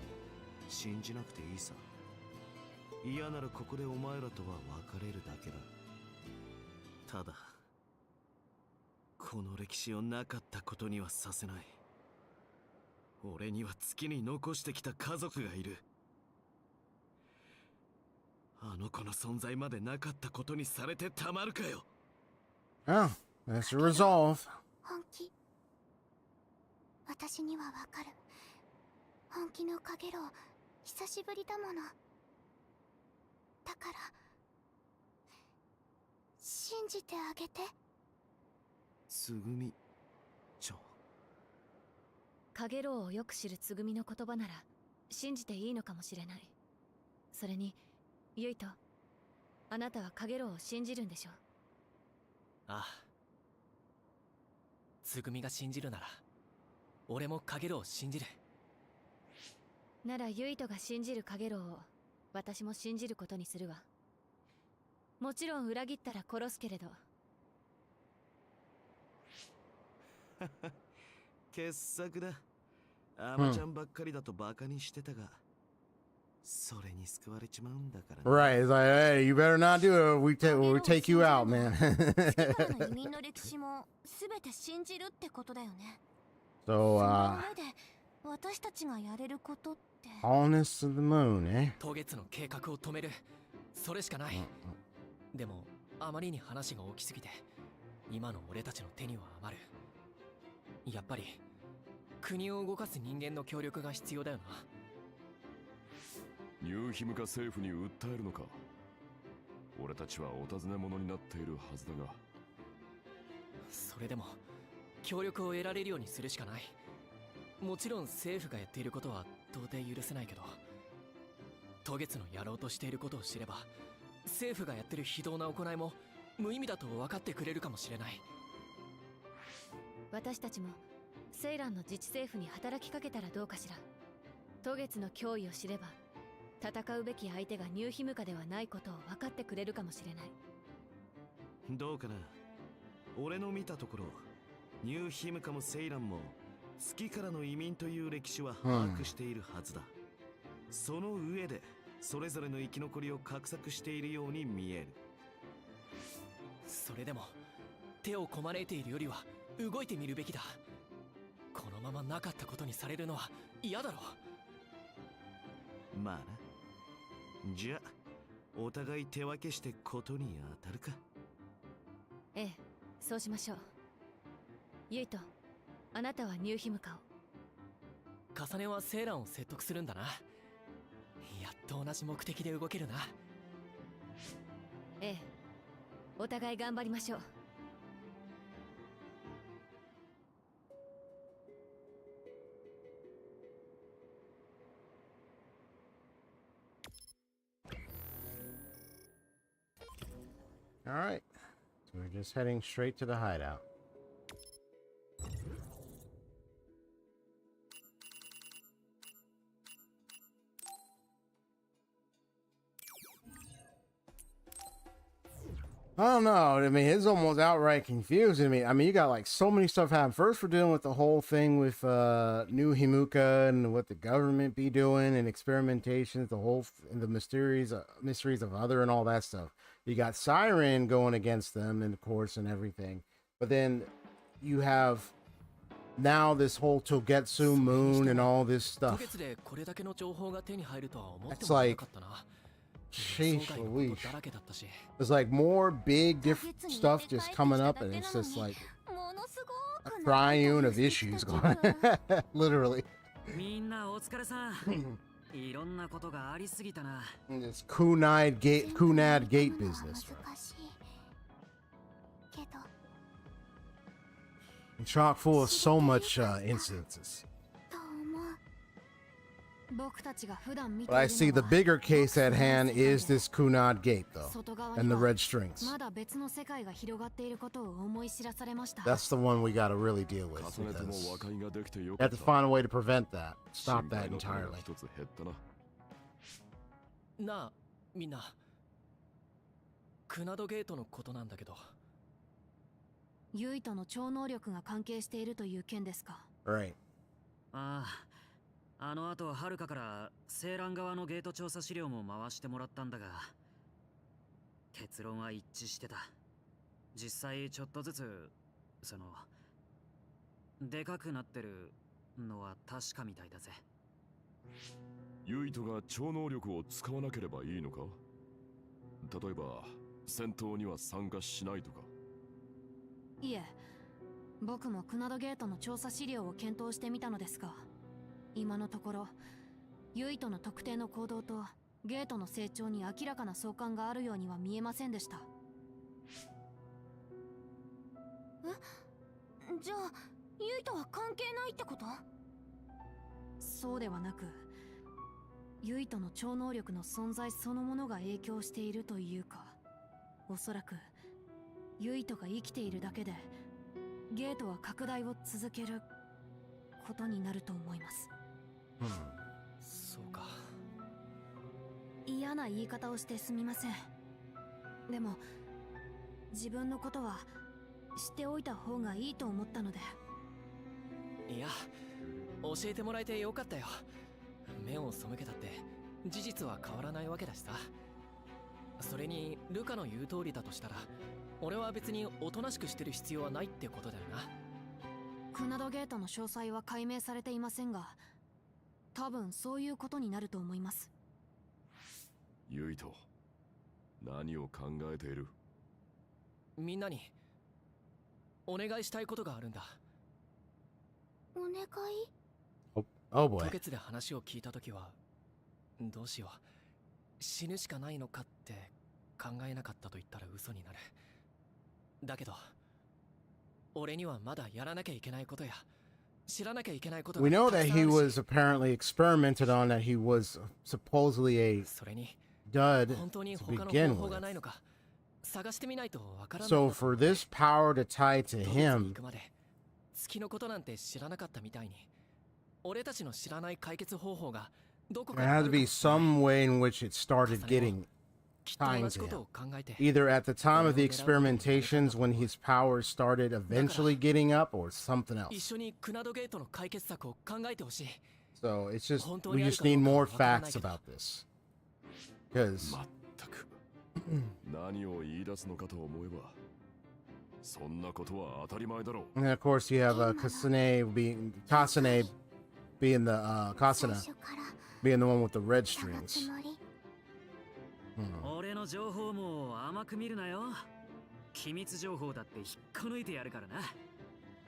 信じなくていいさ。嫌ならここでお前らとは別れるだけだ。ただこの歴史をなかったことにはさせない。俺には月に残してきた家族がいる。あの子の存在までなかったことにされてたまるかよ。 Oh, that's your resolve. 本気。私にはわかる。本気のカゲロウ、久しぶりだもの。だから信じてあげて。つぐみちゃん。カゲロウをよく知るつぐみの言葉なら信じていいのかもしれない。それにユイト、あなたはカゲロウを信じるんでしょ？ああ。つぐみが信じるなら、俺もカゲロウを信じる。ならユイトが信じるカゲロウを私も信じることにするわ。もちろん裏切ったら殺すけれど。傑作だ。アマちゃんばっかりだとバカにしてたが、それに救われちまうんだからね。 Right, it's like, hey, you better not do it. We take you out, man. 月からの移民の歴史も全て信じるってことだよね。 So, その上で私たちがやれることって。 honest to the moon, eh? 渡月の計画を止める。それしかない。でもあまりに話が大きすぎて、今の俺たちの手には余る。やっぱり国を動かす人間の協力が必要だよな。ニューヒムカ政府に訴えるのか。俺たちはお尋ね者になっているはずだが。それでも協力を得られるようにするしかない。もちろん政府がやっていることは到底許せないけど、渡月のやろうとしていることを知れば、政府がやってる非道な行いも無意味だと分かってくれるかもしれない。私たちもセイランの自治政府に働きかけたらどうかしら。渡月の脅威を知れば戦うべき相手がニューヒムカではないことを分かってくれるかもしれない。どうかな。俺の見たところ、ニューヒムカもセイランも月からの移民という歴史は把握しているはずだ。その上でそれぞれの生き残りを画策しているように見える。それでも手をこまねいているよりは動いてみるべきだ。このままなかったことにされるのは嫌だろう。まあな。じゃあお互い手分けしてことに当たるか。ええ、そうしましょう。ユイト、あなたはニューヒムカを。重ねはセーランを説得するんだな。やっと同じ目的で動けるな。ええ、お互い頑張りましょう。All right. So we're just heading straight to the hideout. I don't know. I mean, it's almost outright confusing me. I mean, you got like so many stuff happening. First, we're dealing with the whole thing with New Himuka and what the government be doing and experimentations, the whole the mysteries of other and all that stuff. You got Siren going against them, and of course, and everything. But then you have now this whole Togetsu moon and all this stuff. It's like, sheesh Louise. There's like more big different stuff just coming up, and it's just like a triune of issues going. Literally. This Kunad gate business. And chock full of so much incidences. But I see the bigger case at hand is this Kunad gate, though, and the red strings. That's the one we gotta really deal with, because you have to find a way to prevent that, stop that entirely. なあ、みんな。クナドゲートのことなんだけど。ユイとの超能力が関係しているという件ですか。Right. あの後はるかからセーラン側のゲート調査資料も回してもらったんだが、結論は一致してた。実際ちょっとずつでかくなってるのは確かみたいだぜ。ユイトが超能力を使わなければいいのか？例えば戦闘には参加しないとか。いえ、僕もクナドゲートの調査資料を検討してみたのですが、今のところユイトの特定の行動とゲートの成長に明らかな相関があるようには見えませんでした。じゃあユイトは関係ないってこと？そうではなく、ユイトの超能力の存在そのものが影響しているというか、おそらくユイトが生きているだけでゲートは拡大を続けることになると思います。そうか。嫌な言い方をしてすみません。でも自分のことは知っておいた方がいいと思ったので。いや、教えてもらえてよかったよ。目を背けたって事実は変わらないわけだしさ。それにルカの言う通りだとしたら、俺は別におとなしくしてる必要はないってことだよな。クナドゲートの詳細は解明されていませんが、多分そういうことになると思います。ユイト、何を考えている？みんなにお願いしたいことがあるんだ。お願い？ Oh boy. 渡月で話を聞いたときは、どうしよう、死ぬしかないのかって考えなかったと言ったら嘘になる。だけど俺にはまだやらなきゃいけないことや知らなきゃいけないことが We know that he was apparently experimented on, that he was supposedly a dud to begin with. So for this power to tie to him, 月のことなんて知らなかったみたいに俺たちの知らない解決方法がどこか There にあ had る to か be もしれない some way in which it started getting きっと同 kind じ to こと him. を考えて Either at the time of the experimentations when his powers started eventually getting up, or something 一 else. 緒にクナドゲートの解決策を考えてほしい So it's just, 本当 we にある just かど need うかは more わからない facts けど about this. Because まったく何を言い出すのかと思えばそんなことは当たり前だろう。 and then of course you have Kasane being the Kasana 最初から being the one with the red 疑った strings. つもり 俺の情報も甘く見るなよ。機密情報だって引っこ抜いてやるからな。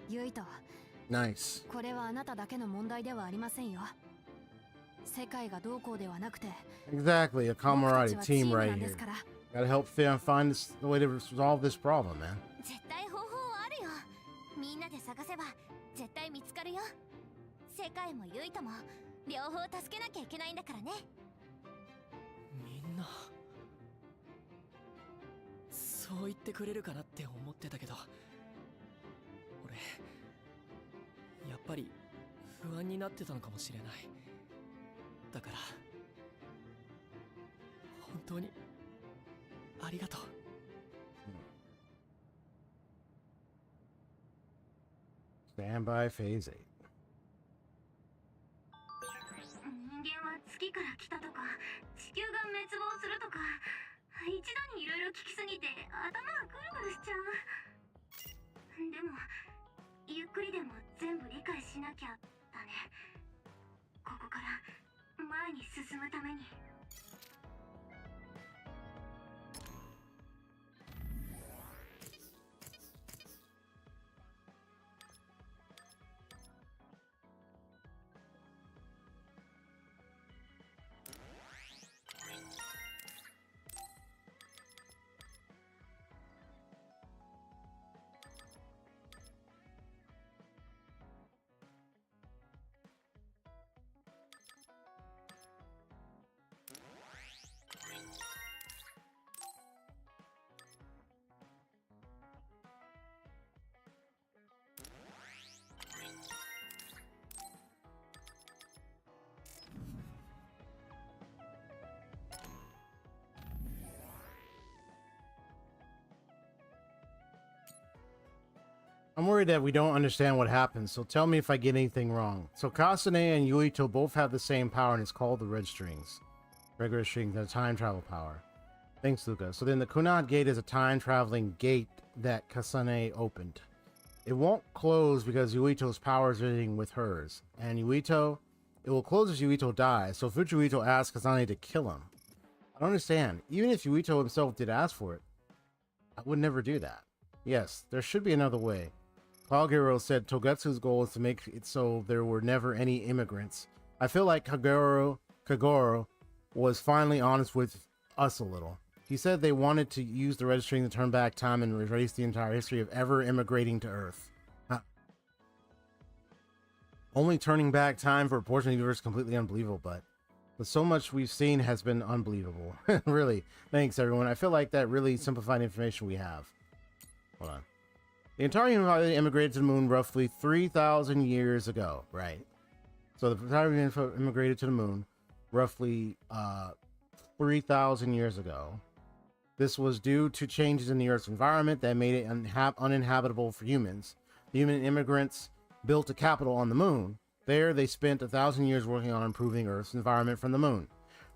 ユイト、 Nice. これはあなただけの問題ではありませんよ。世界がどうこうではなくて、 Exactly, a 僕たち camaraderie はチー team ムな right んで here. すから。 Gotta help find the way to resolve this problem, man. 絶対方法あるよ。みんなで探せば絶対見つかるよ。世界もユイとも両方助けなきゃいけないんだからね。みんなそう言ってくれるかなって思ってたけど俺やっぱり不安になってたのかもしれない。だから本当にありがとう。 Stand by phase 8. 人間は月から来たとか地球が滅亡するとか一度にいろいろ聞きすぎて頭がぐるぐるしちゃう。でもゆっくりでも全部理解しなきゃだね。ここから前に進むために。I'm worried that we don't understand what happens, so tell me if I get anything wrong. So Kasane and Yuito both have the same power, and it's called the red strings. Regular strings, the time travel power. Thanks, Luca. So then the Kunad gate is a time traveling gate that Kasane opened. It won't close because Yuito's power is ending with hers. And Yuito, it will close if Yuito dies. So future Yuito asks Kasane to kill him. I don't understand. Even if Yuito himself did ask for it, I would never do that. Yes, there should be another way. Kagero said Togetsu's goal is to make it so there were never any immigrants. I feel like Kagero was finally honest with us a little. He said they wanted to use the red string to turn back time and erase the entire history of ever immigrating to Earth. Huh. Only turning back time for a portion of the universe is completely unbelievable, but so much we've seen has been unbelievable. Really. Thanks, everyone. I feel like that really simplified information we have. Hold on. The entire human immigrated to the moon roughly 3,000 years ago, right? So the entire human immigrated to the moon roughly 3,000 years ago. This was due to changes in the Earth's environment that made it uninhabitable for humans. The human immigrants built a capital on the moon. There, they spent 1,000 years working on improving Earth's environment from the moon.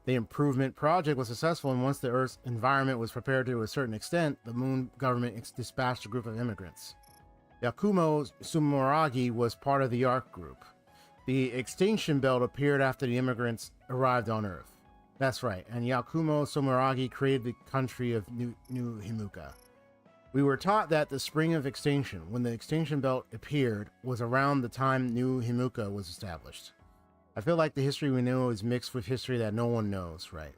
The improvement project was successful, and once the Earth's environment was prepared to a certain extent, the moon government dispatched a group of immigrants. Yakumo Sumeragi was part of the ARC group. The extinction belt appeared after the immigrants arrived on Earth. That's right, and Yakumo Sumeragi created the country of New Himuka. We were taught that the spring of extinction, when the extinction belt appeared, was around the time New Himuka was established. I feel like the history we know is mixed with history that no one knows, right?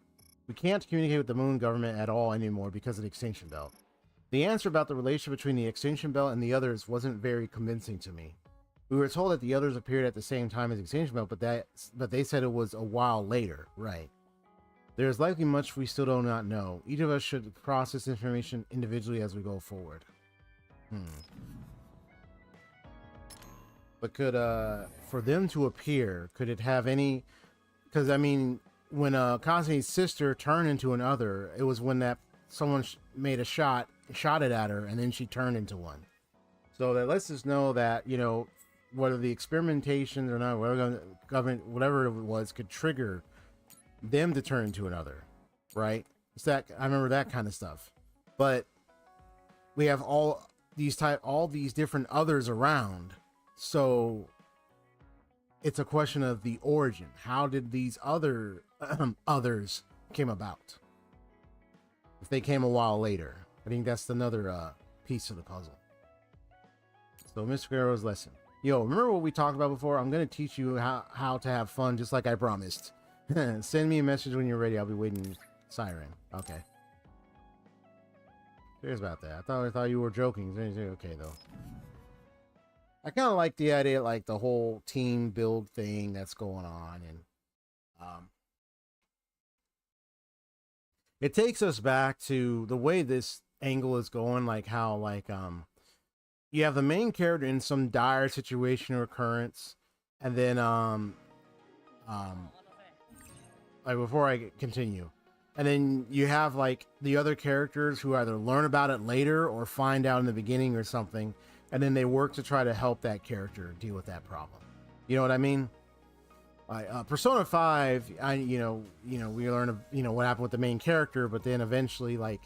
We can't communicate with the moon government at all anymore because of the extinction belt. The answer about the relationship between the extinction belt and the others wasn't very convincing to me. We were told that the others appeared at the same time as the extinction belt, but they said it was a while later, right? There is likely much we still do not know. Each of us should process information individually as we go forward. but could for them to appear, could it have any? Because I mean, when Kazumi's sister turned into another, it was when that someone made a shot it at her, and then she turned into one. So that lets us know that, you know, whether the experimentation or not, whatever government, whatever it was, could trigger them to turn into another, right? It's that I remember that kind of stuff. But we have all these different others around, so it's a question of the origin. How did these other others came about? If they came a while later, I think that's another piece of the puzzle. So Mr. Guerrero's lesson. Yo, remember what we talked about before? I'm going to teach you how to have fun, just like I promised. Send me a message when you're ready. I'll be waiting. Siren. Okay. Serious about that. I thought you were joking. Okay, though. I kind of like the idea, like the whole team build thing that's going on. And it takes us back to the way this angle is going, like how, like, you have the main character in some dire situation or occurrence, and then like before I continue, and then you have like the other characters who either learn about it later or find out in the beginning or something, and then they work to try to help that character deal with that problem. You know what I mean? Like Persona 5, we learn what happened with the main character, but then eventually, like,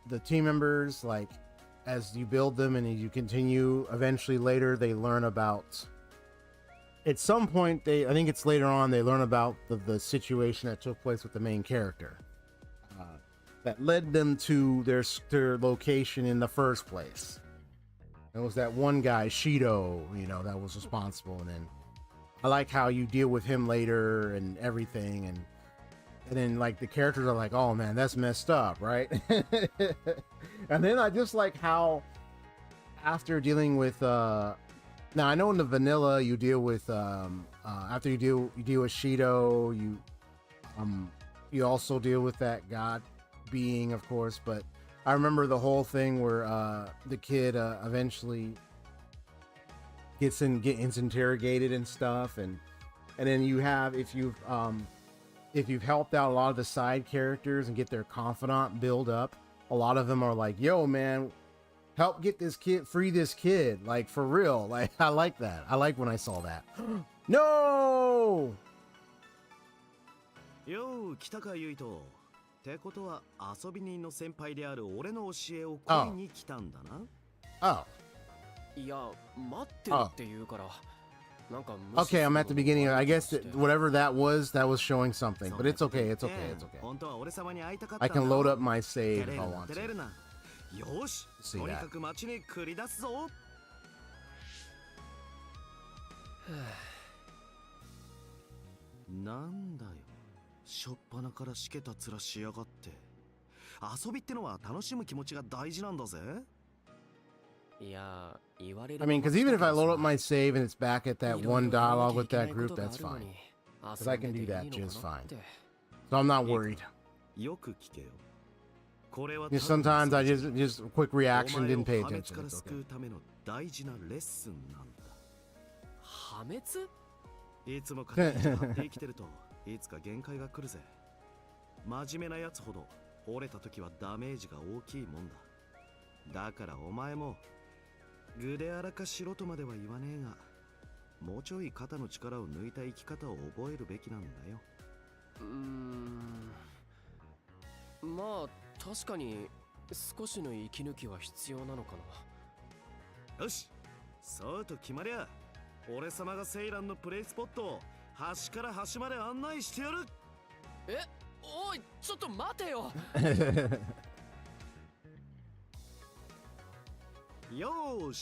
the team members, like, as you build them and as you continue, eventually later they learn about, at some point, I think it's later on, they learn about the situation that took place with the main character that led them to their location in the first place. It was that one guy, Shido, that was responsible. And then I like how you deal with him later and everything. And then, like, the characters are like, oh man, that's messed up, right? And then I just like how after dealing with now I know in the vanilla you deal with after you deal with Shido, you also deal with that god being, of course. But I remember the whole thing where the kid eventually gets interrogated and stuff, and then you have, if you've helped out a lot of the side characters and get their confidant build up, a lot of them are like, yo man, help get this kid, free this kid, like, for real. Like, I like that. I like when I saw that. No! Yo, 来たかユイト。ってことは遊び人の先輩である俺の教えを恋に来たんだな。Oh. いや、待ってるって言うから。Okay, I'm at the beginning. I guess whatever that was showing something, but it's okay. It's okay. It's okay. I can load up my save if I want to. See that. なんだよ、しょっぱなからしけた面しやがって。遊びってのは楽しむ気持ちが大事なんだぜ。I mean, because even if I load up my save and it's back at that one dialogue with that group, that's fine. Because I can do that just fine. So I'm not worried. Just sometimes I just a quick reaction, didn't pay attention. It's okay. いつも肩に張って生きてるといつか限界が来るぜ。真面目なやつほど折れた時はダメージが大きいもんだ。だからお前も具であらかしろとまでは言わねえが、もうちょい肩の力を抜いた生き方を覚えるべきなんだよ。まあ確かに少しの息抜きは必要なのかな。よし、そうと決まりゃ、俺様がセイランのプレイスポットを端から端まで案内してやる。おい、ちょっと待てよ。So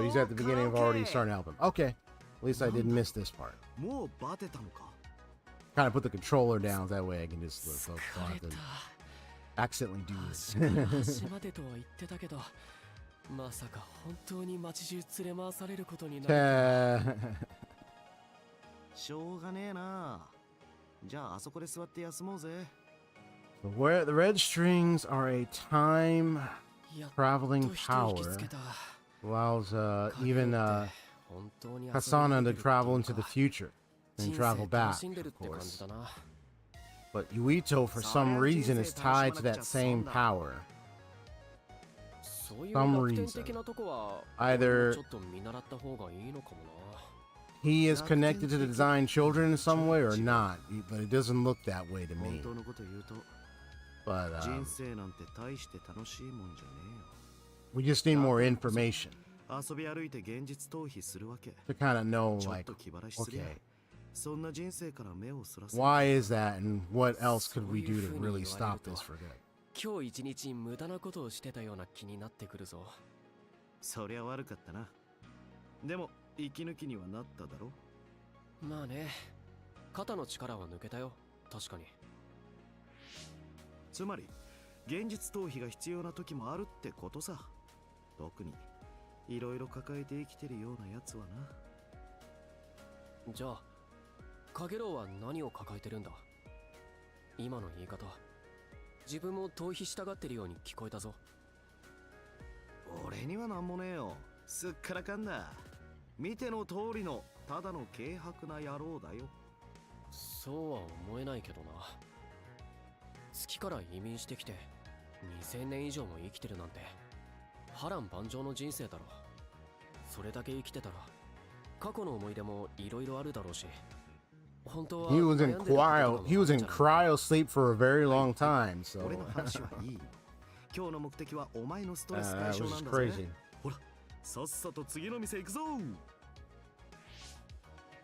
he's at the beginning of already starting to help him. Okay. At least I didn't miss this part. Kind of put the controller down, that way I can just don't have to accidentally do this. まさか本当に街中連れ回されることになる。しょうがねえな。じゃああそこで座って休もうぜ。Where the red strings are a time traveling power. allows even Kasana to travel into the future and travel back, of course. But Yuito, for some reason, is tied to that same power. Some reason. Either he is connected to the designed children in some way or not, but it doesn't look that way to me. But we just need more information to kind of know, like, okay, why is that, and what else could we do to really stop this for good? 今日一日無駄なことをしてたような気になってくるぞ。そりゃ悪かったな。でも息抜きにはなっただろ。まあね、肩の力は抜けたよ。確かに。つまり現実逃避が必要な時もあるってことさ。特にいろいろ抱えて生きてるようなやつはな。じゃあカゲロウは何を抱えてるんだ。今の言い方、自分も逃避したがってるように聞こえたぞ。俺にはなんもねえよ。すっからかんだ。見ての通りのただの軽薄な野郎だよ。そうは思えないけどな。月から移民してきて2000年以上も生きてるなんて波乱万丈の人生だろ。それだけ生きてたら過去の思い出もいろいろあるだろうし。He was in cryo sleep for a very long time, so that was crazy. ほら、さっさと次の店行くぞ。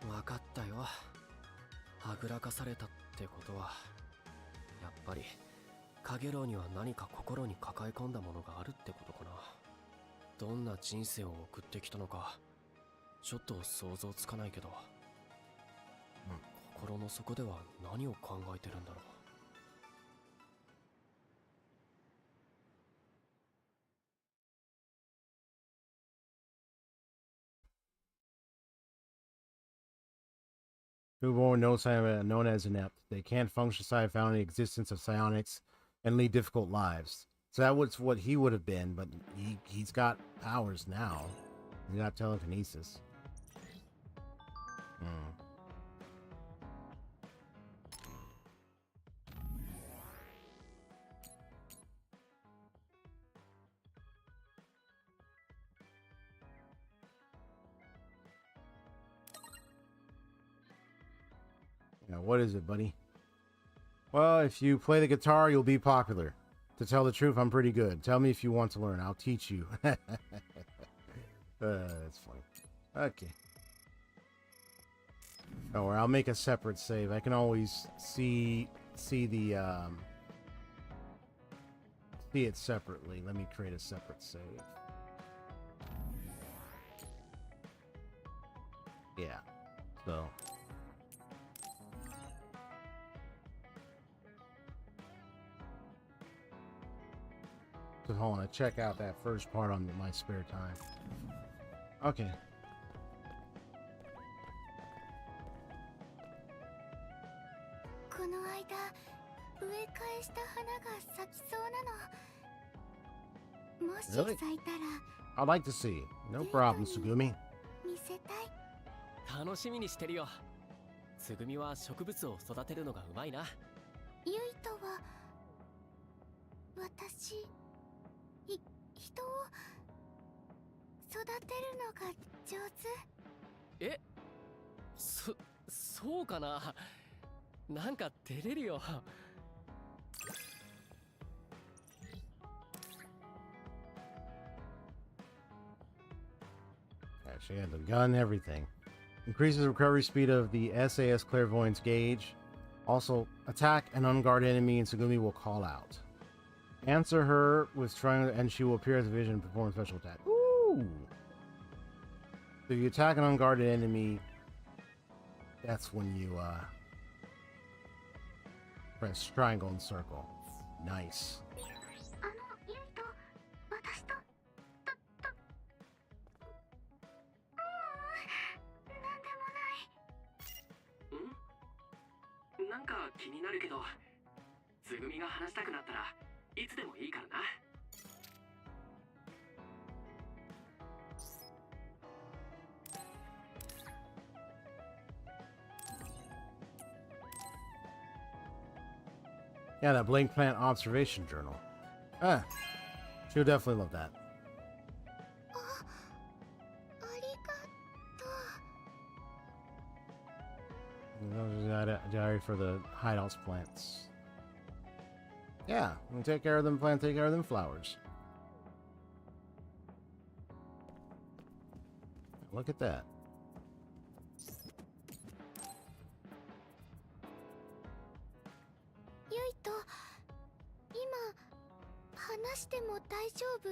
分かったよ。はぐらかされたってことは、やっぱりカゲロウには何か心に抱え込んだものがあるってことかな。どんな人生を送ってきたのかちょっと想像つかないけど、心の底では何を考えてるんだろう。Newborn known as inept. They can't function aside found the existence of psionics and lead difficult lives. So that was what he would have been, but he's got powers now. He's got telekinesis. Now, what is it, buddy? Well, if you play the guitar, you'll be popular. To tell the truth, I'm pretty good. Tell me if you want to learn. I'll teach you. That's funny. Okay. Oh, or I'll make a separate save. I can always see it separately. Let me create a separate save. Yeah. So. So hold on, I check out that first part on my spare time. Okay. Really? I'd like to see. No problem, Tsugumi. 楽しみにしてるよ。つぐみは植物を育てるのがうまいな。ゆいとは私人を育てるのが上手。え、そうかな。なんか照れるよ。Actually, had the gun, everything. Increases recovery speed of the SAS Clairvoyance gauge. Also, attack an unguarded enemy and Tsugumi will call out. Answer her with triangle and she will appear as a vision and perform a special attack. Ooh! So you attack an unguarded enemy, that's when you press triangle and circle. Nice. Hmm? なんか気になるけど、つぐみが話したくなったらいつでもいいからな。Yeah, that blank plant observation journal. Ah, she'll definitely love that. ありがとう。 Diary for the hideouts plants. Yeah, we take care of them plants, take care of them flowers. Look at that. ゆいと今話しても大丈夫？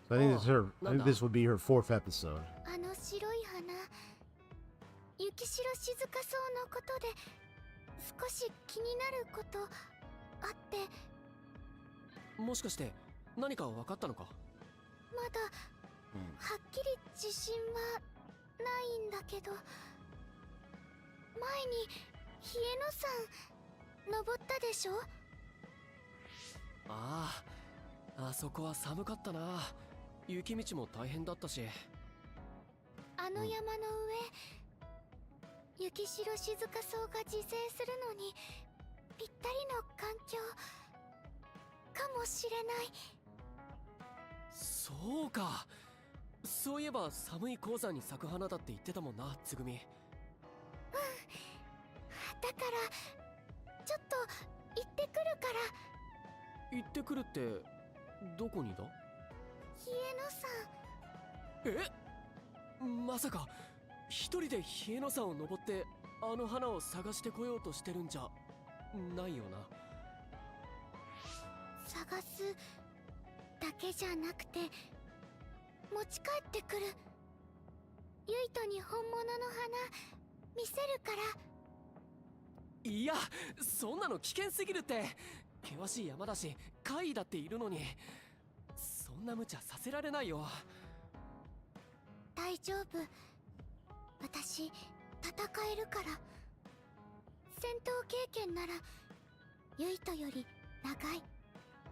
So I think this is her. I think this would be her 4th episode. あの白い花、雪代静かそうなことで少し気になることあって。もしかして何か分かったのか？まだはっきり自信はないんだけど、前に冷え野山登ったでしょ？ああ、あそこは寒かったな。雪道も大変だったし。あの山の上、雪代静かそうが自生するのにぴったりの環境かもしれない。そうか。そういえば寒い鉱山に咲く花だって言ってたもんな、つぐみ。だからちょっと行ってくるから。行ってくるってどこにだ？冷え野山。まさか一人で冷え野山を登ってあの花を探してこようとしてるんじゃないよな？探すだけじゃなくて持ち帰ってくる。ゆいとに本物の花見せるから。いや、そんなの危険すぎるって。険しい山だし怪異だっているのに、そんな無茶させられないよ。大丈夫、私戦えるから。戦闘経験ならゆいとより長い。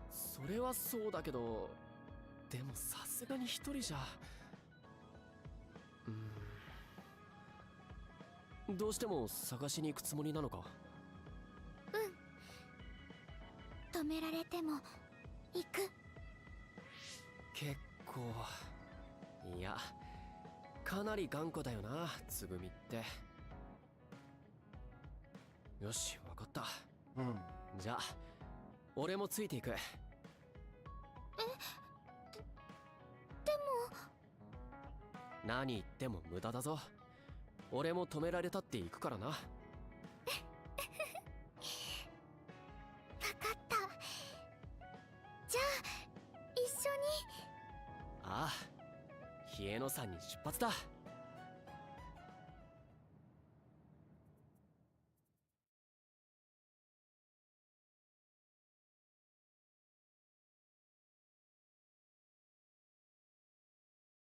それはそうだけど、でもさすがに一人じゃ。どうしても探しに行くつもりなのか？止められても行く。結構、いやかなり頑固だよな、つぐみって。よし、わかった。じゃあ俺もついていく。でも何言っても無駄だぞ。俺も止められたって行くからな。分かった。じゃあ一緒に。ああ、冷え野山に出発だ。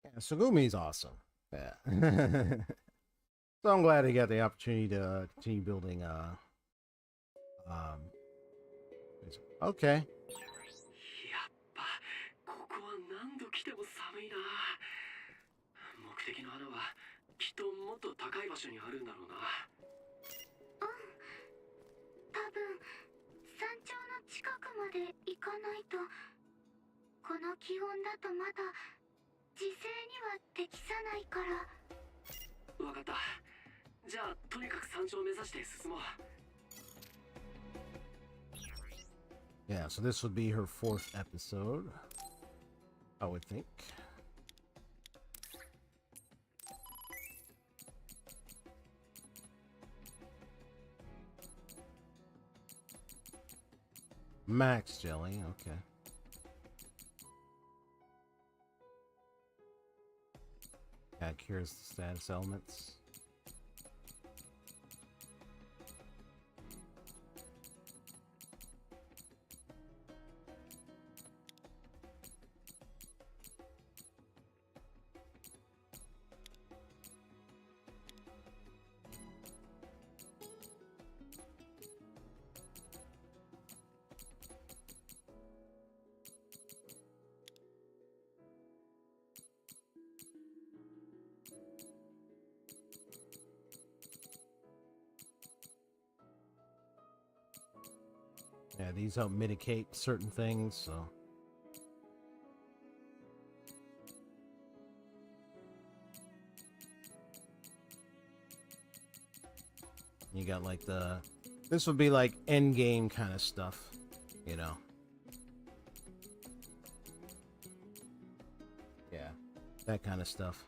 Yeah, Sugumi's awesome. Yeah. So I'm glad he got the opportunity to continue building. Okay. やっぱここは何度来ても寒いな。目的の花はきっともっと高い場所にあるんだろうな。多分山頂の近くまで行かないと。この気温だとまだ自生には適さないから。わかった。じゃあとにかく山頂を目指して進もう。Yeah, so this would be her 4th episode, I would think. Max jelly, okay. Yeah, cures the status elements. Yeah, these help mitigate certain things, so. You got like this would be like end game kind of stuff, you know. Yeah, that kind of stuff.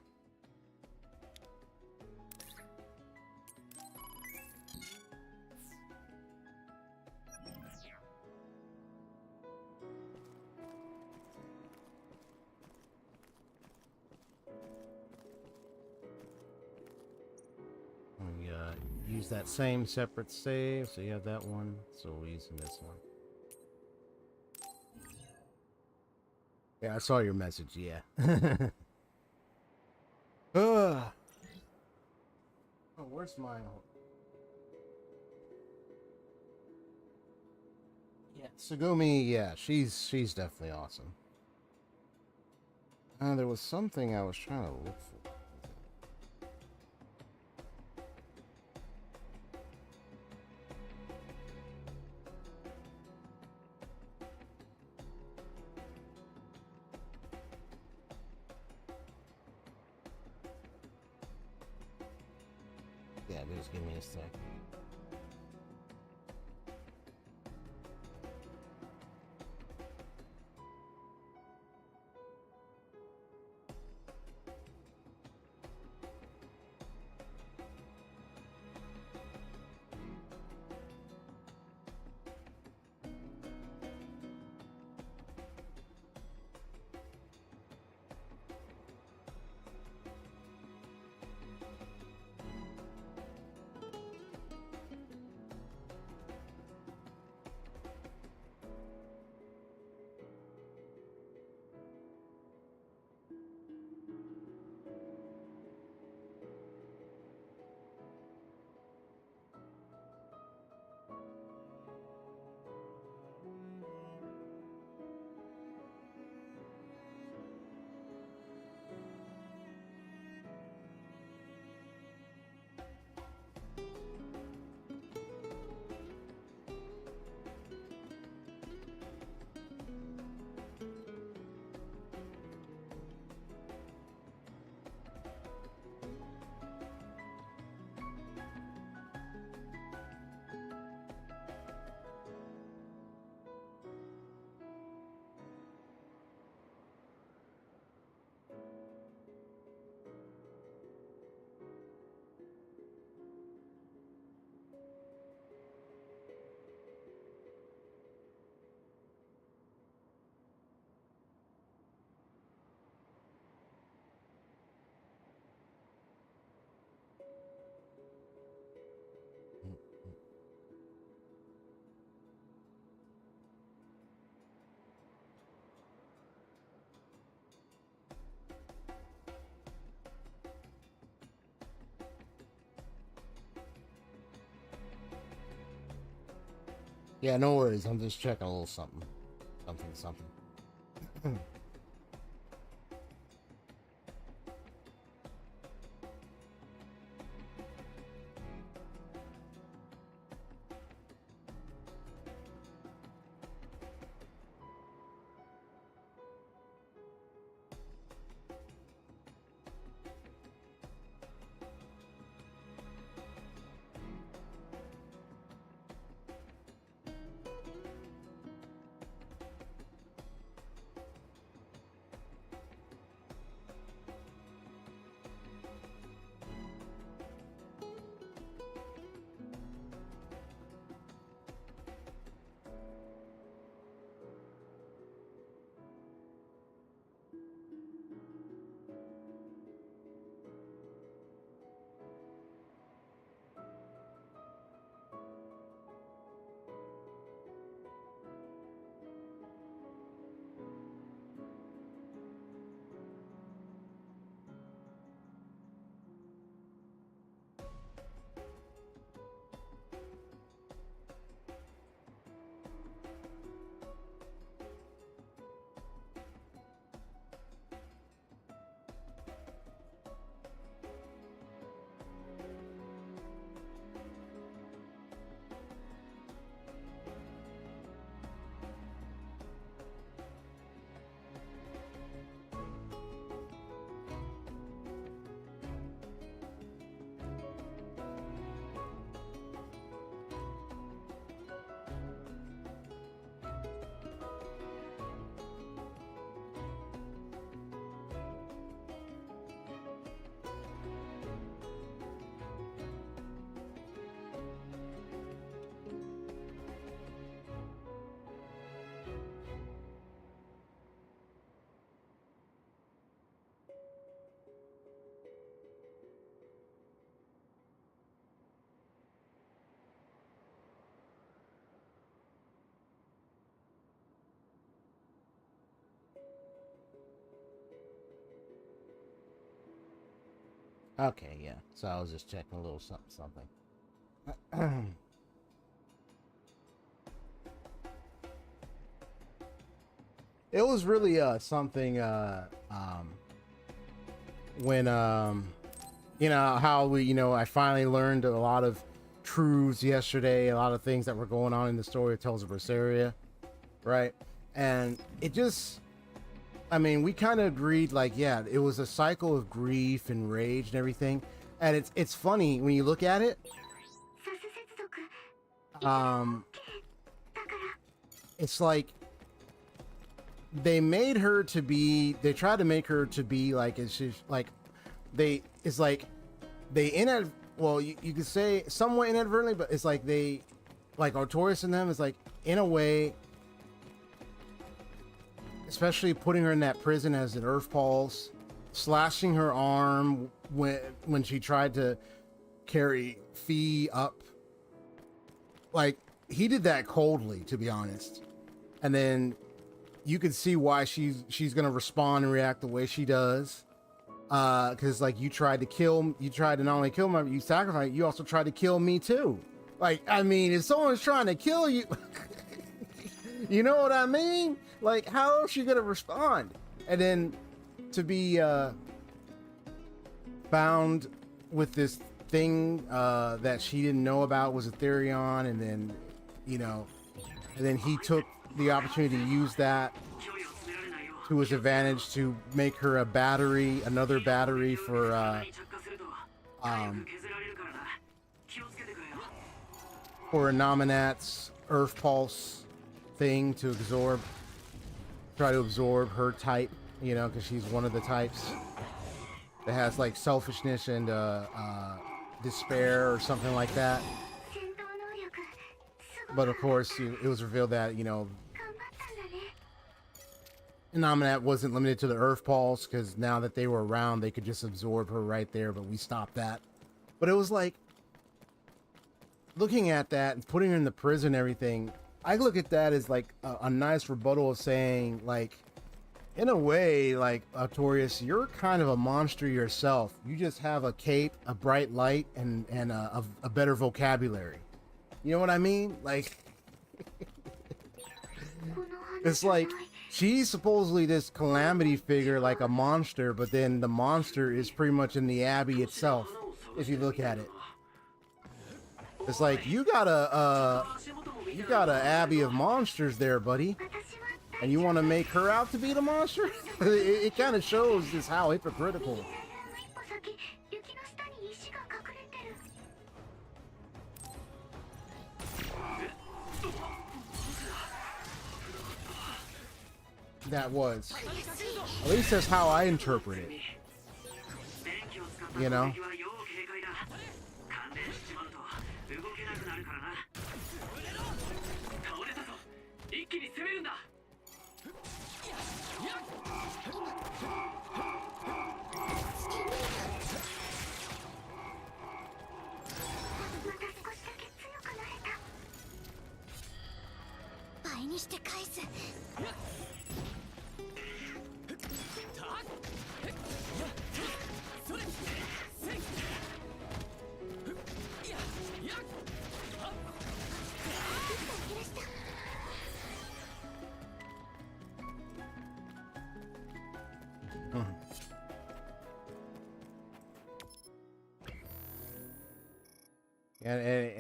Use that same separate save, so you have that one, so we're using this one. Yeah, I saw your message, yeah. Oh, where's mine? Yeah, Sugumi, yeah, she's definitely awesome. There was something I was trying to look for. Yeah, just give me a sec. Yeah, no worries. I'm just checking a little something. Something. Okay, yeah. So I was just checking a little something. It was really something when you know how I finally learned a lot of truths yesterday, a lot of things that were going on in the story of Tales of Berseria, right? And it just, I mean, we kind of agreed, like, yeah, it was a cycle of grief and rage and everything. And it's funny when you look at it. It's like they tried to make her to be like, it's just like you could say somewhat inadvertently, but it's like they, like Artorias and them, is like, in a way, especially putting her in that prison as an Earth Pulse, slashing her arm when she tried to carry Fee up. Like, he did that coldly, to be honest. And then you could see why she's gonna respond and react the way she does. Because like you tried to not only kill me, you sacrificed, you also tried to kill me too. Like, I mean, if someone's trying to kill you, you know what I mean? Like, how is she gonna respond? And then to be found with this thing that she didn't know about was Ethereon, and then and then he took the opportunity to use that to his advantage to make her another battery for Nominat's Earth Pulse thing to try to absorb her type, because she's one of the types that has like selfishness and despair or something like that. But of course, it was revealed that, Nominat wasn't limited to the Earth Pulse, because now that they were around, they could just absorb her right there, but we stopped that. But it was like, looking at that and putting her in the prison and everything, I look at that as like a nice rebuttal of saying, like, in a way, like, Artorias, you're kind of a monster yourself. You just have a cape, a bright light, and a better vocabulary. You know what I mean? Like, it's like, she's supposedly this calamity figure, like a monster, but then the monster is pretty much in the Abbey itself, if you look at it. It's like, you got a Abbey of monsters there, buddy, and you want to make her out to be the monster? It kind of shows just how hypocritical. That was. At least that's how I interpret it. You know?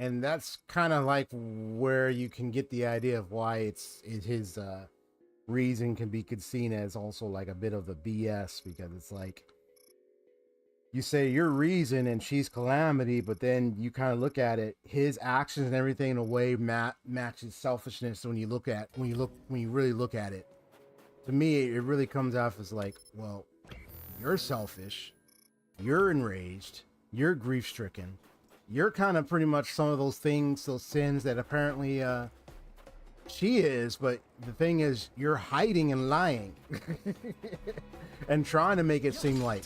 And that's kind of like where you can get the idea of why his reason can be seen as also like a bit of a BS, because it's like, you say your reason and she's calamity, but then you kind of look at it, his actions and everything in a way matches selfishness. When you really look at it, to me, it really comes off as like, well, you're selfish, you're enraged, you're grief-stricken. You're kind of pretty much some of those things, those sins that apparently she is, but the thing is, you're hiding and lying and trying to make it seem like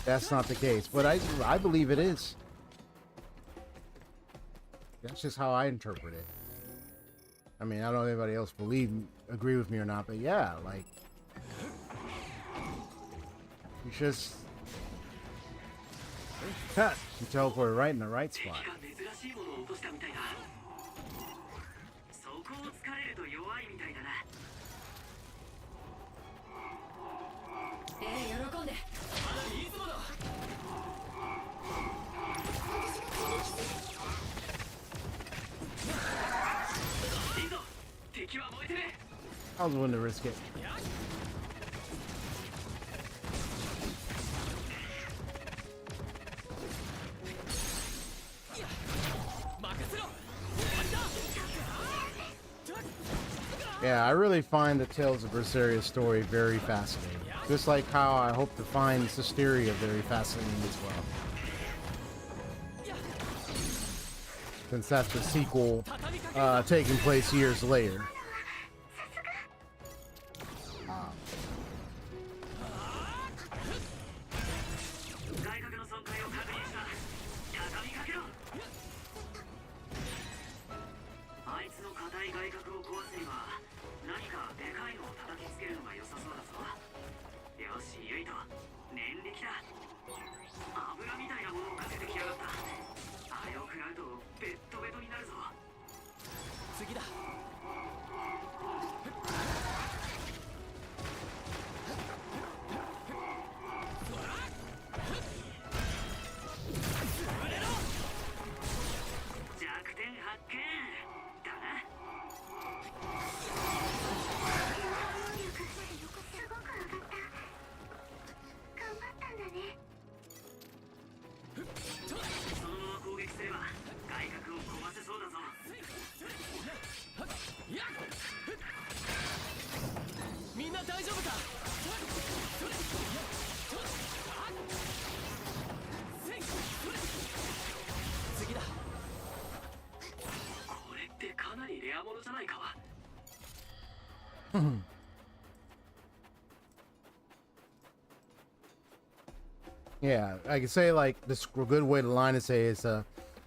that's not the case. But I believe it is. That's just how I interpret it. I mean, I don't know if anybody else agree with me or not, but yeah, like, it's just, Ha! You teleported right in the right spot. 珍しいものを落としたみたいだ。そこを突かれると弱いみたいだな。喜んで。まだいいぞもの。いいぞ。敵は燃えてる。I was willing to risk it. Yeah, I really find the Tales of Berseria story very fascinating. Just like how I hope to find Systeria very fascinating as well. Since that's the sequel taking place years later. Yeah, I could say like this. A good way to line to say is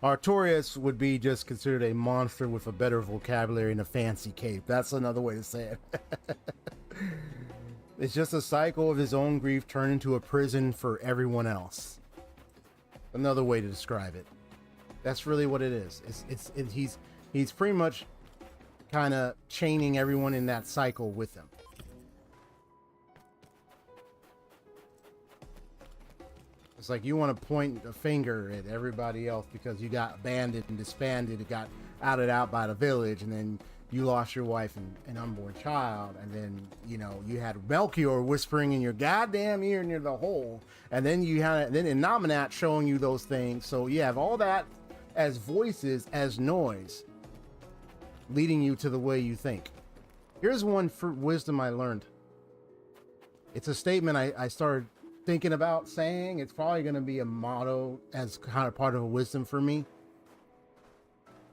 Artorias would be just considered a monster with a better vocabulary and a fancy cape. That's another way to say it. It's just a cycle of his own grief turned into a prison for everyone else. Another way to describe it. That's really what it is. He's pretty much kind of chaining everyone in that cycle with him. It's like you want to point a finger at everybody else because you got abandoned and disbanded, got outed out by the village, and then you lost your wife and unborn child, and then, you know, you had Melchior whispering in your goddamn ear near the hole, and then you had Innominat showing you those things. So you have all that as voices, as noise, leading you to the way you think. Here's one for wisdom I learned. It's a statement I started thinking about saying. It's probably going to be a motto as kind of part of a wisdom for me,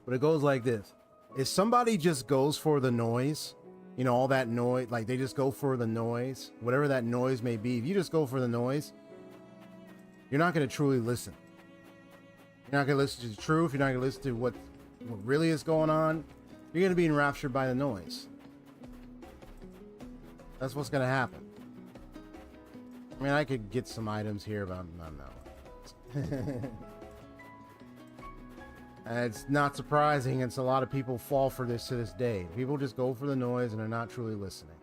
but it goes like this: if somebody just goes for the noise, you know, all that noise, like they just go for the noise, whatever that noise may be, if you just go for the noise, you're not going to truly listen. You're not going to listen to the truth. You're not going to listen to what really is going on. You're going to be enraptured by the noise. That's what's going to happen. I mean, I could get some items here, but no. And it's not surprising. It's a lot of people fall for this to this day. People just go for the noise and are not truly listening.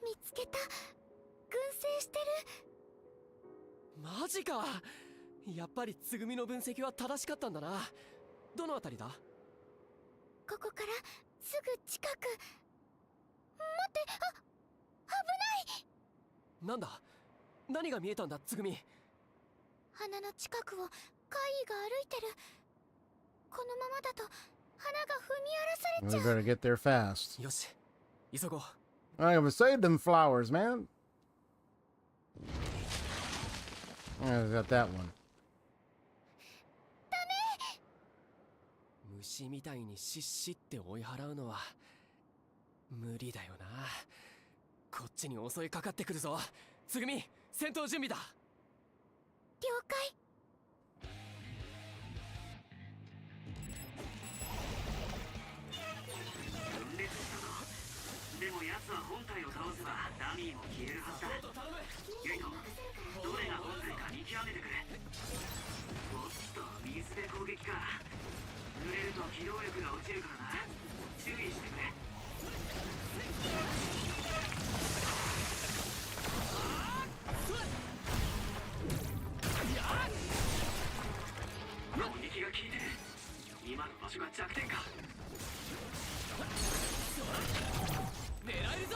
見つけた。群生してる。マジか。やっぱりつぐみの分析は正しかったんだな。どのあたりだ？ここからすぐ近く。待って、危ない。なんだ？何が見えたんだ、つぐみ。花の近くを怪異が歩いてる。このままだと花が踏み荒らされちゃう。 We better get there fast. よし、急ごう。 I gotta save them flowers, man. I got that one. ダメ。虫みたいにしっしって追い払うのは無理だよな。こっちに襲いかかってくるぞ。つぐみ、戦闘準備だ。了解。分裂したぞ。でも奴は本体を倒せばダミーも消えるはずだ。ユイト、極めてくれ。おっと、水で攻撃か。濡れると機動力が落ちるからな。注意してくれ。攻撃が効いてる。今の場所が弱点か。狙えるぞ。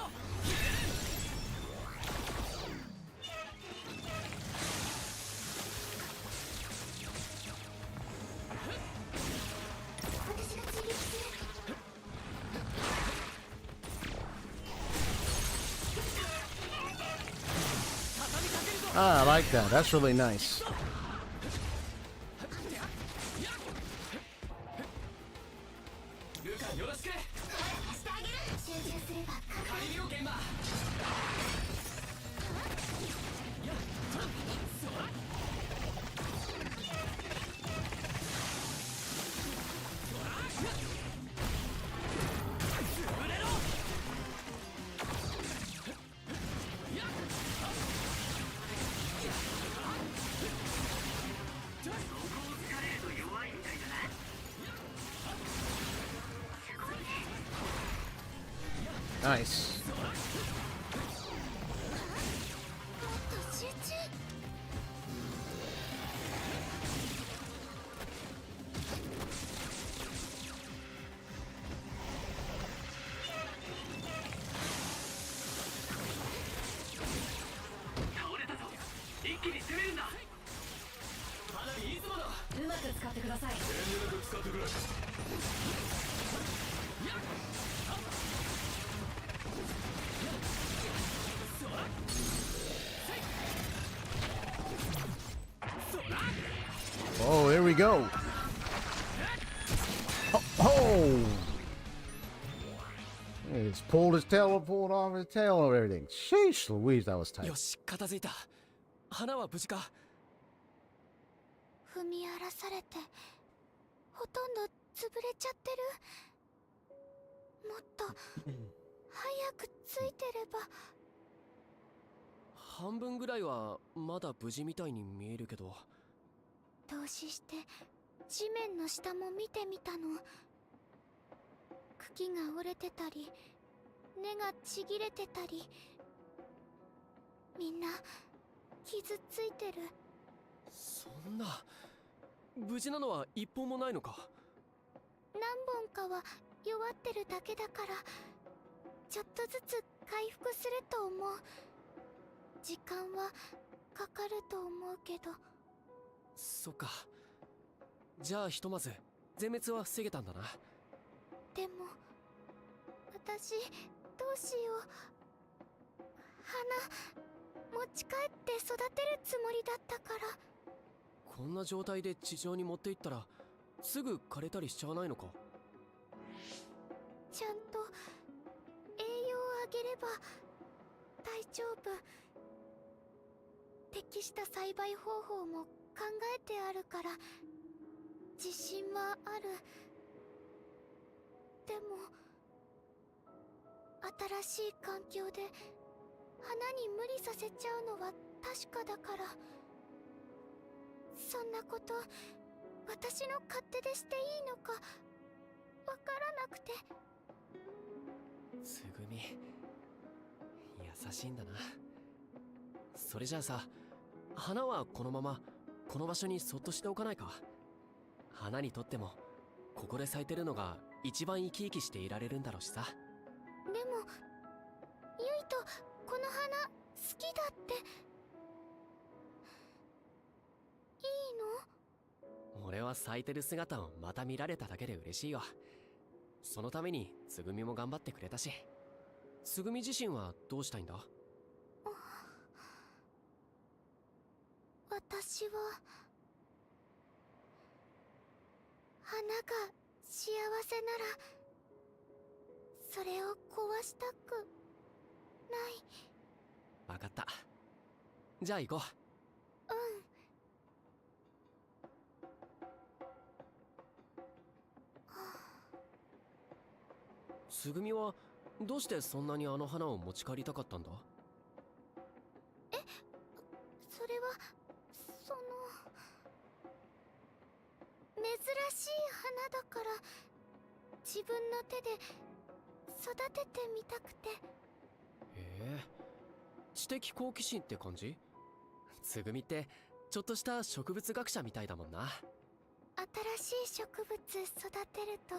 Ah, I like that. That's really nice. ルカよろしく。してあげる。集中すればカリビオ現場。Nice. Oh, there we go. Oh! He's pulled his tail, pulled off his tail and everything. Sheesh Louise, that was tight. よし、片付いた。花は無事か。踏み荒らされてほとんど潰れちゃってる。もっと早くついてれば。半分ぐらいはまだ無事みたいに見えるけど。投資して地面の下も見てみたの。茎が折れてたり根がちぎれてたり、みんな傷ついてる。そんな無事なのは一本もないのか。何本かは弱ってるだけだから、ちょっとずつ回復すると思う。時間はかかると思うけど。そっか。じゃあひとまず全滅は防げたんだな。でも私どうしよう。花持ち帰って育てるつもりだったから。こんな状態で地上に持っていったらすぐ枯れたりしちゃわないのか。ちゃんと栄養をあげれば大丈夫。適した栽培方法も考えてあるから自信はある。でも新しい環境で花に無理させちゃうのは確かだから。そんなこと私の勝手でしていいのかわからなくて。つぐみ優しいんだな。それじゃあさ、花はこのままこの場所にそっとしておかないか。花にとってもここで咲いてるのが一番生き生きしていられるんだろうしさ。でもゆいとこの花好きだって。いいの？俺は咲いてる姿をまた見られただけで嬉しいよ。そのためにつぐみも頑張ってくれたし。つぐみ自身はどうしたいんだ？私は花が幸せならそれを壊したくない。分かった。じゃあ行こう。つぐみはどうしてそんなにあの花を持ち帰りたかったんだ？それはそしい花だから自分の手で育ててみたくて。知的好奇心って感じ？つぐみってちょっとした植物学者みたいだもんな。新しい植物育てると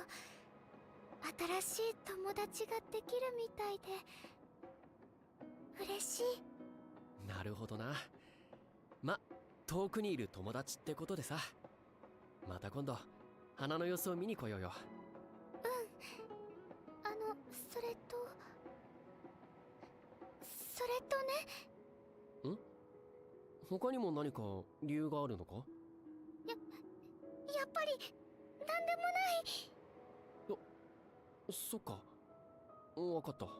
新しい友達ができるみたいで嬉しい。なるほどな。ま、遠くにいる友達ってことでさ。また今度花の様子を見に来ようよ。それとね。他にも何か理由があるのか？やっぱりなんでもない。そっか、わかった。な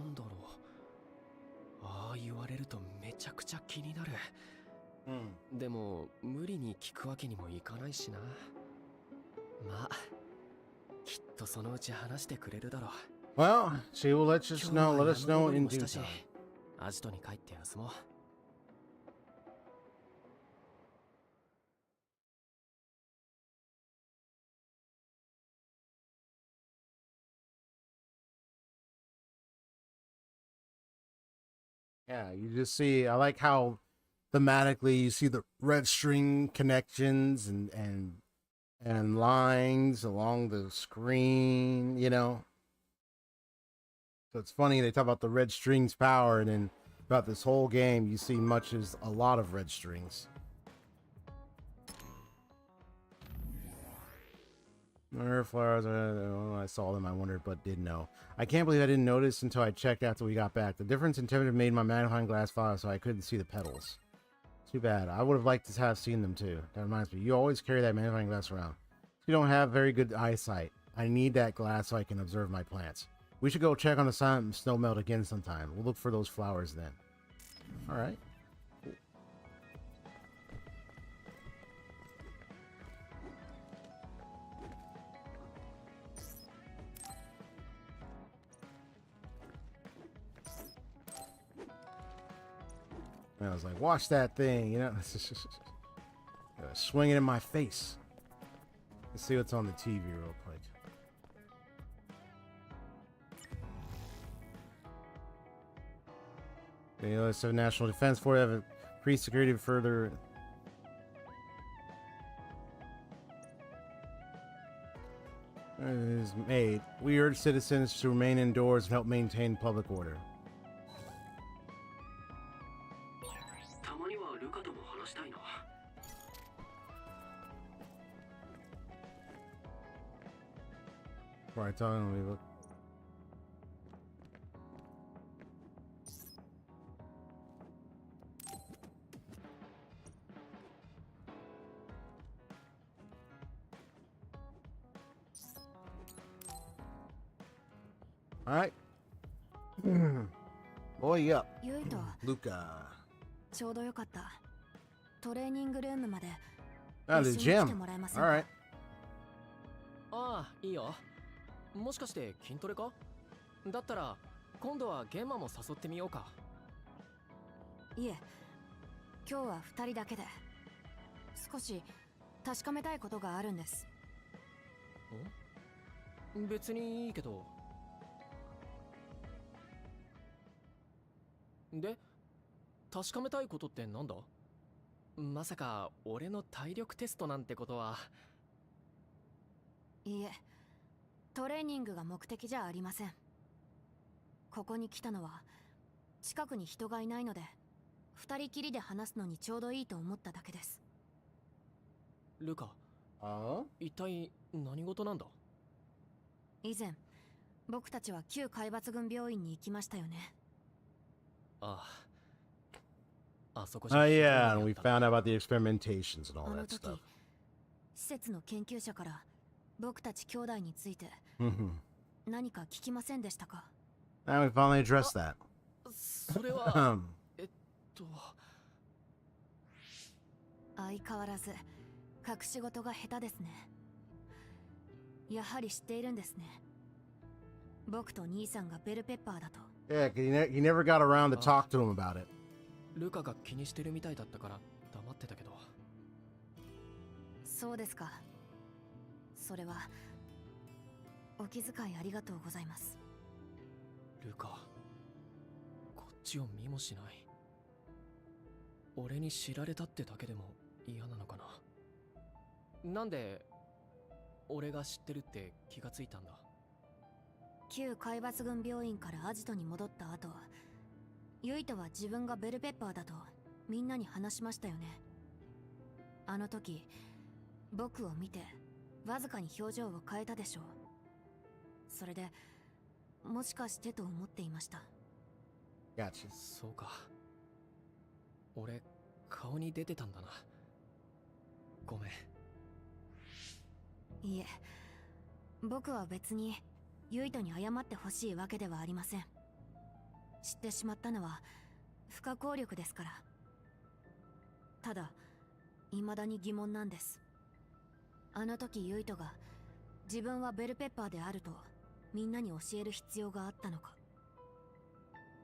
んだろう、ああ言われるとめちゃくちゃ気になる。でも無理に聞くわけにもいかないしな。まあきっとそのうち話してくれるだろう。 Well, she will let us know in もし due たし、 time. アジトに帰って休もう。Yeah, you just see, I like how thematically you see the red string connections and lines along the screen, you know. So it's funny they talk about the red strings power, and then throughout this whole game you see much as a lot of red strings. Mirror flowers, I saw them, I wondered, but didn't know. I can't believe I didn't notice until I checked after we got back. The difference in temperature made my magnifying glass fog, so I couldn't see the petals. Too bad. I would have liked to have seen them too. That reminds me, you always carry that magnifying glass around. You don't have very good eyesight. I need that glass so I can observe my plants. We should go check on the silent snow melt again sometime. We'll look for those flowers then. Alright. And I was like, watch that thing, you know? Swing it in my face. Let's see what's on the TV real quick. The U.S. National Defense Force have increased security further. Is made. We urge citizens to remain indoors and help maintain public order. たまにはルカとも話したいな。Before I tell him, we look. All right. Boy up. ユイと Luca. ちょうどよかった。トレーニングルームまで Ah, the 一緒に来て gym. もらえません All か？ right. ああ、いいよ。もしかして筋トレか？だったら今度はゲンマも誘ってみようか。いえ、今日は2人だけで少し確かめたいことがあるんです。別にいいけど。で、確かめたいことってなんだ？まさか俺の体力テストなんてことは。いいえ、トレーニングが目的じゃありません。ここに来たのは近くに人がいないので2人きりで話すのにちょうどいいと思っただけです。ルカ、一体何事なんだ？以前僕たちは旧海抜軍病院に行きましたよね。ああ、あそこ Yeah, and we found out about the experimentations and all あの that 時 stuff. 施設の研究者から僕たち兄弟について Mm-hmm. 何か聞きませんでしたか？ And we finally addressed that. それは相変わらず隠し事が下手ですね。やはり知っているんですね。僕と兄さんがベルペッパーだと。Yeah, 'cause he never got around to talk to him about it. ルカが気にしてるみたいだったから黙ってたけど。そうですか。それはお気遣いありがとうございます。ルカ、こっちを見もしない。俺に知られたってだけでも嫌なのかな。なんで俺が知ってるって気がついたんだ。旧海抜軍病院からアジトに戻った後、ユイトは自分がベルペッパーだとみんなに話しましたよね。あの時僕を見てわずかに表情を変えたでしょう。それでもしかしてと思っていました。Gotcha. そうか。俺顔に出てたんだな。ごめん。いえ、僕は別にユイトに謝ってほしいわけではありません。知ってしまったのは不可抗力ですから。ただ未だに疑問なんです。あの時ユイトが自分はベルペッパーであるとみんなに教える必要があったのか。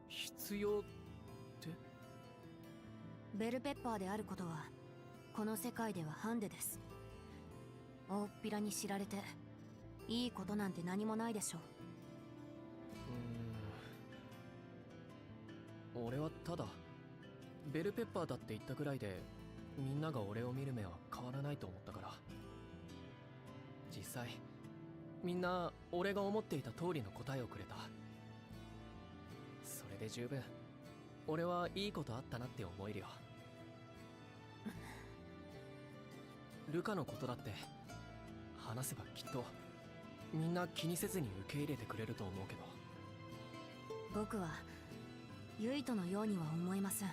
必要って？ベルペッパーであることはこの世界ではハンデです。大っぴらに知られていいことなんて何もないでしょう。俺はただベルペッパーだって言ったぐらいでみんなが俺を見る目は変わらないと思ったから。実際みんな俺が思っていた通りの答えをくれた。それで十分俺はいいことあったなって思えるよ。ルカのことだって話せばきっとみんな気にせずに受け入れてくれると思うけど。僕はユイトのようには思えません。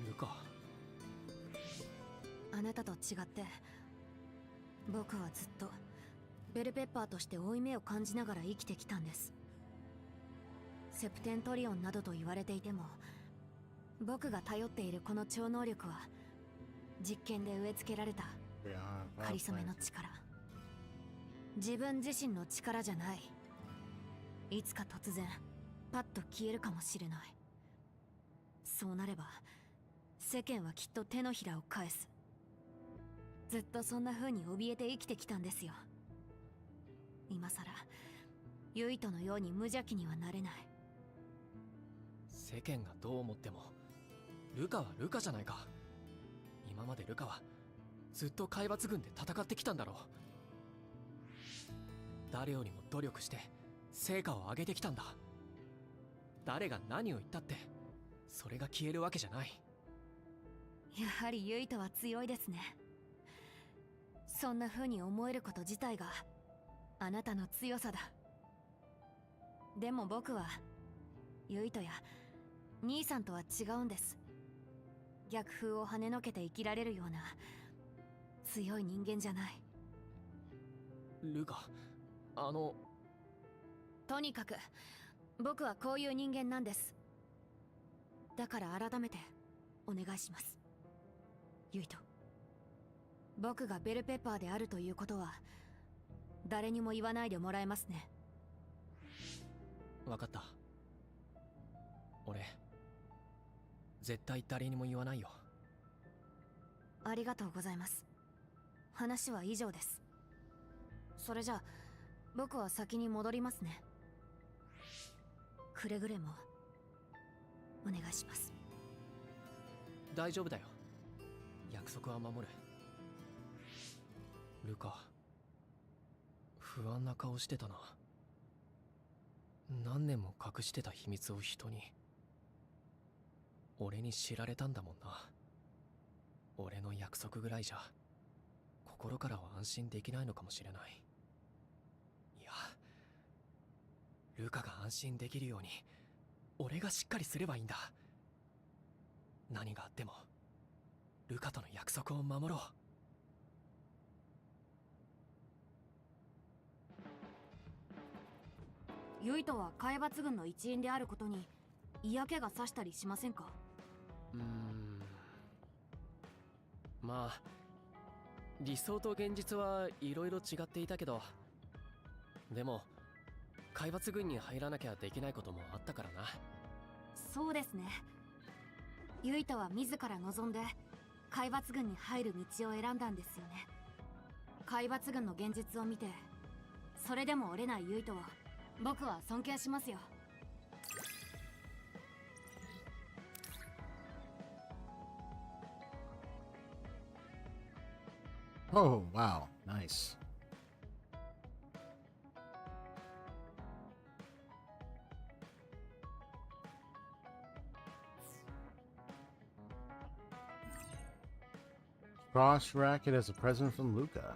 ルカ、あなたと違って僕はずっとベルペッパーとして負い目を感じながら生きてきたんです。セプテントリオンなどと言われていても、僕が頼っているこの超能力は実験で植え付けられたかりそめの力。自分自身の力じゃない。いつか突然パッと消えるかもしれない。そうなれば世間はきっと手のひらを返す。ずっとそんな風に怯えて生きてきたんですよ。今さらユイトのように無邪気にはなれない。世間がどう思ってもルカはルカじゃないか。今までルカはずっと海抜軍で戦ってきたんだろう。誰よりも努力して成果を上げてきたんだ。誰が何を言ったってそれが消えるわけじゃない。やはりユイトは強いですね。そんな風に思えること自体があなたの強さだ。でも僕はユイトや兄さんとは違うんです。逆風を跳ねのけて生きられるような強い人間じゃない。ルカ、とにかく僕はこういう人間なんです。だから改めてお願いします、ユイト。僕がベルペッパーであるということは誰にも言わないでもらえますね。分かった。俺絶対誰にも言わないよ。ありがとうございます。話は以上です。それじゃあ僕は先に戻りますね。くれぐれもお願いします。大丈夫だよ。約束は守る。ルカ、不安な顔してたな。何年も隠してた秘密を人に。俺に知られたんだもんな。俺の約束ぐらいじゃ心からは安心できないのかもしれない。いや、ルカが安心できるように俺がしっかりすればいいんだ。何があってもルカとの約束を守ろう。ユイトは海抜軍の一員であることに嫌気がさしたりしませんか？まあ理想と現実はいろいろ違っていたけど、でも海抜軍に入らなきゃできないこともあったからな。そうですね。ユイタは自ら望んで海抜軍に入る道を選んだんですよね。海抜軍の現実を見て、それでも折れないユイタを僕は尊敬しますよ。Oh, wow. Nice. Cross racket as a present from Luca.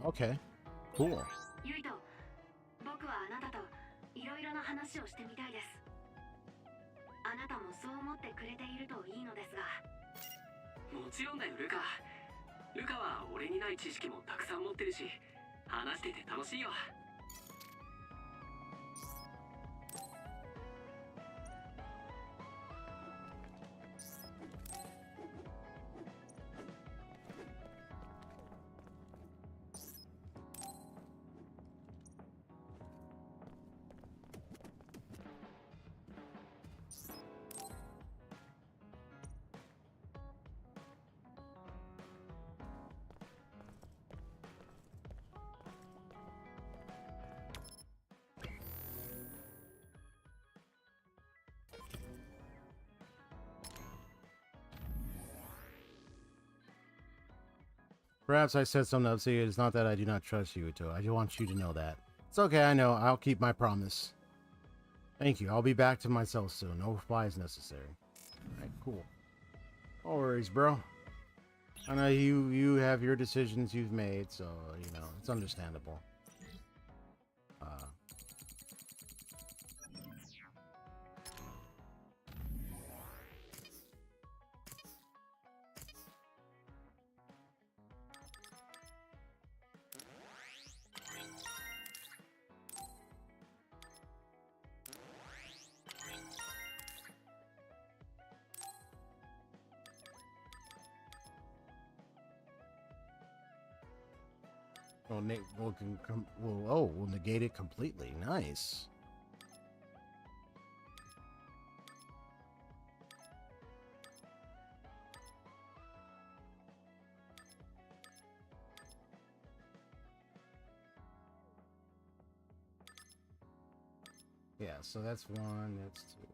Okay. Cool. ユイト、僕はあなたといろいろな話をしてみたいです。あなたもそう思ってくれているといいのですが。もちろんだよ、ルカ。ルカは俺にない知識もたくさん持ってるし、話してて楽しいよ。Perhaps I said something upset. It's not that I do not trust you, Ito. I just want you to know that. It's okay, I know. I'll keep my promise. Thank you. I'll be back to myself soon. No replies necessary. Alright, cool. No worries, bro. I know you have your decisions you've made, so, you know, it's understandable. We'll negate it completely. Nice. Yeah, so that's one, that's two.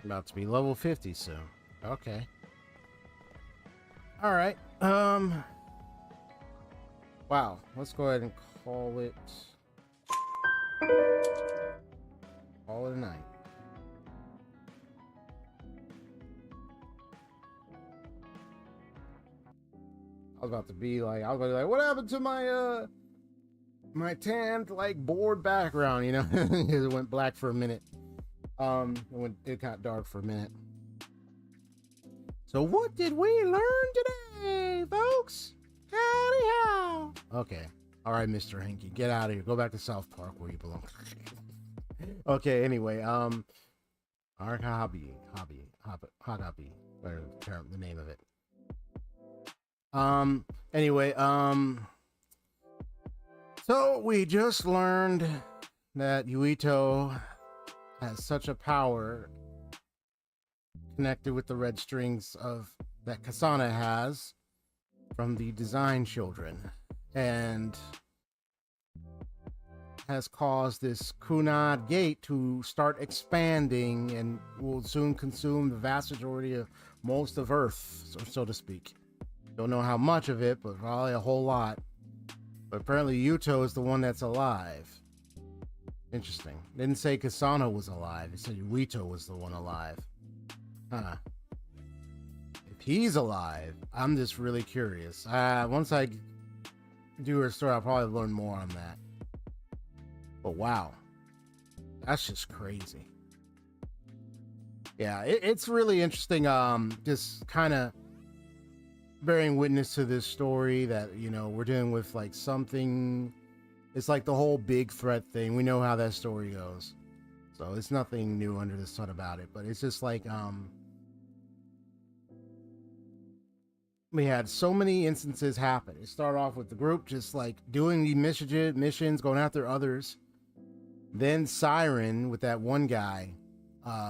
About to be level 50 soon. Okay. All right. Wow. Let's go ahead and call it a night. I was about to be like, what happened to my my tanned like board background? You know, it went black for a minute. It got dark for a minute. So what did we learn today, folks? Howdy how. Okay. All right, Mr. Hanky, get out of here. Go back to South Park where you belong. Okay, anyway, our hobby, whatever the name of it. Anyway, so we just learned that Yuito has such a power connected with the red strings of that Kasana has from the design children, and has caused this Kunad gate to start expanding and will soon consume the vast majority of most of Earth, so to speak. Don't know how much of it, but probably a whole lot. But apparently Yuto is the one that's alive. Interesting. Didn't say Kasana was alive. It said Yuito was the one alive. Huh. If he's alive, I'm just really curious. Once I do her story, I'll probably learn more on that. But wow. That's just crazy. Yeah, it's really interesting. Just kind of bearing witness to this story that, you know, we're dealing with like something. It's like the whole big threat thing. We know how that story goes, so it's nothing new under the sun about it. But it's just like we had so many instances happen. It started off with the group just like doing the missions, going after others. Then Siren with that one guy,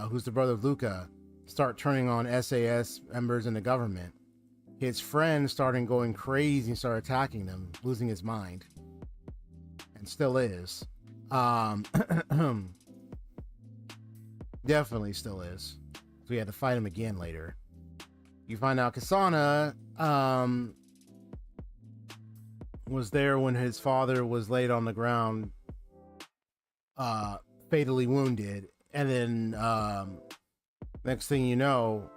who's the brother of Luca, start turning on SAS members in the government. His friend started going crazy and started attacking them, losing his mind. And still is. Definitely still is. So we had to fight him again later. You find out Kasana was there when his father was laid on the ground, fatally wounded. And then next thing you know,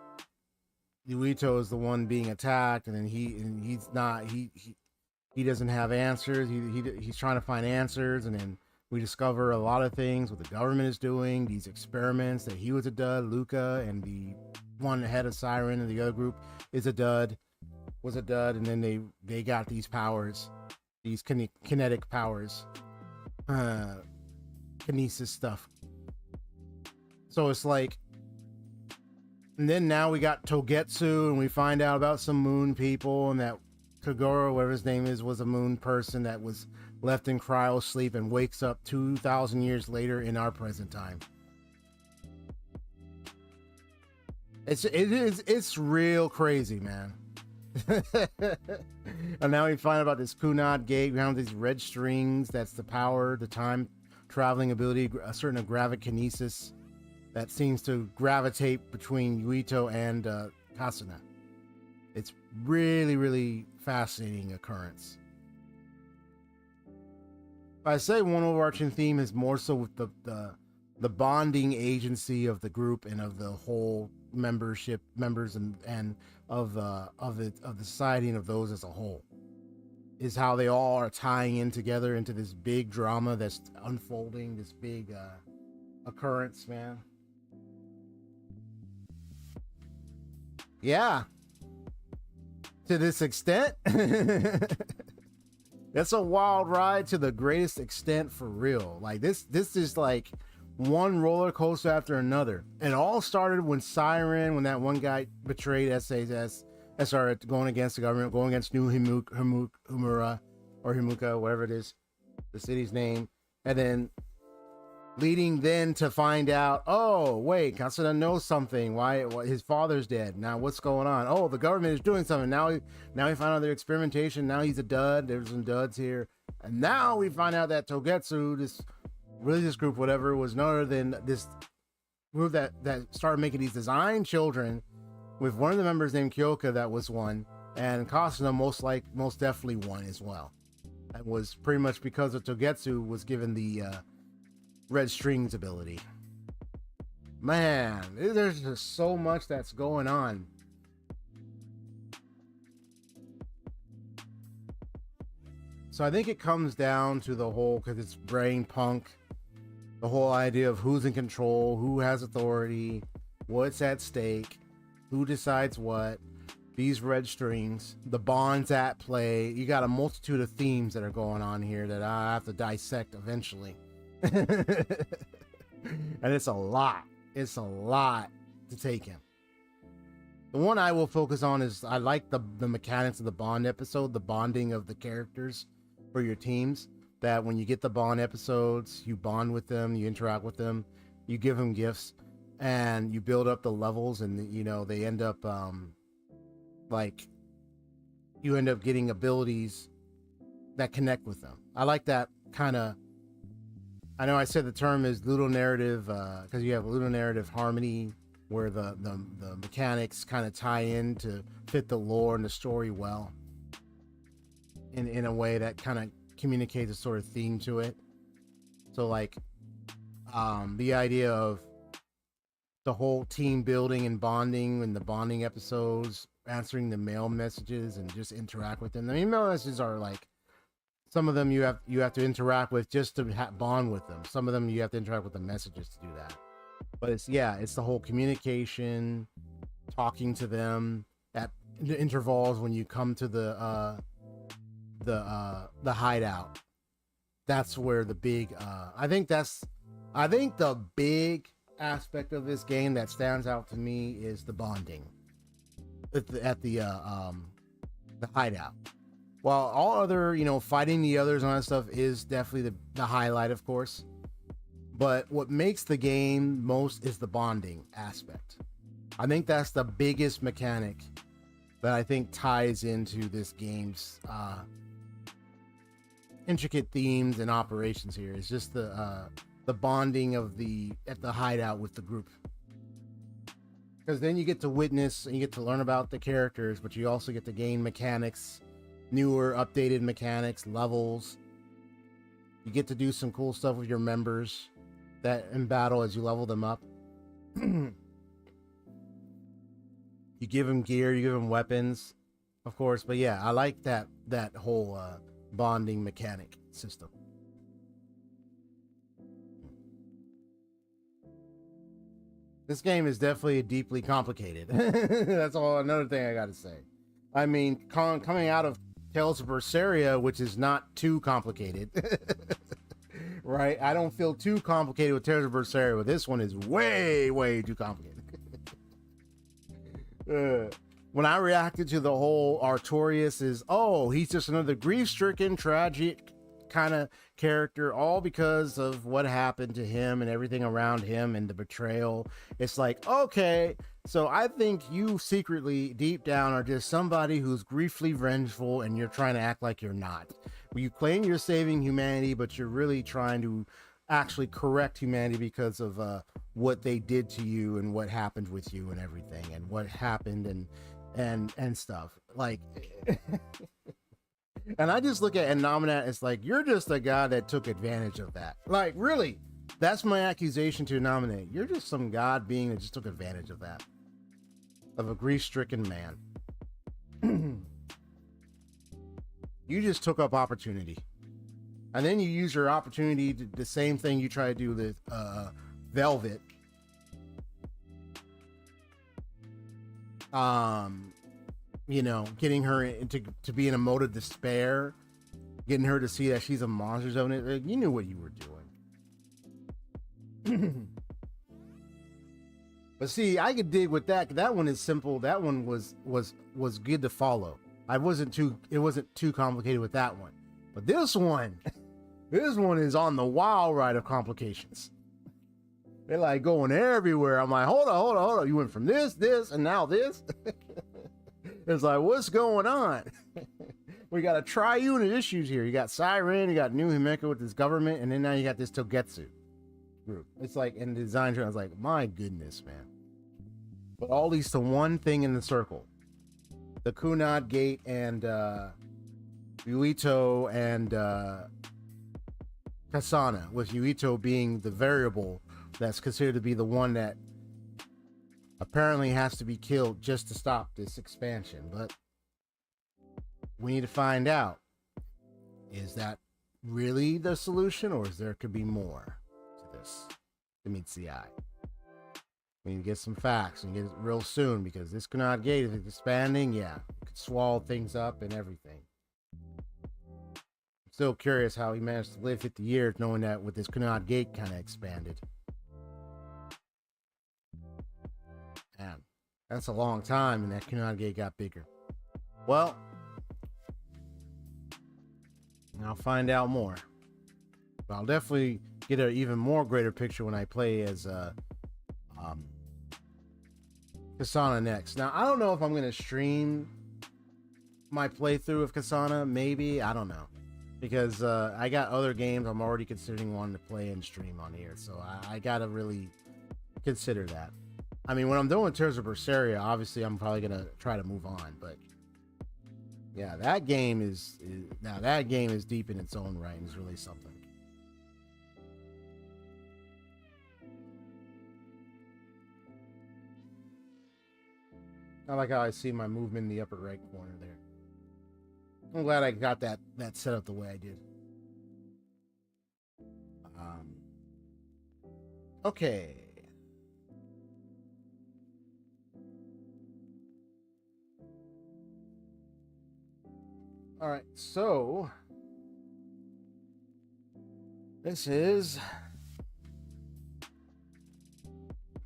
Yuito is the one being attacked, and then he's not he doesn't have answers. He's trying to find answers, and then we discover a lot of things what the government is doing, these experiments, that he was a dud, Luca, and the one head of Siren and the other group was a dud, and then they got these powers, these kinetic powers, kinesis stuff. So it's like, and then now we got Togetsu, and we find out about some moon people, and that Kagura, whatever his name is, was a moon person that was left in cryo sleep and wakes up 2,000 years later in our present time. It's real crazy, man. And now we find out about this Kunad gate. We have these red strings. That's the power, the time traveling ability, a certain gravikinesis that seems to gravitate between Yuito and Kasuna. It's really, really fascinating occurrence. I say one overarching theme is more so with the bonding agency of the group and of the whole members and of the society and of those as a whole, is how they all are tying in together into this big drama that's unfolding, this big occurrence, man. Yeah, to this extent. That's a wild ride to the greatest extent, for real. Like this is like one roller coaster after another. It all started when Siren, when that one guy betrayed SAS, started going against the government, going against New Himura, or Himuka, whatever it is, the city's name, and then leading then to find out, oh wait, Kasuna knows something. Why his father's dead? Now what's going on? Oh, the government is doing something. Now we find out their experimentation. Now he's a dud. There's some duds here, and now we find out that Togetsu, this religious group, whatever, was none other than this group that started making these design children with one of the members named Kyoka. That was one, and Kasuna most definitely one as well. That was pretty much because of Togetsu was given the red strings ability. Man, there's just so much that's going on. So I think it comes down to the whole, because it's brain punk, the whole idea of who's in control, who has authority, what's at stake, who decides what, these red strings, the bonds at play. You got a multitude of themes that are going on here that I have to dissect eventually. And it's a lot to take in. The one I will focus on is, I like the mechanics of the bond episode, the bonding of the characters for your teams, that when you get the bond episodes, you bond with them, you interact with them, you give them gifts, and you build up the levels, and you know they end up like you end up getting abilities that connect with them. I like that kind of. I know I said the term is ludonarrative because you have ludonarrative harmony, where the mechanics kind of tie in to fit the lore and the story well, in a way that kind of communicates a sort of theme to it. So like the idea of the whole team building and bonding, and the bonding episodes, answering the mail messages and just interact with them. I mean, mail messages are like, some of them you have to interact with just to bond with them. Some of them you have to interact with the messages to do that. But it's it's the whole communication, talking to them at intervals when you come to the hideout. That's where the big I think the big aspect of this game that stands out to me is the bonding at the hideout. While all other, fighting the others and all that stuff is definitely the highlight, of course. But what makes the game most is the bonding aspect. I think that's the biggest mechanic that I think ties into this game's intricate themes and operations here. It's just the bonding of at the hideout with the group. Because then you get to witness and you get to learn about the characters, but you also get to gain mechanics, newer, updated mechanics, levels. You get to do some cool stuff with your members that in battle as you level them up. You give them gear, you give them weapons, of course. But yeah, I like that whole bonding mechanic system. This game is definitely deeply complicated. That's all. Another thing I got to say. I mean, coming out of Tales of Berseria, which is not too complicated, right? I don't feel too complicated with Tales of Berseria, but this one is way, way too complicated. When I reacted to the whole Artorias is, he's just another grief-stricken, tragic kind of character, all because of what happened to him and everything around him and the betrayal. It's like, okay, so I think you secretly, deep down, are just somebody who's griefly vengeful and you're trying to act like you're not. You claim you're saving humanity, but you're really trying to actually correct humanity because of what they did to you and what happened with you and everything and what happened and stuff. Like... And I just look at Nominat as like, you're just a guy that took advantage of that. Like, really, that's my accusation to Nominate. You're just some god being that just took advantage of that. Of a grief-stricken man. You just took up opportunity. And then you use your opportunity to the same thing you try to do with Velvet. Getting her to be in a mode of despair, getting her to see that she's a monster zone. You knew what you were doing. But see, I could dig with that. That one is simple. That one was good to follow. It wasn't too complicated with that one. But this one is on the wild ride of complications. They're like going everywhere. I'm like, hold on. You went from this, and now this. It's like, what's going on? We got a triune of issues here. You got Siren, you got New Himeka with this government, and then now you got this Togetsu group. It's like, in the design trend, I was like, my goodness, man. But all leads to one thing in the circle. The Kunad Gate and Yuito and Kasana, with Yuito being the variable that's considered to be the one that apparently has to be killed just to stop this expansion. But we need to find out, is that really the solution, or is there could be more to this to meet the eye? We need to get some facts and get it real soon, because this Kunad Gate is expanding. Yeah, it could swallow things up and everything. I'm still curious how he managed to live 50 years knowing that with this Kunad Gate kind of expanded. Man, that's a long time, and that Kunad Gate got bigger. Well, I'll find out more. But I'll definitely get an even more greater picture when I play as Kasana next. Now, I don't know if I'm going to stream my playthrough of Kasana. Maybe. I don't know. Because I got other games I'm already considering wanting to play and stream on here. So I got to really consider that. I mean, when I'm doing Tales of Berseria, obviously I'm probably going to try to move on. But yeah, that game is deep in its own right and is really something. I like how I see my movement in the upper right corner there. I'm glad I got that set up the way I did. Okay. All right, so this is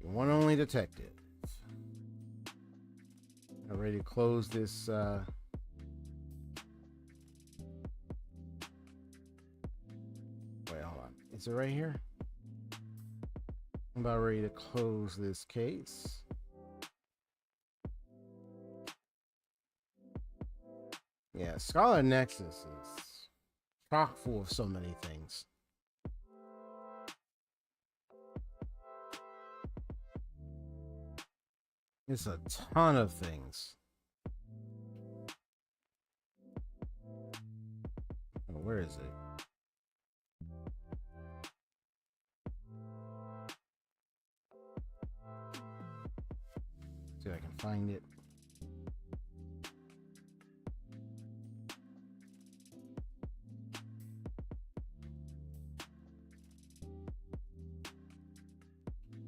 the one only detective. I'm ready to close this. Wait, hold on. Is it right here? I'm about ready to close this case. Yeah, Scarlet Nexus is chock full of so many things. It's a ton of things. Oh, where is it? See if I can find it.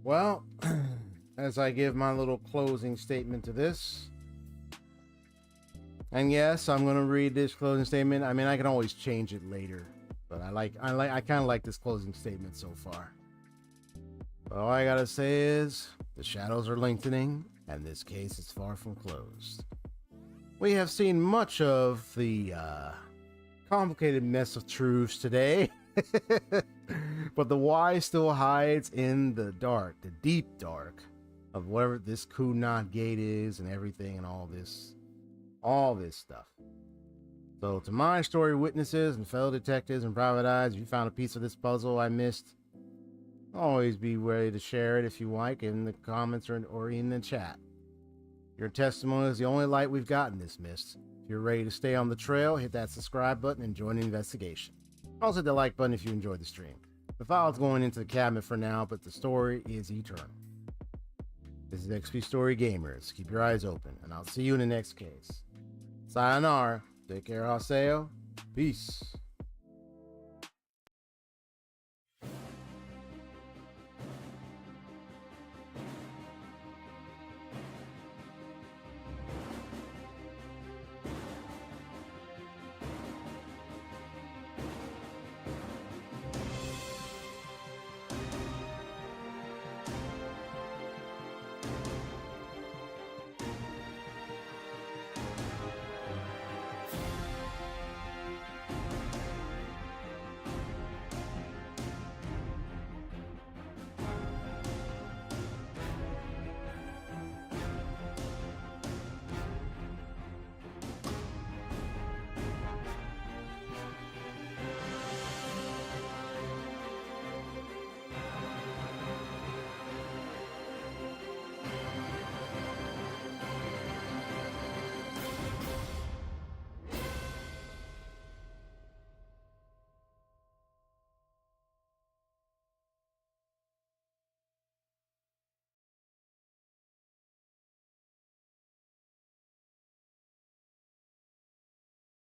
Well, as I give my little closing statement to this, and yes, I'm going to read this closing statement. I mean, I can always change it later, but I kind of like this closing statement so far. But all I gotta say is, the shadows are lengthening, and this case is far from closed. We have seen much of the complicated mess of truths today. But the why still hides in the dark, the deep dark of whatever this Kunad gate is and everything and all this stuff. So to my story witnesses and fellow detectives and private eyes, if you found a piece of this puzzle I missed, always be ready to share it if you like in the comments or in the chat. Your testimony is the only light we've got in this mist. If you're ready to stay on the trail, hit that subscribe button and join the investigation. Also hit the like button if you enjoyed the stream. The file's going into the cabinet for now, but the story is eternal. This is XP Story Gamers. Keep your eyes open, and I'll see you in the next case. Sayonara. Take care, Haseo. Peace.